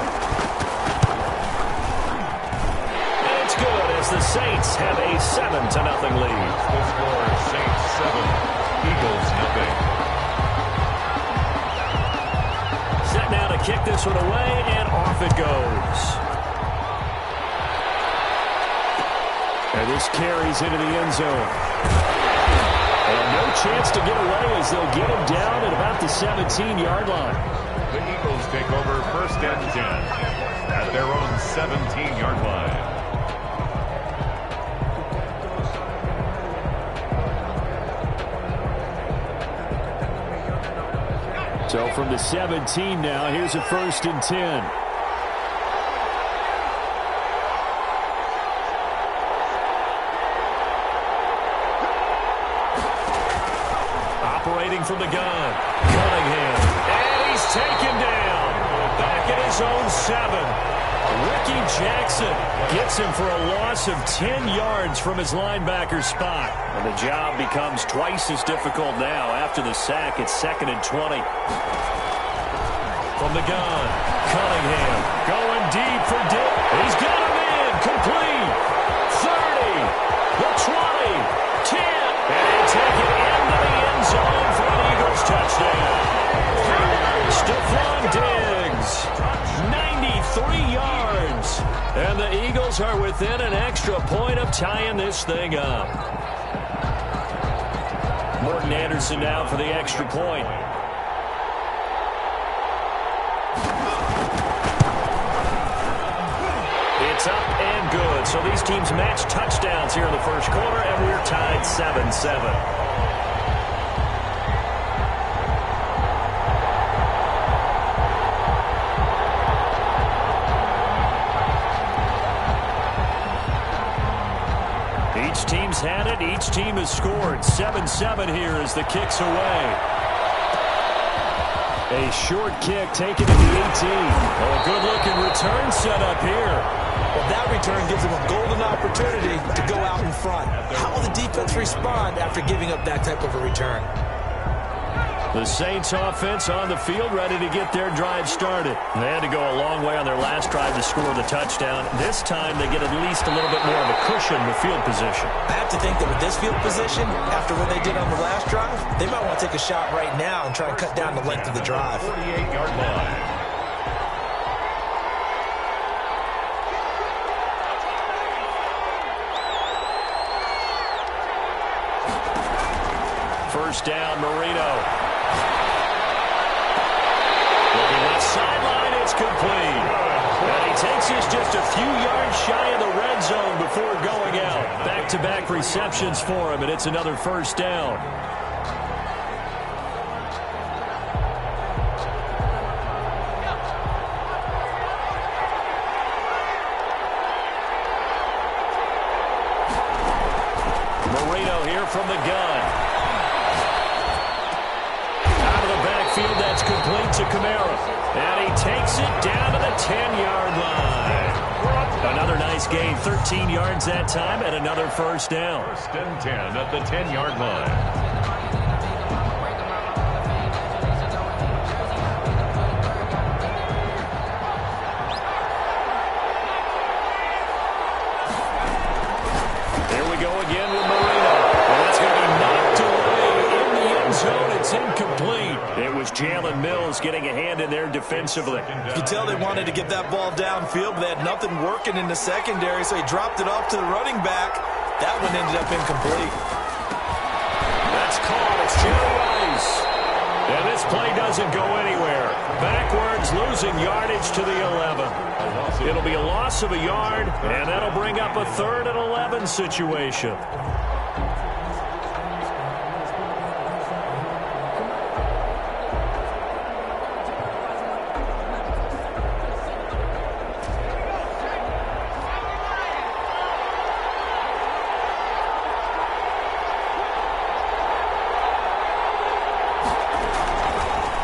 And it's good as the Saints have a 7-0 lead. The score, Saints 7, Eagles nothing. Set now to kick this one away, and off it goes. And this carries into the end zone. And no chance to get away as they'll get him down at about the 17-yard line. The Eagles take over 1st and 10 at their own 17-yard line. So from the 17 now, here's a 1st and 10. Operating from the gun, Cunningham, and he's taken down. Back at his own 7. Ricky Jackson gets him for a loss of 10 yards from his linebacker spot. And the job becomes twice as difficult now after the sack. It's 2nd and 20. From the gun, Cunningham going deep for Dick. He's got him in, complete. 30, the 20, 10, and they take it into the end zone for an Eagles touchdown. Stephon Diggs, 93 yards. And the Eagles are within an extra point of tying this thing up. Morton Anderson now for the extra point. It's up and good. So these teams match touchdowns here in the first quarter, and we're tied 7-7. Each team's had it. Each team has scored. 7-7 here as the kick's away. A short kick taken to the 18. Oh, a good-looking return set up here. Well, that return gives them a golden opportunity to go out in front. How will the defense respond after giving up that type of a return? The Saints offense on the field ready to get their drive started. They had to go a long way on their last drive to score the touchdown. This time they get at least a little bit more of a cushion with field position. I have to think that with this field position, after what they did on the last drive, they might want to take a shot right now and try and cut down the length of the drive. 48-yard line. First down, Marino. Looking left sideline, it's complete. And he takes us just a few yards shy of the red zone before going out. Back-to-back receptions for him, and it's another first down. Marino here from the gun. That's complete to Kamara. And he takes it down to the 10-yard line. Another nice gain, 13 yards that time, and another first down. 1st and 10 at the 10-yard line. Jalen Mills getting a hand in there defensively. You can tell they wanted to get that ball downfield, but they had nothing working in the secondary, so he dropped it off to the running back. That one ended up incomplete. That's called a And this play doesn't go anywhere. Backwards, losing yardage to the 11. It'll be a loss of a yard, and that'll bring up a 3rd and 11 situation.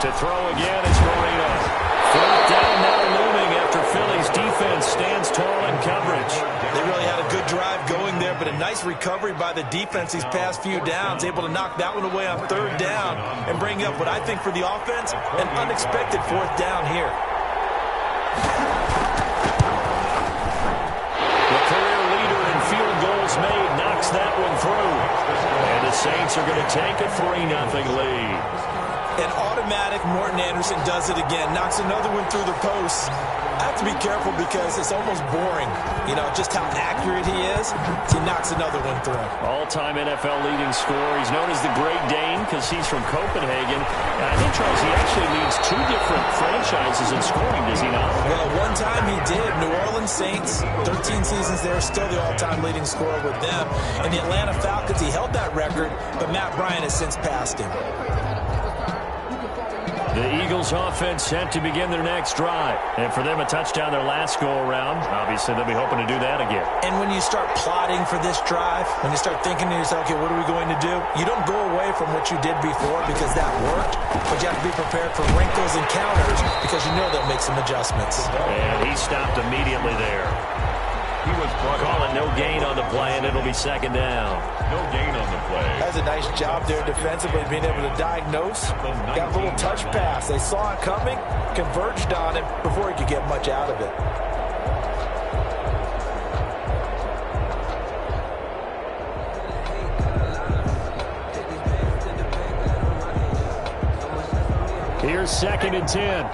To throw again is Marino. 4th down now looming after Philly's defense stands tall in coverage. They really had a good drive going there, but a nice recovery by the defense these past few downs, able to knock that one away on 3rd down and bring up what I think for the offense, an unexpected 4th down here. The career leader in field goals made knocks that one through. And the Saints are going to take a 3-0 lead. And automatic, Morton Anderson does it again, knocks another one through the post. I have to be careful because it's almost boring, just how accurate he is. He knocks another one through. All-time NFL leading scorer. He's known as the Great Dane because he's from Copenhagen. And I think, Charles, he actually leads 2 different franchises in scoring, does he not? Well, one time he did. New Orleans Saints, 13 seasons there, still the all-time leading scorer with them. And the Atlanta Falcons, he held that record, but Matt Bryant has since passed him. The Eagles offense set to begin their next drive. And for them, a touchdown their last go-around. Obviously, they'll be hoping to do that again. And when you start plotting for this drive, when you start thinking to yourself, okay, what are we going to do? You don't go away from what you did before because that worked, but you have to be prepared for wrinkles and counters because you know they'll make some adjustments. And he stopped immediately there. He was Call it no gain on the play, and it'll be 2nd down. No gain on the play. That's a nice job there defensively, being able to diagnose. Got a little touch pass. They saw it coming, converged on it before he could get much out of it. Here's 2nd and 10.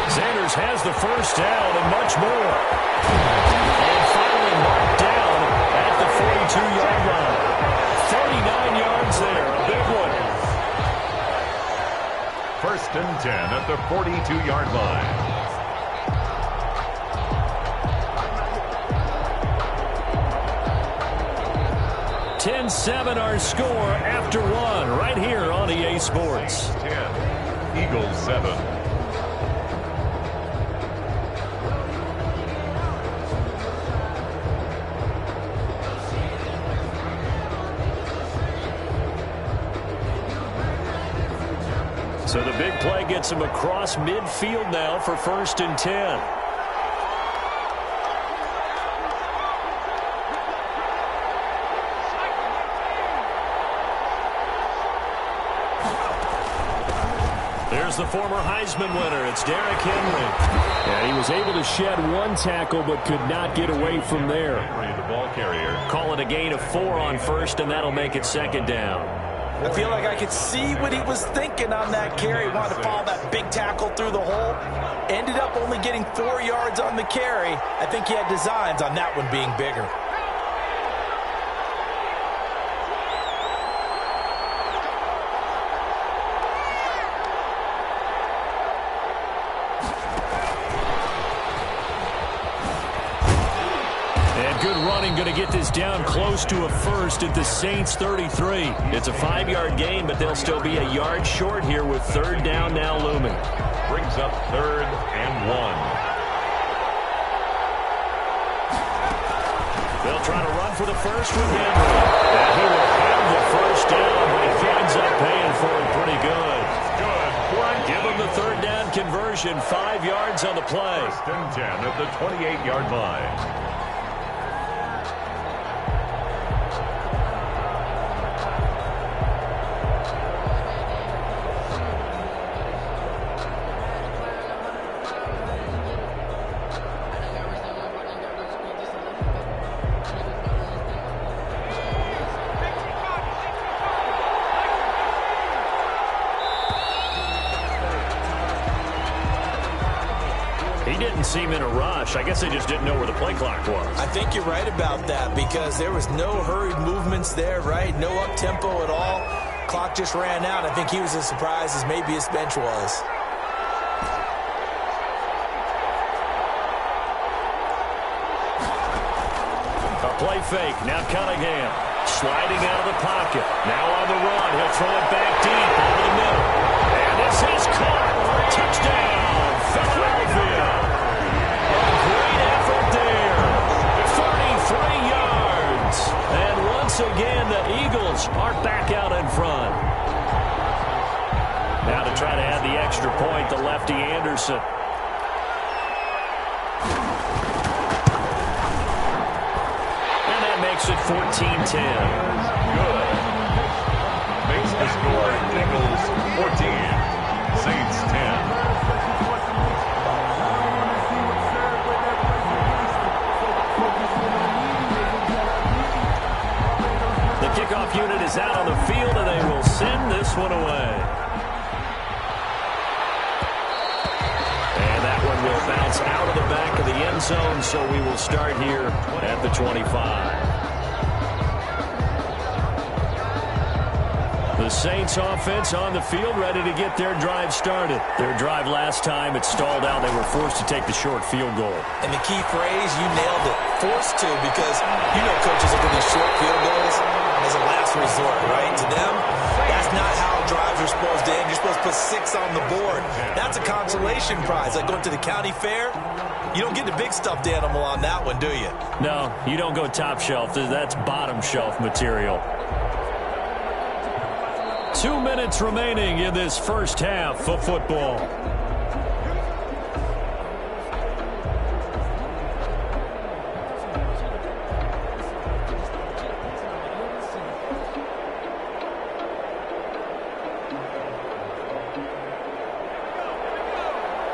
Sanders has the 1st down and much more. And finally marked down at the 42-yard line. 39 yards there, a big one. 1st and 10 at the 42-yard line. (10-7) our score after 1 right here on EA Sports. 10, Eagles 7. So the big play gets him across midfield now for 1st and 10. There's the former Heisman winner. It's Derrick Henry. And he was able to shed 1 tackle but could not get away from there. The ball carrier. Call it a gain of 4 on 1st, and that'll make it 2nd down. I feel like I could see what he was thinking on that carry. He wanted to follow that big tackle through the hole. Ended up only getting 4 yards on the carry. I think he had designs on that one being bigger. Good running, going to get this down close to a 1st at the Saints 33. It's a 5-yard gain, but they'll still be a yard short here with 3rd down now looming. Brings up 3rd and 1. They'll try to run for the 1st with Henry. And he will have the 1st down, but he ends up paying for it pretty good. Good. Give him the 3rd down conversion, 5 yards on the play. 1st and 10 at the 28-yard line. He didn't seem in a rush. I guess they just didn't know where the play clock was. I think you're right about that because there was no hurried movements there, right? No up-tempo at all. Clock just ran out. I think he was as surprised as maybe his bench was. A play fake. Now Cunningham sliding out of the pocket. Now on the run. He'll throw it back deep over the middle. And this is caught. Touchdown, Philadelphia. A great effort there. 33 yards. And once again, the Eagles are back out in front. Now to try to add the extra point, the lefty Anderson. And that makes it 14-10. Good. Makes the score Eagles 14, Saints 10. The kickoff unit is out on the field, and they will send this one away. And that one will bounce out of the back of the end zone, so we will start here at the 25. The Saints offense on the field, ready to get their drive started. Their drive last time, it stalled out. They were forced to take the short field goal. And the key phrase, you nailed it, forced to, because you know coaches look at these short field goals as a last resort, right? To them, that's not how drives are supposed to end. You're supposed to put 6 on the board. That's a consolation prize. Like going to the county fair, you don't get the big stuffed animal on that one, do you? No, you don't go top shelf. That's bottom shelf material. 2 minutes remaining in this first half of football.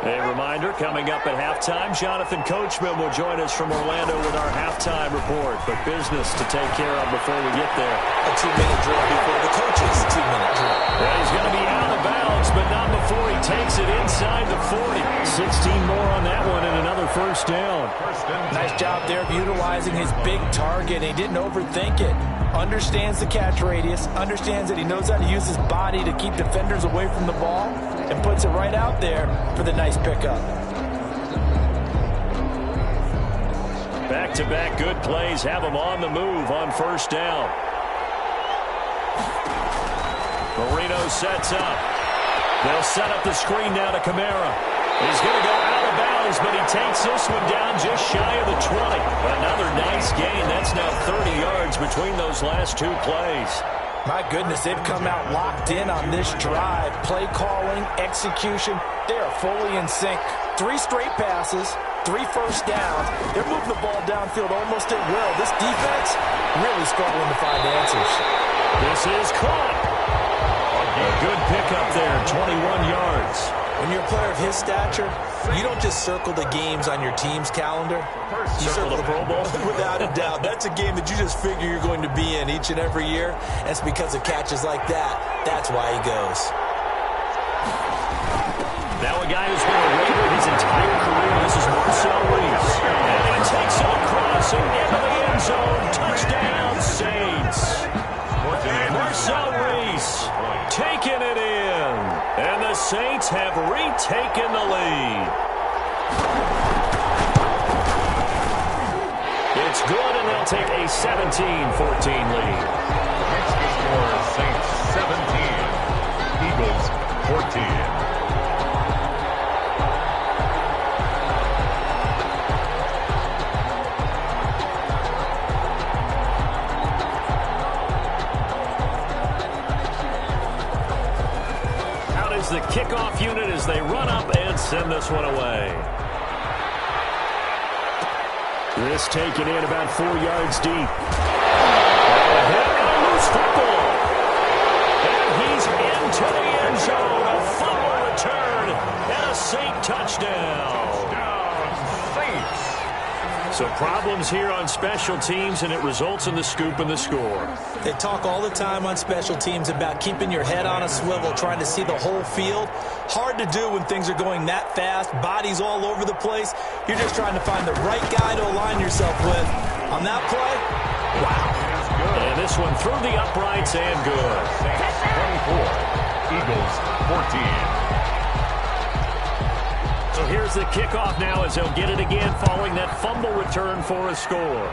A reminder, coming up at halftime, Jonathan Coachman will join us from Orlando with our halftime report. But business to take care of before we get there. A 2-minute drill before the coaches' 2-minute drill. Yeah, he's going to be out of bounds, but not before he takes it inside the 40. 16 more on that one and another first down. Nice job there of utilizing his big target. He didn't overthink it. Understands the catch radius, understands that he knows how to use his body to keep defenders away from the ball, and puts it right out there for the nice pickup. Back-to-back good plays have him on the move on first down. Marino sets up. They'll set up the screen now to Kamara. He's going to go out of bounds, but he takes this one down just shy of the 20. Another nice gain. That's now 30 yards between those last 2 plays. My goodness, they've come out locked in on this drive. Play calling, execution, they are fully in sync. 3 straight passes, 3 first downs. They're moving the ball downfield almost at will. This defense really struggling to find answers. This is caught. A good pickup there, 21 yards. When you're a player of his stature, you don't just circle the games on your team's calendar. You circle the Pro Bowl. Without a doubt. That's a game that you just figure you're going to be in each and every year. And it's because of catches like that. That's why he goes. Now a guy who's been a Raider his entire career. This is Marcel Reese. And he takes a crossing into the end zone. Touchdown, Saints. Marcel Reese taking it in. And the Saints have retaken the lead. It's good, and they'll take a 17-14 lead. Makes the score Saints 17, Eagles 14. The kickoff unit as they run up and send this one away. This taken in about 4 yards deep. A hit and a loose football. And he's into the end zone. A fumble return and a Saint touchdown. Saints. So problems here on special teams, and it results in the scoop and the score. They talk all the time on special teams about keeping your head on a swivel, trying to see the whole field. Hard to do when things are going that fast, bodies all over the place. You're just trying to find the right guy to align yourself with. On that play, wow. And this one through the uprights and good. 24, Eagles 14. So here's the kickoff now as they'll get it again following that fumble return for a score.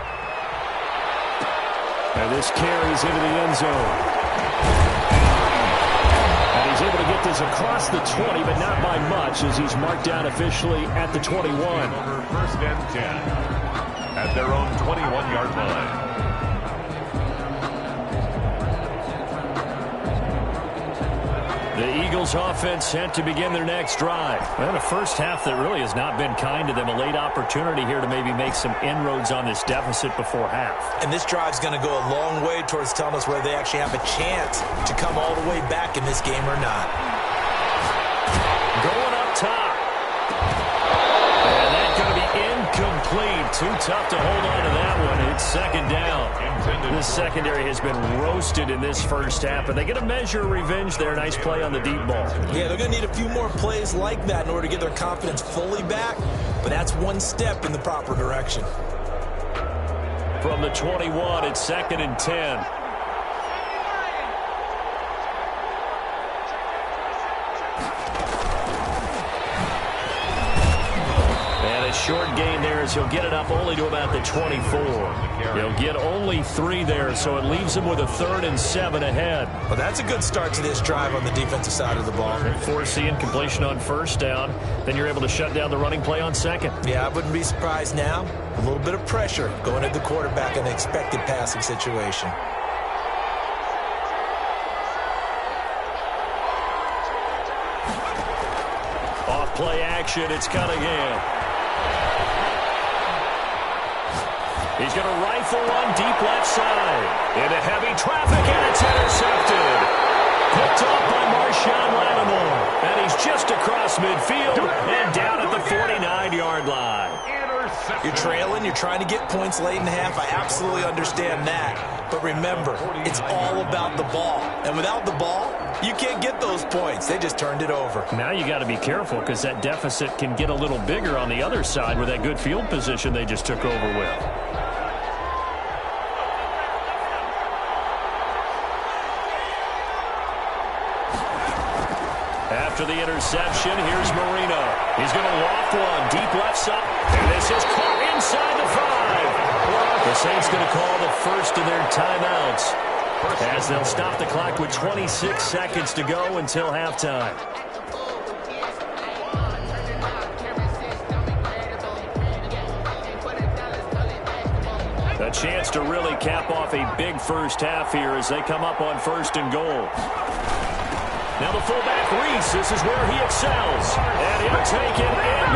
And this carries into the end zone. And he's able to get this across the 20, but not by much as he's marked down officially at the 21. Over first and 10 at their own 21-yard line. The Eagles offense set to begin their next drive. Well, a first half that really has not been kind to them. A late opportunity here to maybe make some inroads on this deficit before half. And this drive's going to go a long way towards telling us whether they actually have a chance to come all the way back in this game or not. Going up top. And that's going to be incomplete. Too tough to hold on to that one. It's second down. This secondary has been roasted in this first half, but they get a measure of revenge there. Nice play on the deep ball. Yeah, they're going to need a few more plays like that in order to get their confidence fully back, but that's one step in the proper direction. From the 21, it's second and 10. Short gain there as he'll get it up only to about the 24. He'll get only 3 there, so it leaves him with a 3rd and 7 ahead. Well, that's a good start to this drive on the defensive side of the ball. Foreseeing completion on first down, then you're able to shut down the running play on second. Yeah, I wouldn't be surprised now. A little bit of pressure going at the quarterback in an expected passing situation. Off play action, it's Cunningham. He's going to rifle one deep left side. Into heavy traffic, and it's intercepted. Picked off by Marshawn Lattimore. And he's just across midfield and down at the 49-yard line. You're trailing, you're trying to get points late in half. I absolutely understand that. But remember, it's all about the ball. And without the ball, you can't get those points. They just turned it over. Now you got to be careful because that deficit can get a little bigger on the other side with that good field position they just took over with. After the interception, here's Marino. He's going to loft one deep left side. And this is caught inside the 5. The Saints going to call the first of their timeouts as they'll stop the clock with 26 seconds to go until halftime. A chance to really cap off a big first half here as they come up on 1st and goal. Now the fullback, Reese, this is where he excels. And he'll take it and